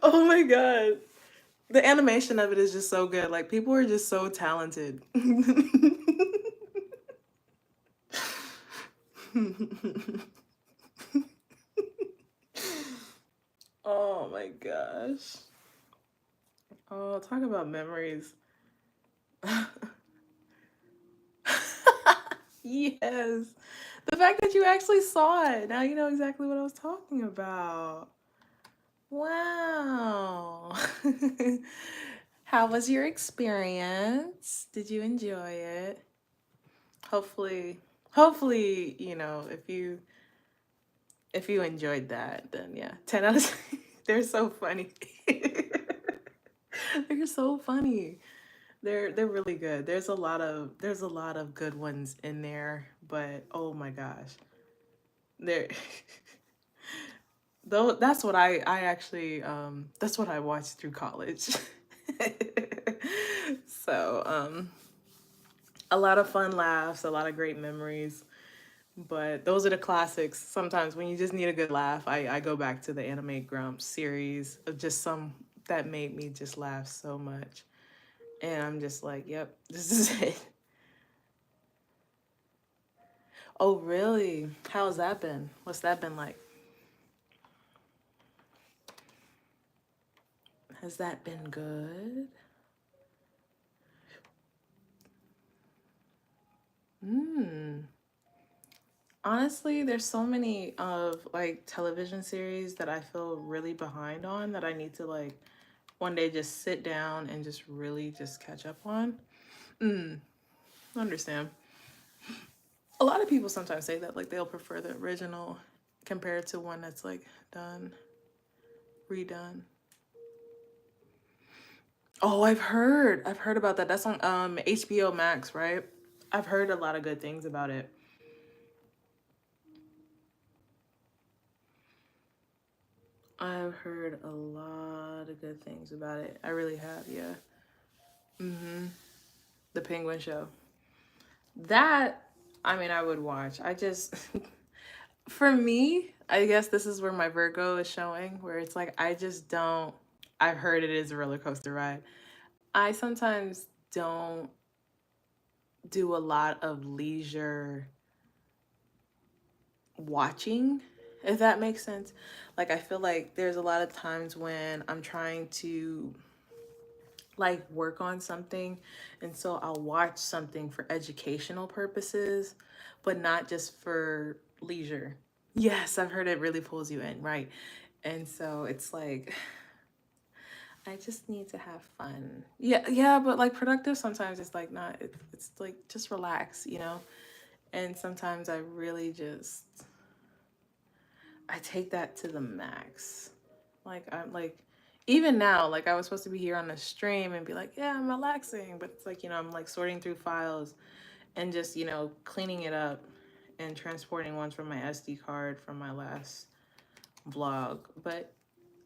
Oh my god. The animation of it is just so good. Like people are just so talented. Oh my gosh. Oh, talk about memories. Yes. The fact that you actually saw it. Now you know exactly what I was talking about. Wow. How was your experience? Did you enjoy it? Hopefully, if you enjoyed that, then yeah, 10 out of 10. They're so funny. They're so funny. They're really good. There's a lot of good ones in there, but oh my gosh. They're though that's what I actually that's what I watched through college. So, a lot of fun laughs, a lot of great memories. But those are the classics. Sometimes when you just need a good laugh, I go back to the Anime Grumps series of just some that made me just laugh so much. And I'm just like, yep, this is it. Oh, really? How's that been? What's that been like? Has that been good? Hmm. Honestly, there's so many of like television series that I feel really behind on that I need to like one day just sit down and just really just catch up on. Mm, I understand. A lot of people sometimes say that like they'll prefer the original compared to one that's like done, redone. Oh, I've heard about that. That's on HBO Max, right? I've heard a lot of good things about it. I've heard a lot of good things about it. I really have, yeah. Mhm. The Penguin Show. That I mean, I would watch. I just for me, I guess this is where my Virgo is showing, where it's like I just don't. I've heard it is a roller coaster ride. I sometimes don't do a lot of leisure watching, if that makes sense. Like, I feel like there's a lot of times when I'm trying to like work on something, and so I'll watch something for educational purposes, but not just for leisure. Yes, I've heard it really pulls you in, right? And so it's like I just need to have fun. Yeah, yeah, but like productive sometimes it's like not it's like just relax, you know? And sometimes I really just I take that to the max. Like I'm like even now, like I was supposed to be here on the stream and be like, yeah, I'm relaxing, but it's like, I'm like sorting through files and just, cleaning it up and transporting ones from my SD card from my last vlog. But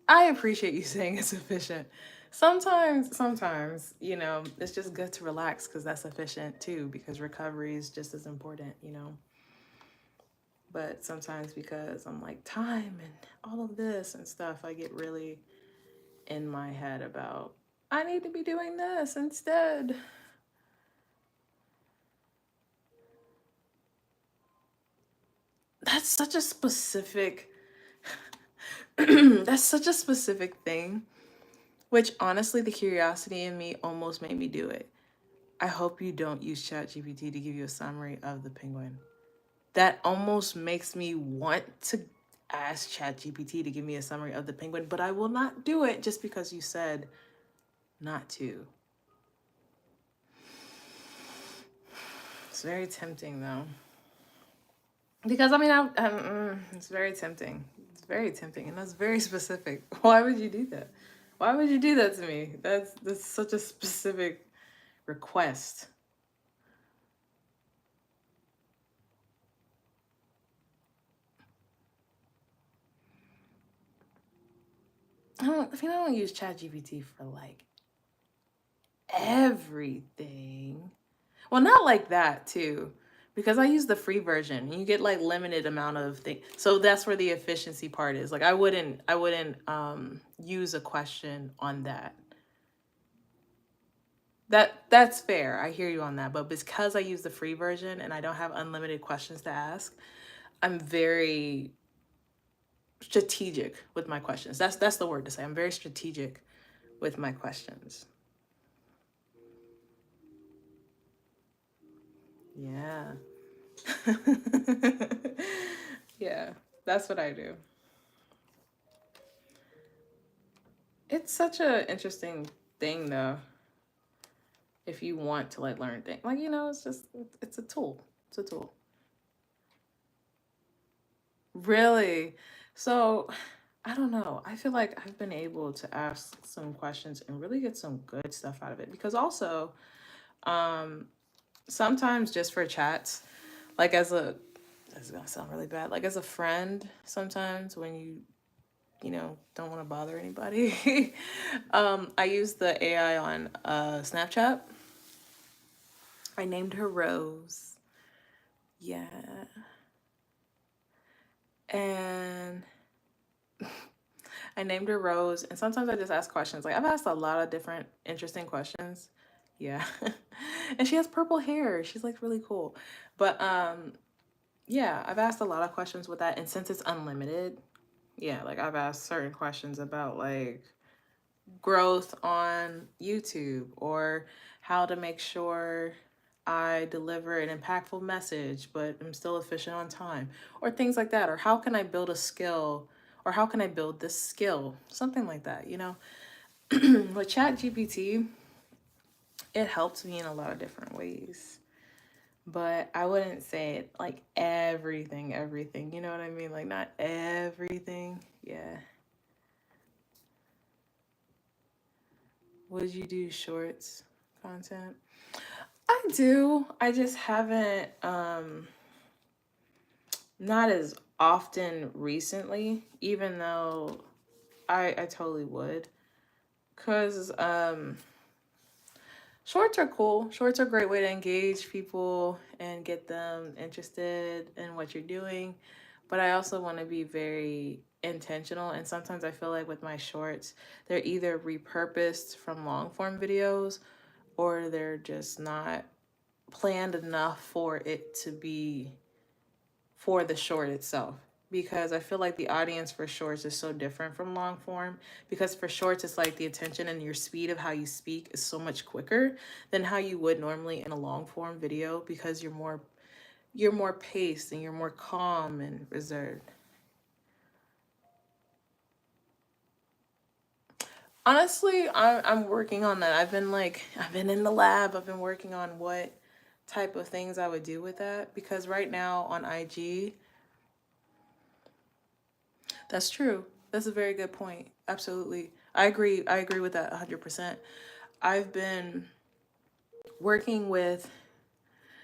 I appreciate you saying it's efficient. Sometimes, it's just good to relax because that's efficient too, because recovery is just as important. But sometimes because I'm like time and all of this and stuff, I get really in my head about I need to be doing this instead. That's such a specific that's such a specific thing, which honestly the curiosity in me almost made me do it. I hope you don't use ChatGPT to give you a summary of the penguin. That almost makes me want to ask ChatGPT to give me a summary of the penguin, but I will not do it just because you said not to. It's very tempting though. Because I mean, it's very tempting. It's very tempting, and that's very specific. Why would you do that? Why would you do that to me? That's such a specific request. I don't use ChatGPT for like everything. Well, not like that too, because I use the free version. And you get like limited amount of things, so that's where the efficiency part is. Like I wouldn't use a question on that. That's fair. I hear you on that. But because I use the free version and I don't have unlimited questions to ask, I'm very strategic with my questions. That's the word to say. I'm very strategic with my questions. Yeah. Yeah, that's what I do. It's such a interesting thing though. If you want to like learn things, like it's just it's a tool. It's a tool. Really. So, I don't know. I feel like I've been able to ask some questions and really get some good stuff out of it because also, um, sometimes just for chats, like this is gonna sound really bad. Like as a friend, sometimes when you don't want to bother anybody, I use the AI on Snapchat. I named her Rose. Yeah, and I named her Rose, and sometimes I just ask questions. Like I've asked a lot of different interesting questions. Yeah. And she has purple hair. She's like really cool. But yeah, I've asked a lot of questions with that, and since it's unlimited, yeah, like I've asked certain questions about like growth on YouTube or how to make sure I deliver an impactful message, but I'm still efficient on time, or things like that? Or how can I build a skill, or how can I build this skill? Something like that, you know? With ChatGPT, it helps me in a lot of different ways. But I wouldn't say it like everything. You know what I mean? Like, not everything. Yeah. Would you do shorts content? I do. I just haven't not as often recently, even though I totally would. Cause shorts are cool. Shorts are a great way to engage people and get them interested in what you're doing. But I also want to be very intentional. And sometimes I feel like with my shorts, they're either repurposed from long form videos, or they're just not planned enough for it to be for the short itself. Because I feel like the audience for shorts is so different from long form. Because for shorts, it's like the attention and your speed of how you speak is so much quicker than how you would normally in a long form video, because you're more paced and you're more calm and reserved. Honestly, I'm working on that. I've been in the lab. I've been working on what type of things I would do with that, because right now on IG, that's true. That's a very good point. Absolutely. I agree. I agree with that 100%. I've been working with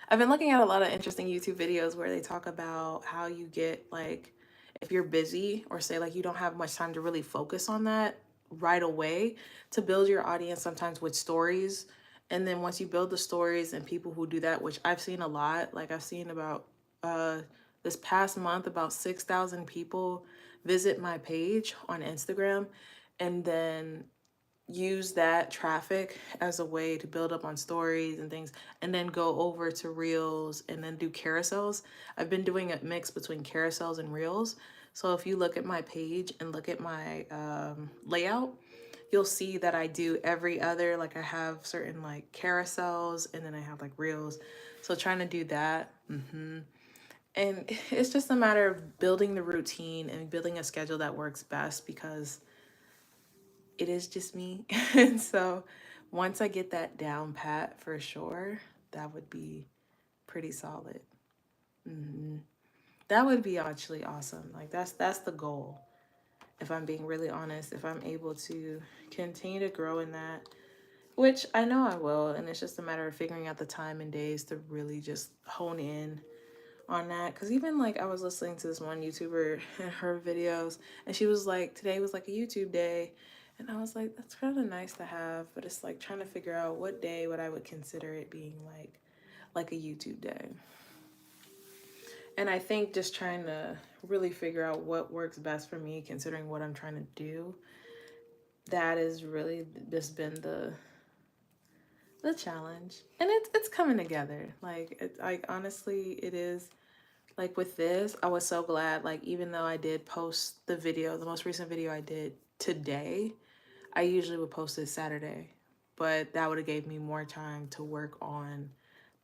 I've been looking at a lot of interesting YouTube videos where they talk about how you get, like, if you're busy, or say like you don't have much time to really focus on that right away, to build your audience sometimes with stories. And then once you build the stories, and people who do that, which I've seen a lot, like I've seen about uh this past month about 6,000 people visit my page on Instagram, and then use that traffic as a way to build up on stories and things, and then go over to reels and then do carousels. I've been doing a mix between carousels and reels. So if you look at my page and look at my layout, you'll see that I do every other, like I have certain like carousels, and then I have like reels. So trying to do that. And it's just a matter of building the routine and building a schedule that works best, because it is just me. And so once I get that down pat for sure, that would be pretty solid. That would be actually awesome. Like that's the goal. If I'm being really honest, if I'm able to continue to grow in that, which I know I will, and it's just a matter of figuring out the time and days to really just hone in on that. Because even like I was listening to this one YouTuber and her videos, and she was like, today was like a YouTube day. And I was like, that's kind of nice to have, but it's like trying to figure out what day would I would consider it being like a YouTube day. And I think just trying to really figure out what works best for me, considering what I'm trying to do, that is really just been the challenge. And it's coming together. Like honestly, it is. Like with this, I was so glad, like even though I did post the video, the most recent video I did today, I usually would post it Saturday, but that would have gave me more time to work on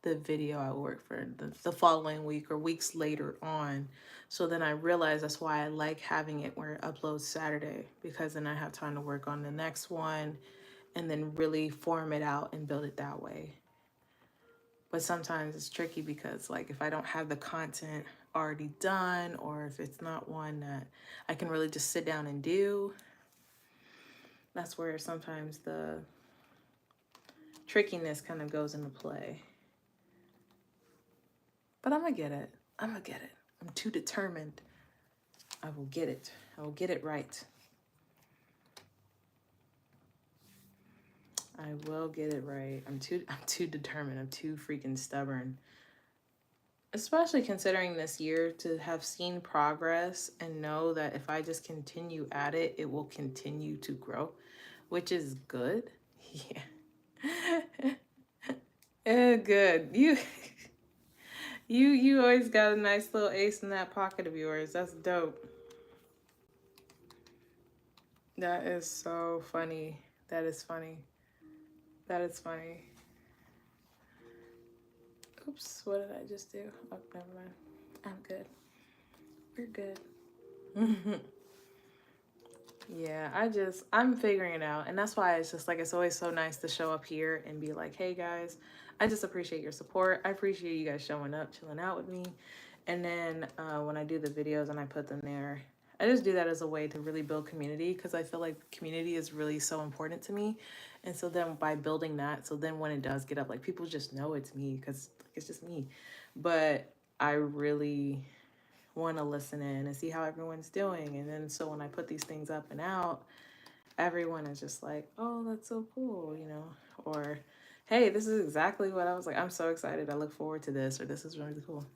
the video I would work for the following week or weeks later on. So then I realized that's why I like having it where it uploads Saturday, because then I have time to work on the next one and then really form it out and build it that way. But sometimes it's tricky, because like if I don't have the content already done, or if it's not one that I can really just sit down and do, that's where sometimes the trickiness kind of goes into play. But I'm gonna get it. I'm gonna get it. I'm too determined. I will get it. I will get it right. I will get it right. I'm too determined. I'm too freaking stubborn. Especially considering this year, to have seen progress and know that if I just continue at it, it will continue to grow, which is good. Yeah. Good. You always got a nice little ace in that pocket of yours. That's dope. That is so funny. That is funny. That is funny. Oops, what did I just do? Oh, never mind. I'm good. We're good. Yeah, I'm figuring it out. And that's why it's just like, it's always so nice to show up here and be like, hey guys, I just appreciate your support. I appreciate you guys showing up, chilling out with me. And then when I do the videos and I put them there, I just do that as a way to really build community, because I feel like community is really so important to me. And so then by building that, so then when it does get up, like people just know it's me because it's just me. But I really want to listen in and see how everyone's doing. And then so when I put these things up and out, everyone is just like, oh, that's so cool, you know, or hey, this is exactly what I was like. I'm so excited. I look forward to this, or this is really cool.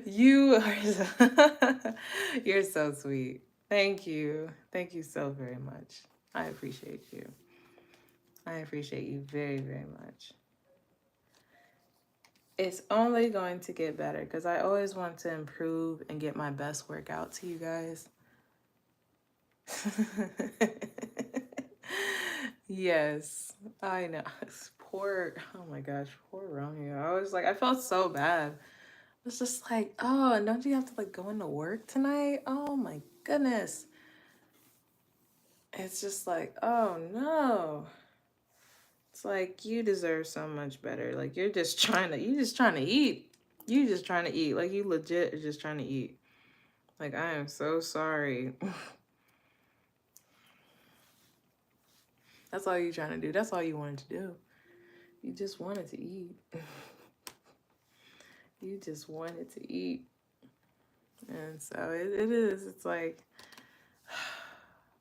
You are so, you're so sweet. Thank you. Thank you so very much. I appreciate you. I appreciate you very, very much. It's only going to get better because I always want to improve and get my best work out to you guys. Yes, I know. Poor, oh my gosh, poor Romeo. I was like, I felt so bad. It's just like, oh, and don't you have to like go into work tonight? Oh my goodness. It's just like, oh no. It's like you deserve so much better. Like you just trying to eat. You just trying to eat. Like you legit are just trying to eat. Like I am so sorry. That's all you trying to do. That's all you wanted to do. You just wanted to eat. You just wanted to eat. And so it is. It's like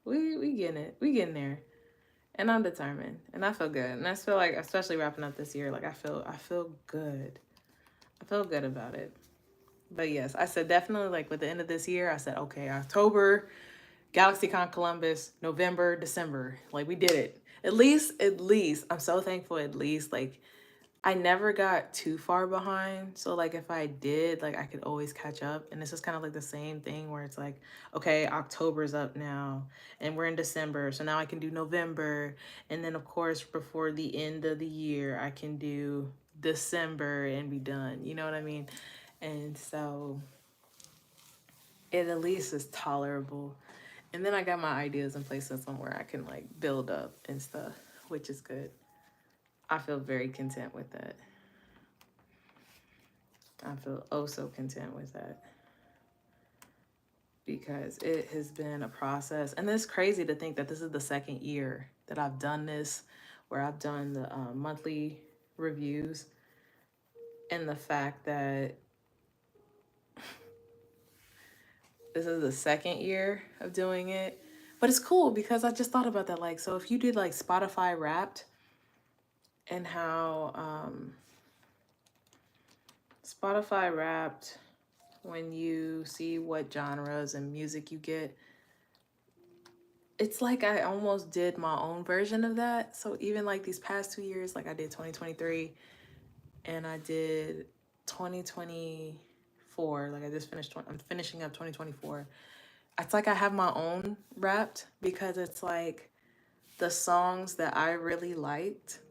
we getting it. We getting there. And I'm determined. And I feel good. And I feel like, especially wrapping up this year, like I feel good. I feel good about it. But yes, I said definitely like with the end of this year, I said, okay, October, GalaxyCon Columbus, November, December. Like we did it. At least, I'm so thankful at least like I never got too far behind. So like if I did, like I could always catch up. And this is kind of like the same thing where it's like, okay, October's up now and we're in December. So now I can do November. And then of course, before the end of the year, I can do December and be done. You know what I mean? And so it at least is tolerable. And then I got my ideas in place somewhere I can like build up and stuff, which is good. I feel very content with that. I feel oh so content with that because it has been a process. And it's crazy to think that this is the second year that I've done this, where I've done the monthly reviews, and the fact that this is the second year of doing it. But it's cool because I just thought about that. Like, so if you did like Spotify Wrapped and how Spotify Wrapped, when you see what genres and music you get, it's like I almost did my own version of that. So even like these past 2 years, like I did 2023 and I did 2024. Like I just finished, I'm finishing up 2024. It's like I have my own Wrapped because it's like the songs that I really liked,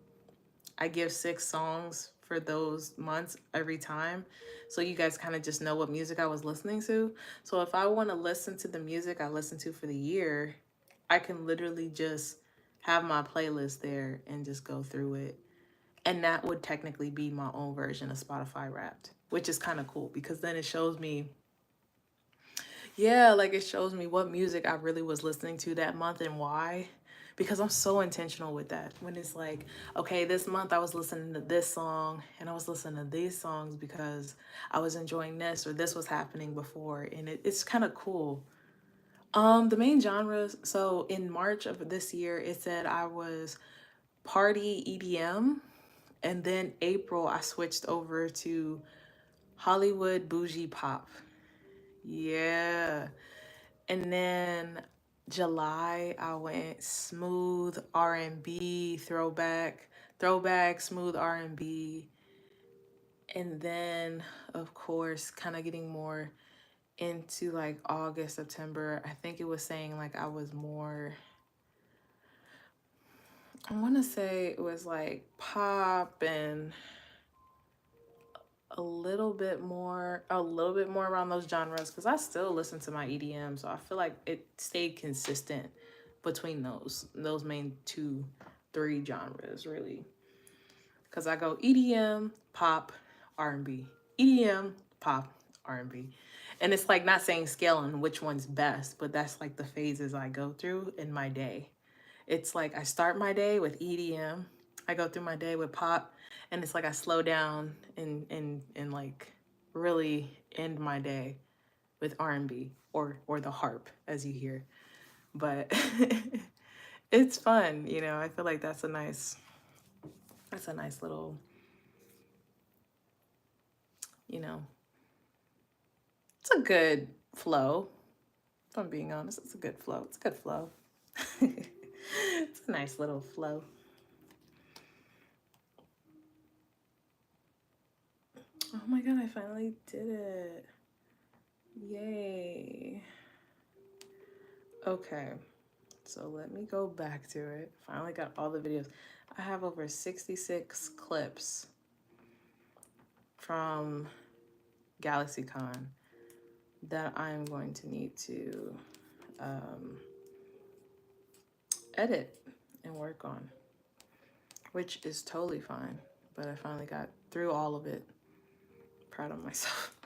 I give 6 songs for those months every time. So you guys kind of just know what music I was listening to. So if I want to listen to the music I listened to for the year, I can literally just have my playlist there and just go through it. And that would technically be my own version of Spotify Wrapped, which is kind of cool because then it shows me, yeah, like it shows me what music I really was listening to that month and why. Because I'm so intentional with that. When it's like, okay, this month I was listening to this song and I was listening to these songs because I was enjoying this or this was happening before. And it's kind of cool. The main genres, so in March of this year, it said I was party EDM. And then April, I switched over to Hollywood bougie pop. Yeah. And then July, I went smooth R&B, throwback, smooth R&B. And then, of course, kind of getting more into like August, September. I think it was saying like I was more I want to say it was like pop and a little bit more around those genres, because I still listen to my EDM, so I feel like it stayed consistent between those main two, three genres really. Because I go EDM, pop, R&B, EDM, pop, R&B, and it's like not saying scaling which one's best, but that's like the phases I go through in my day. It's like I start my day with EDM, I go through my day with pop, and it's like I slow down and like really end my day with R&B or the harp as you hear. But it's fun, you know. I feel like that's a nice little, you know, it's a good flow. If I'm being honest, it's a good flow. It's a good flow. It's a nice little flow. Oh my god, I finally did it. Yay. Okay, so let me go back to it. Finally got all the videos. I have over 66 clips from GalaxyCon that I'm going to need to um, edit and work on, which is totally fine. But I finally got through all of it. Proud of myself.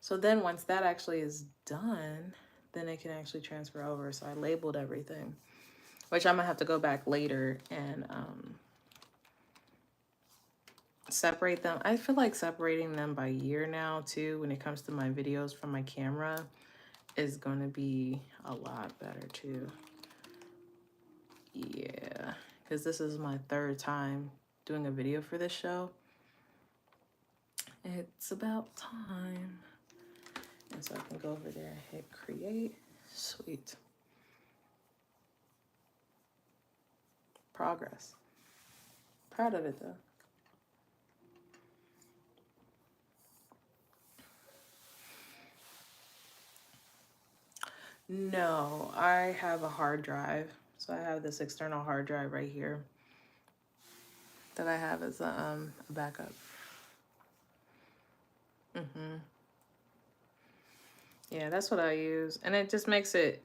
So then once that actually is done, then it can actually transfer over. So I labeled everything, which I'm gonna have to go back later and separate them. I feel like separating them by year now too, when it comes to my videos from my camera, is going to be a lot better too. Yeah, because this is my third time doing a video for this show. It's about time. And so I can go over there and hit create. Sweet. Progress. Proud of it though. No, I have a hard drive. So I have this external hard drive right here that I have as a backup. Yeah, that's what I use. And it just makes it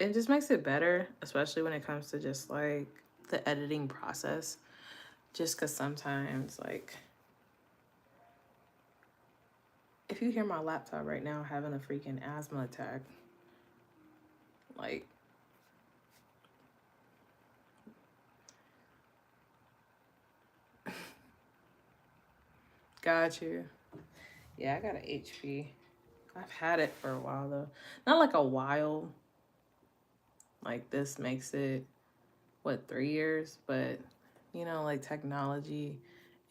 better, especially when it comes to just like the editing process. Just cause sometimes like if you hear my laptop right now having a freaking asthma attack, like got you. Yeah, I got an HP. I've had it for a while though. Not like a while. Like this makes it what, 3 years? But you know, like technology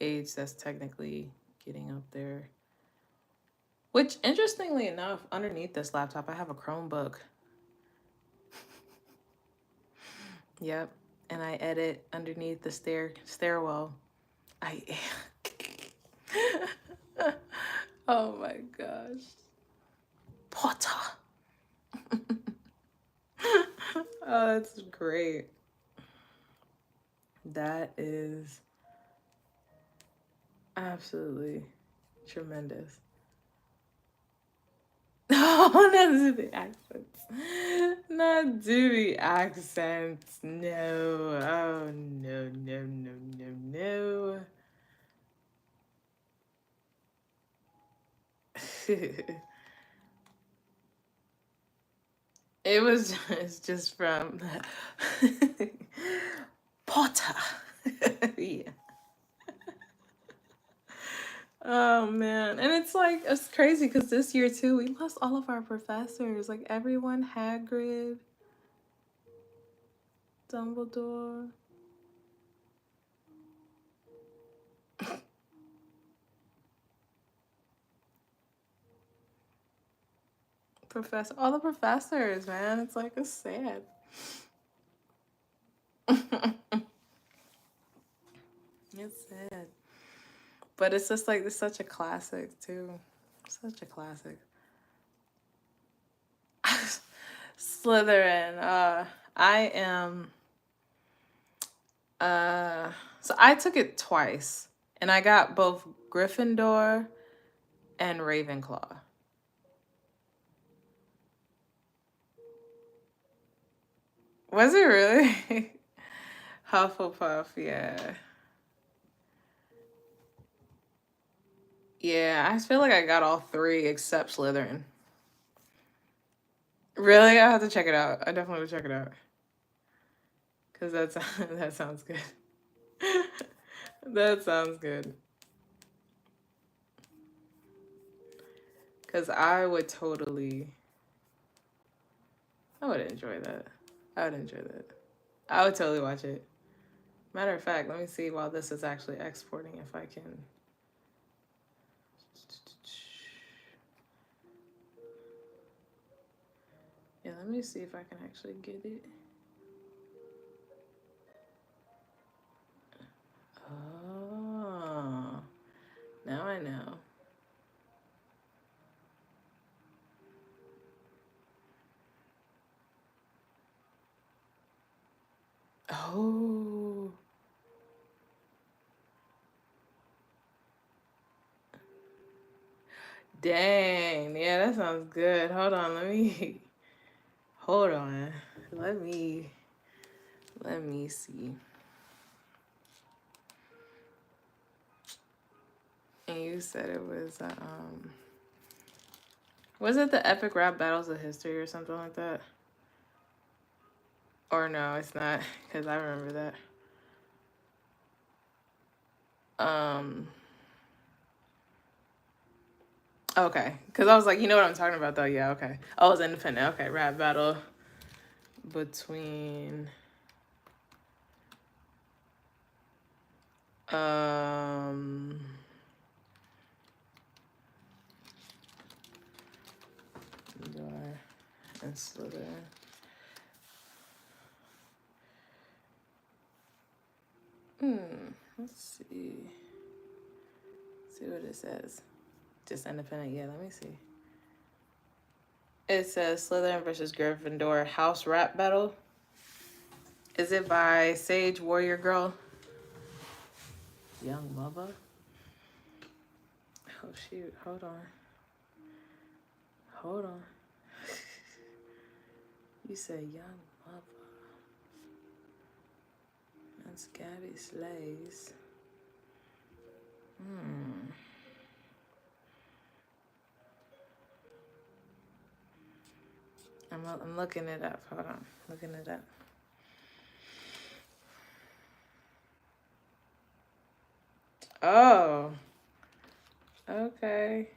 age, that's technically getting up there. Which interestingly enough, underneath this laptop I have a Chromebook. Yep. And I edit underneath the stairwell. I Oh my gosh. Potter. Oh, that's great. That is absolutely tremendous. Oh, not do the accents. Not do the accents. No. Oh, no, no, no, no, no. It's just from Potter. Yeah. Oh man. And it's like it's crazy because this year too, we lost all of our professors. Like everyone, Hagrid, Dumbledore. Professor, all the professors, man. It's like it's sad. It's sad. But it's just like it's such a classic too. Such a classic. Slytherin. I am So I took it twice, and I got both Gryffindor and Ravenclaw. Was it really? Hufflepuff, yeah. Yeah, I feel like I got all three except Slytherin. Really? I have to check it out. I definitely will check it out. Cause that's that sounds good. That sounds good. Cause I would enjoy that. I would enjoy that. I would totally watch it. Matter of fact, let me see while this is actually exporting if I can. Yeah, let me see if I can actually get it. Oh, now I know. Oh. Dang. Yeah, that sounds good. Hold on, let me hold on. Let me see. And you said it was it the epic rap battles of history or something like that? Or no, it's not, because I remember that. Okay, because I was like, you know what I'm talking about though. Yeah, okay. Oh, it was independent. Okay, rap battle between Gryffindor and Slytherin. Let's see. See what it says. Just independent. Yeah, let me see. It says Slytherin versus Gryffindor house rap battle. Is it by Sage Warrior Girl? Young Mother? Oh shoot, hold on. Hold on. You say Young Mother. That's Gabby Slays. I'm looking it up. Hold on. Looking it up. Oh. Okay.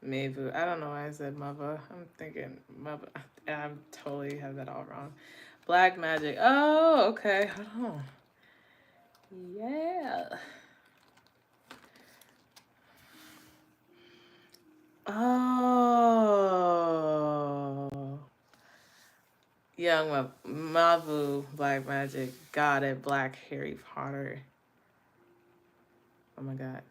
Maybe. I don't know why I said mother. I'm thinking mother. I totally have that all wrong. Black magic. Oh, okay. Hold on. Yeah. Oh. Young Mavu, Black Magic. Got it. Black Harry Potter. Oh my god.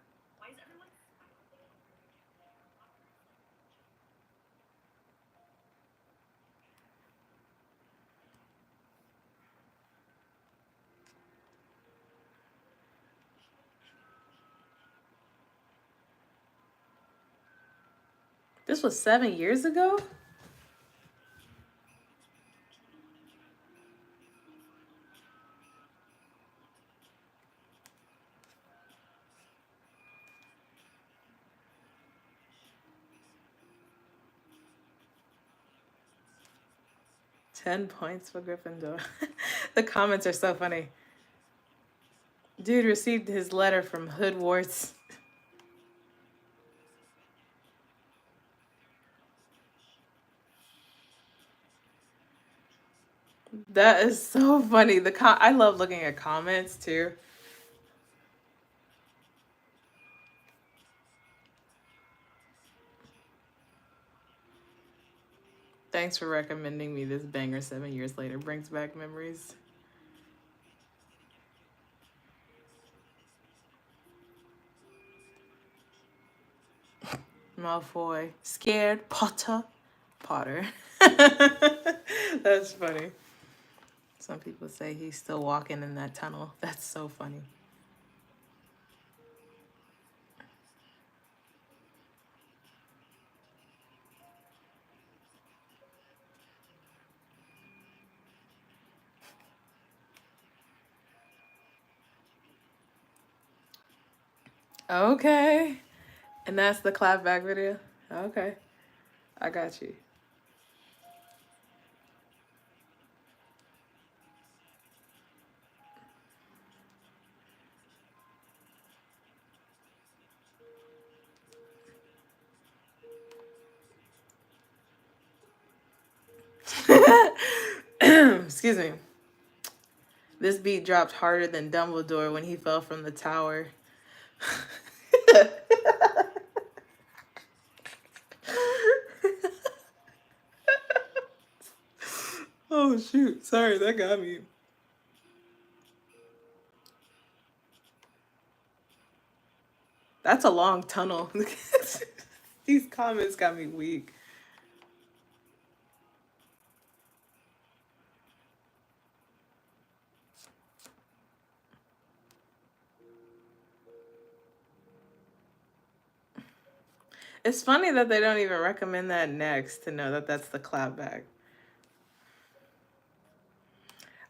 This was 7 years ago? $10 for Gryffindor. The comments are so funny. Dude received his letter from Hoodwarts. That is so funny. I love looking at comments too. Thanks for recommending me this banger 7 years later. Brings back memories. Malfoy. Scared Potter. Potter. That's funny. Some people say he's still walking in that tunnel. That's so funny. Okay. And that's the clapback video? Okay. I got you. Excuse me. This beat dropped harder than Dumbledore when he fell from the tower. Oh shoot. Sorry, that got me. That's a long tunnel. These comments got me weak. It's funny that they don't even recommend that next to know that that's the clapback.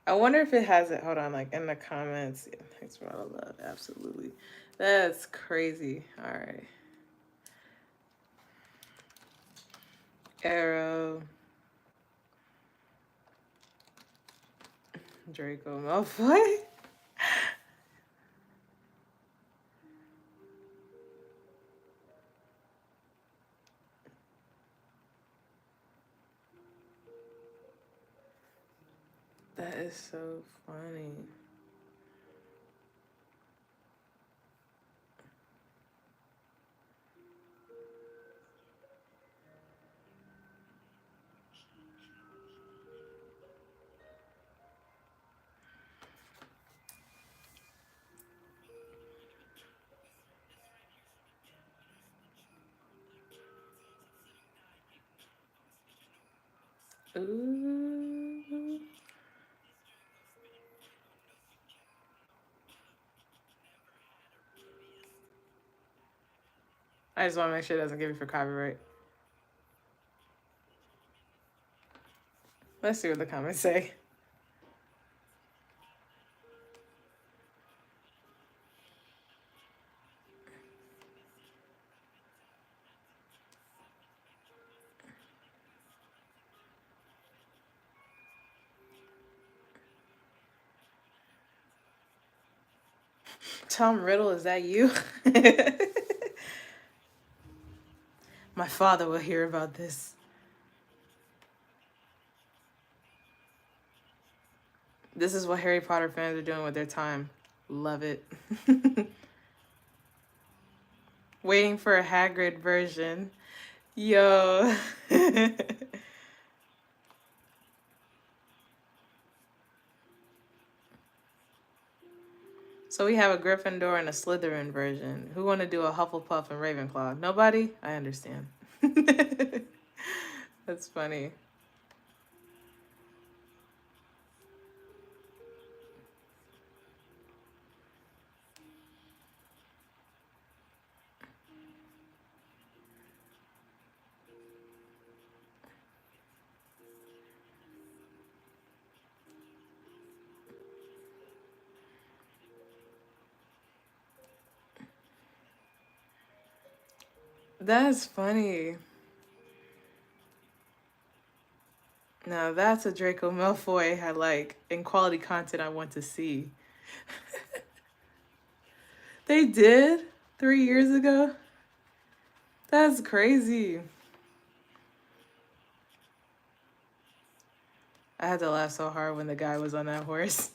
I wonder if it has it. Hold on, like in the comments. Yeah, thanks for all the love. Absolutely. That's crazy. All right. Arrow. Draco Malfoy. That is so funny. Ooh. I just want to make sure it doesn't give me for copyright. Let's see what the comments say. Tom Riddle, is that you? My father will hear about this. This is what Harry Potter fans are doing with their time. Love it. Waiting for a Hagrid version. Yo. So we have a Gryffindor and a Slytherin version. Who want to do a Hufflepuff and Ravenclaw? Nobody? I understand. That's funny. That's funny. Now that's a Draco Malfoy I like and quality content I want to see. They did 3 years ago? That's crazy. I had to laugh so hard when the guy was on that horse.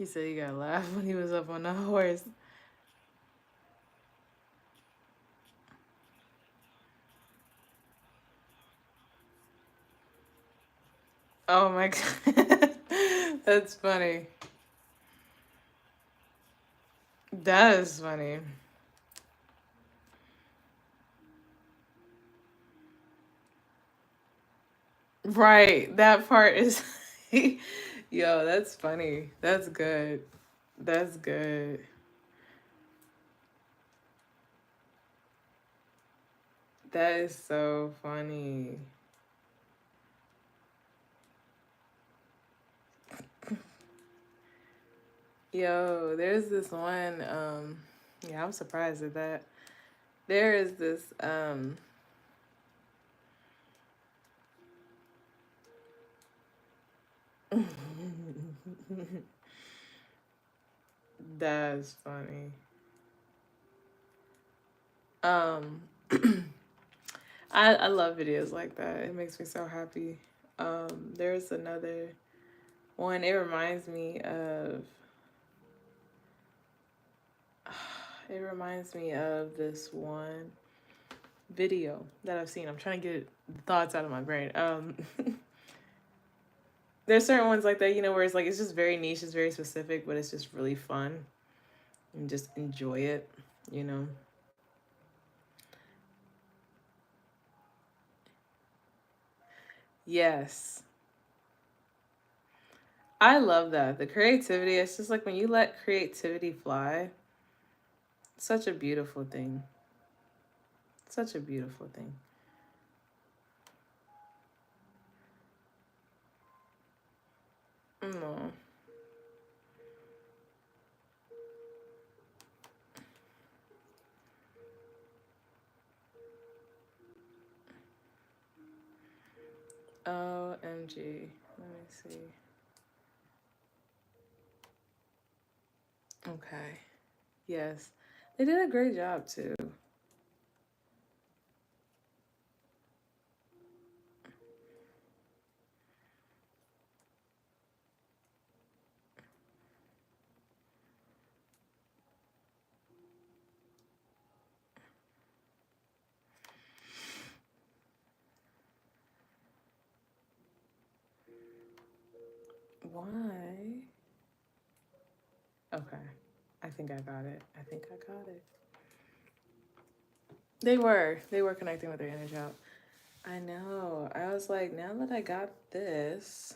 He said he got laugh when he was up on the horse. Oh my god. That's funny. That is funny. Right. That part is yo, that's funny. That's good. That's good. That is so funny. Yo, there's this one, yeah, I'm surprised at that. There is this, that's funny. Um, I love videos like that. It makes me so happy. There's another one. It reminds me of, it reminds me of this one video that I've seen. I'm trying to get thoughts out of my brain. There's certain ones like that, you know, where it's like it's just very niche, it's very specific, but it's just really fun and just enjoy it, you know. Yes. I love that. The creativity, it's just like when you let creativity fly, such a beautiful thing. Such a beautiful thing. No. OMG. Let me see. Okay. Yes. They did a great job too. Why? Okay. I think I got it. I think I got it. They were. They were connecting with their inner child. I know. I was like, now that I got this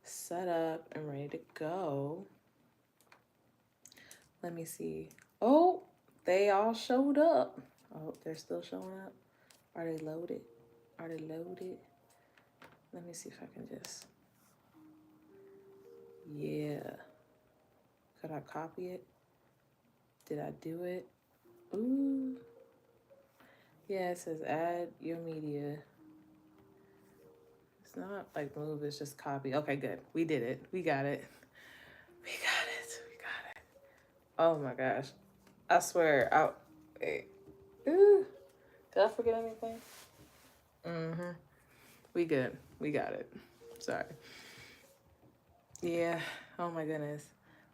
set up and ready to go, let me see. Oh, they all showed up. Oh, they're still showing up. Are they loaded? Are they loaded? Let me see if I can just. Yeah. Could I copy it? Did I do it? Ooh. Yeah, it says add your media. It's not like move, it's just copy. Okay, good. We did it. We got it. We got it. We got it. Oh my gosh. I swear. Wait. Ooh. Did I forget anything? Mm-hmm. We good. We got it. Sorry. Yeah. Oh my goodness.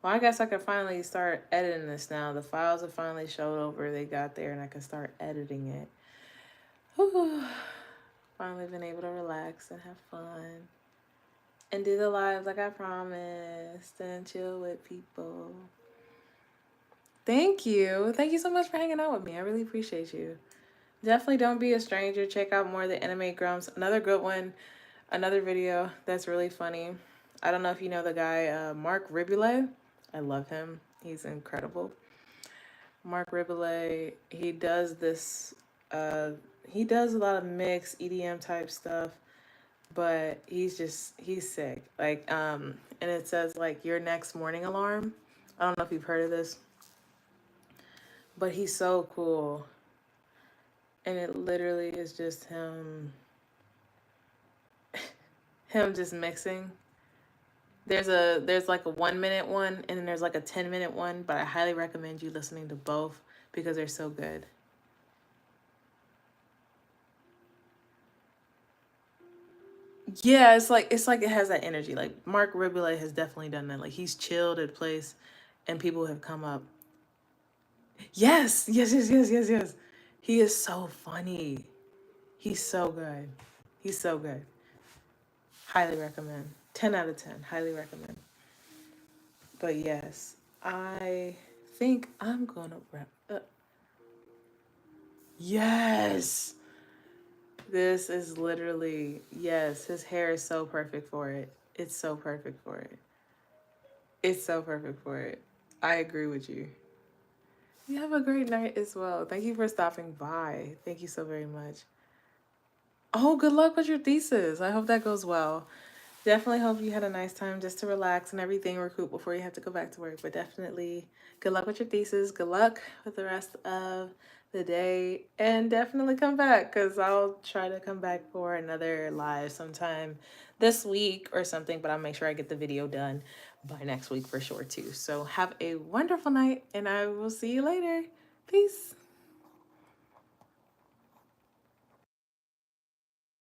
Well, I guess I can finally start editing this now. The files have finally showed over. They got there and I can start editing it. Whew. Finally been able to relax and have fun. And do the live like I promised and chill with people. Thank you. Thank you so much for hanging out with me. I really appreciate you. Definitely don't be a stranger. Check out more of the Anime Grumps. Another good one. Another video that's really funny. I don't know if you know the guy, Mark Ribule. I love him. He's incredible. Mark Ribule, he does this, he does a lot of mixed EDM type stuff, but he's sick. Like, and it says like your next morning alarm. I don't know if you've heard of this, but he's so cool. And it literally is just him just mixing. There's like a 1 minute one and then there's like a 10 minute one, but I highly recommend you listening to both because they're so good. Yeah, it's like it has that energy. Like Mark Riboulet has definitely done that. Like he's chilled at a place and people have come up. Yes, yes, yes, yes, yes, yes. He is so funny. He's so good. He's so good. Highly recommend. 10 out of 10. Highly recommend. But yes, I think I'm gonna wrap up. Yes. This is literally, yes, his hair is so perfect for it. It's so perfect for it. It's so perfect for it. I agree with you. You have a great night as well. Thank you for stopping by. Thank you so very much. Oh, good luck with your thesis. I hope that goes well. Definitely hope you had a nice time just to relax and everything, recoup before you have to go back to work. But definitely good luck with your thesis. Good luck with the rest of the day. And definitely come back because I'll try to come back for another live sometime this week or something. But I'll make sure I get the video done by next week for sure, too. So have a wonderful night and I will see you later. Peace.